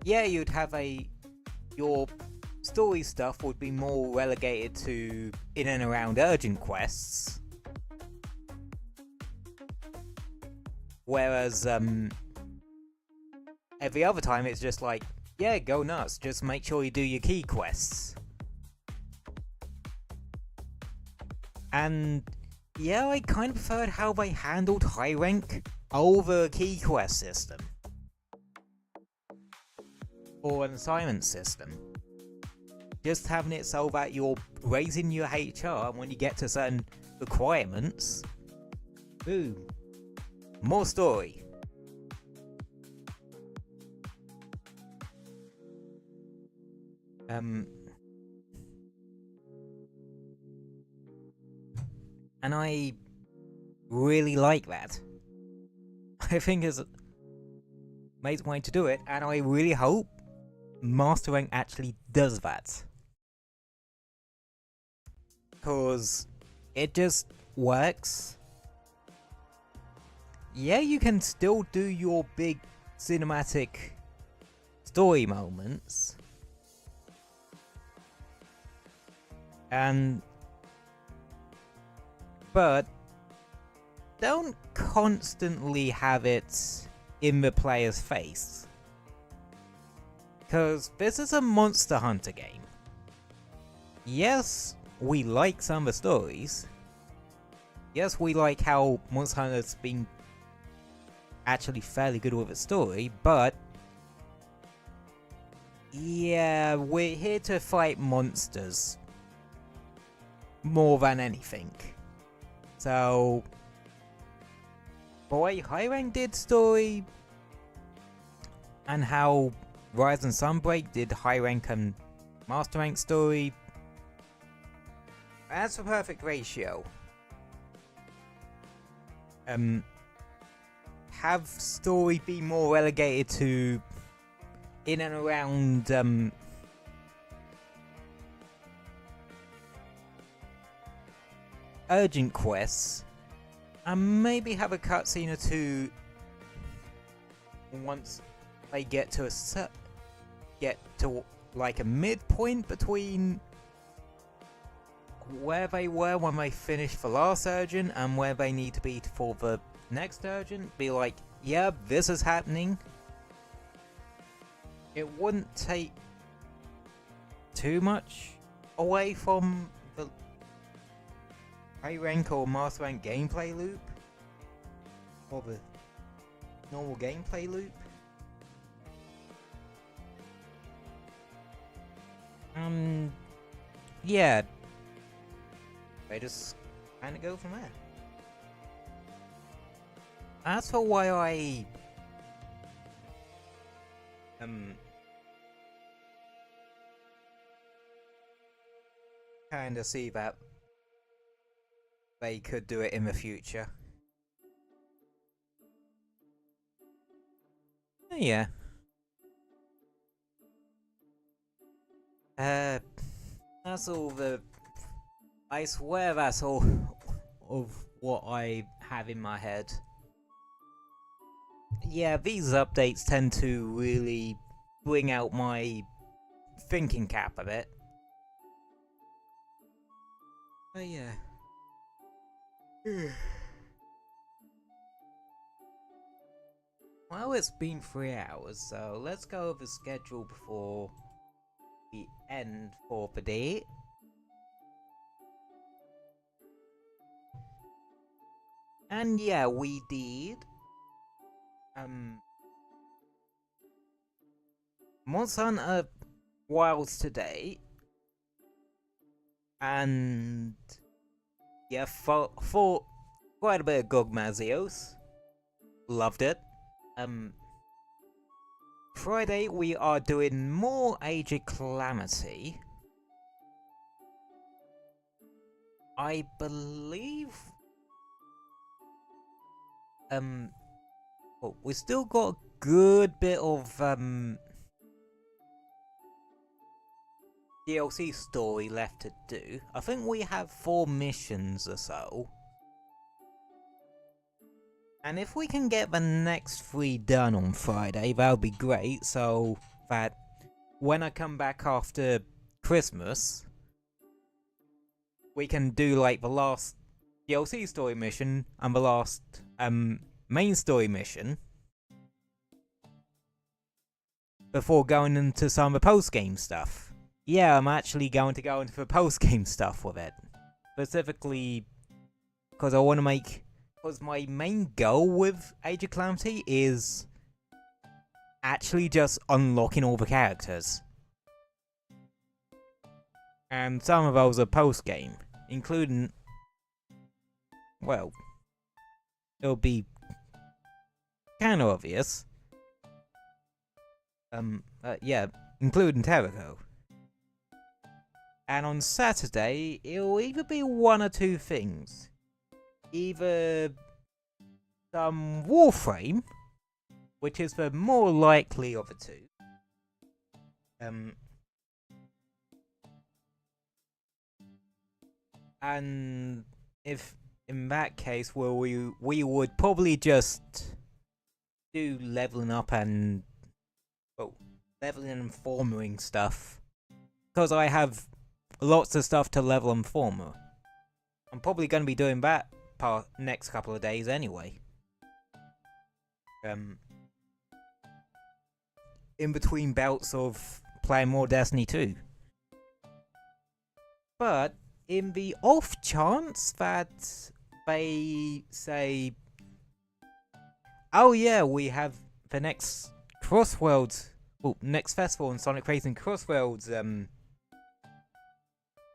yeah, you'd have your story stuff would be more relegated to in and around urgent quests, whereas every other time it's just like, yeah, go nuts, just make sure you do your key quests. And yeah, I kind of preferred how they handled high rank over a key quest system or an assignment system. Just having it so that you're raising your HR, and when you get to certain requirements, boom, more story. And I really like that. I think it's an amazing way to do it, and I really hope Master Rank actually does that. Cause it just works. Yeah, you can still do your big cinematic story moments. But don't constantly have it in the player's face. Cause this is a Monster Hunter game. Yes, we like some of the stories. Yes, we like how Monster Hunter's been actually fairly good with its story, but yeah, we're here to fight monsters more than anything. So, boy, high rank did story, and how Rise and Sunbreak did high rank and master rank story. That's a perfect ratio. Have story be more relegated to in and around urgent quests, and maybe have a cutscene or two once they get to like a midpoint between where they were when they finished the last urgent and where they need to be for the next urgent. Be like, yeah, this is happening. It wouldn't take too much away from the high rank or master rank gameplay loop, or the normal gameplay loop. Yeah, they just kind of go from there. As for why I kind of see that they could do it in the future. Yeah. That's all I swear that's all of what I have in my head. Yeah, these updates tend to really bring out my thinking cap a bit. Oh yeah. Well, it's been 3 hours, so let's go over the schedule before we end for the day. And yeah, we did Monster Hunter Wilds today, and yeah, for quite a bit of Gogmazios. Loved it. Friday we are doing more Age of Calamity. I believe well, we still got a good bit of DLC story left to do. I think we have 4 missions or so. And if we can get the next 3 done on Friday, that would be great, so that when I come back after Christmas, we can do like the last DLC story mission and the last main story mission before going into some of the post-game stuff. Yeah, I'm actually going to go into the post-game stuff with it. Specifically, because I want to make... Because my main goal with Age of Calamity is actually just unlocking all the characters. And some of those are post-game, including... Well, it'll be kind of obvious. Yeah, including Terrico. And on Saturday, it'll either be 1 or 2 things. Either some Warframe, which is the more likely of the 2. And if in that case, well, we would probably just do leveling up and leveling and forming stuff, because I have lots of stuff to level and former. I'm probably going to be doing that part next couple of days anyway. In between bouts of playing more Destiny 2. But in the off chance that they say, oh yeah, we have the next Crossworlds, next festival in Sonic Racing Crossworlds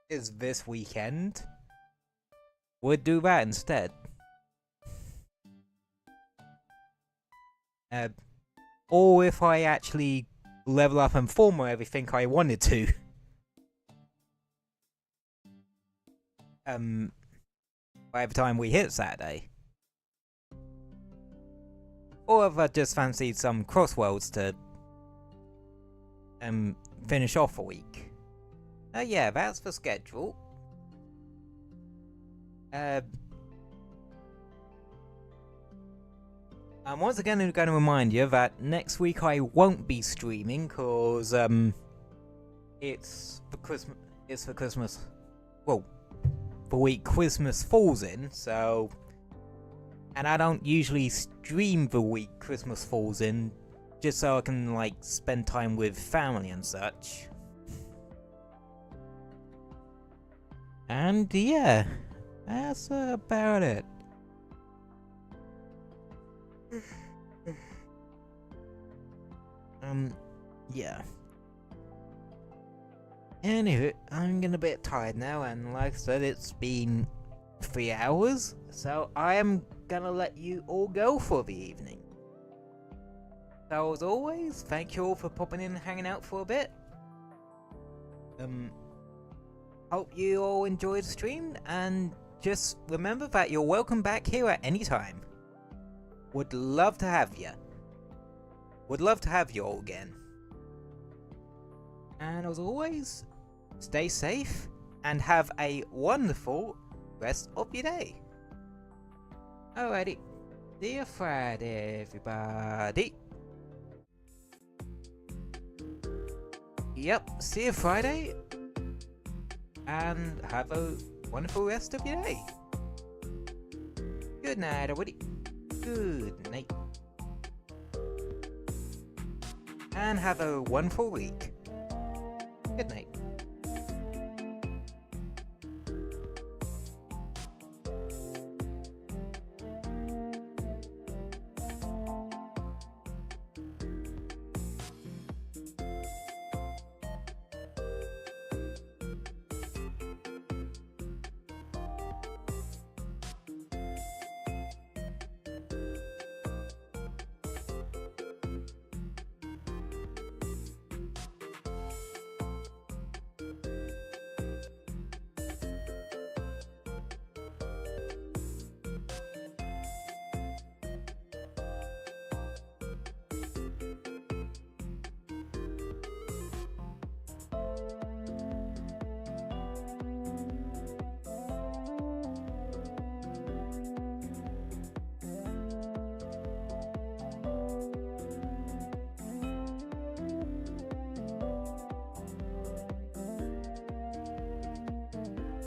is this weekend, we'll do that instead. Or if I actually level up and form everything I wanted to. By the time we hit Saturday. Or if I just fancied some Crossworlds to finish off a week. Yeah, that's the schedule. I'm once again going to remind you that next week I won't be streaming because it's for Christmas. Well, the week Christmas falls in, so, and I don't usually stream the week Christmas falls in, just so I can like spend time with family and such. And yeah, that's about it. Yeah. Anyway, I'm getting a bit tired now, and like I said, it's been 3 hours, so I am gonna let you all go for the evening. So as always, thank you all for popping in and hanging out for a bit. Hope you all enjoyed the stream, and just remember that you're welcome back here at any time. Would love to have you. Would love to have you all again. And as always, stay safe and have a wonderful rest of your day. Alrighty. See you Friday, everybody. Yep, see you Friday. And have a wonderful rest of your day. Good night, everybody. Good night. and have a wonderful week. Good night.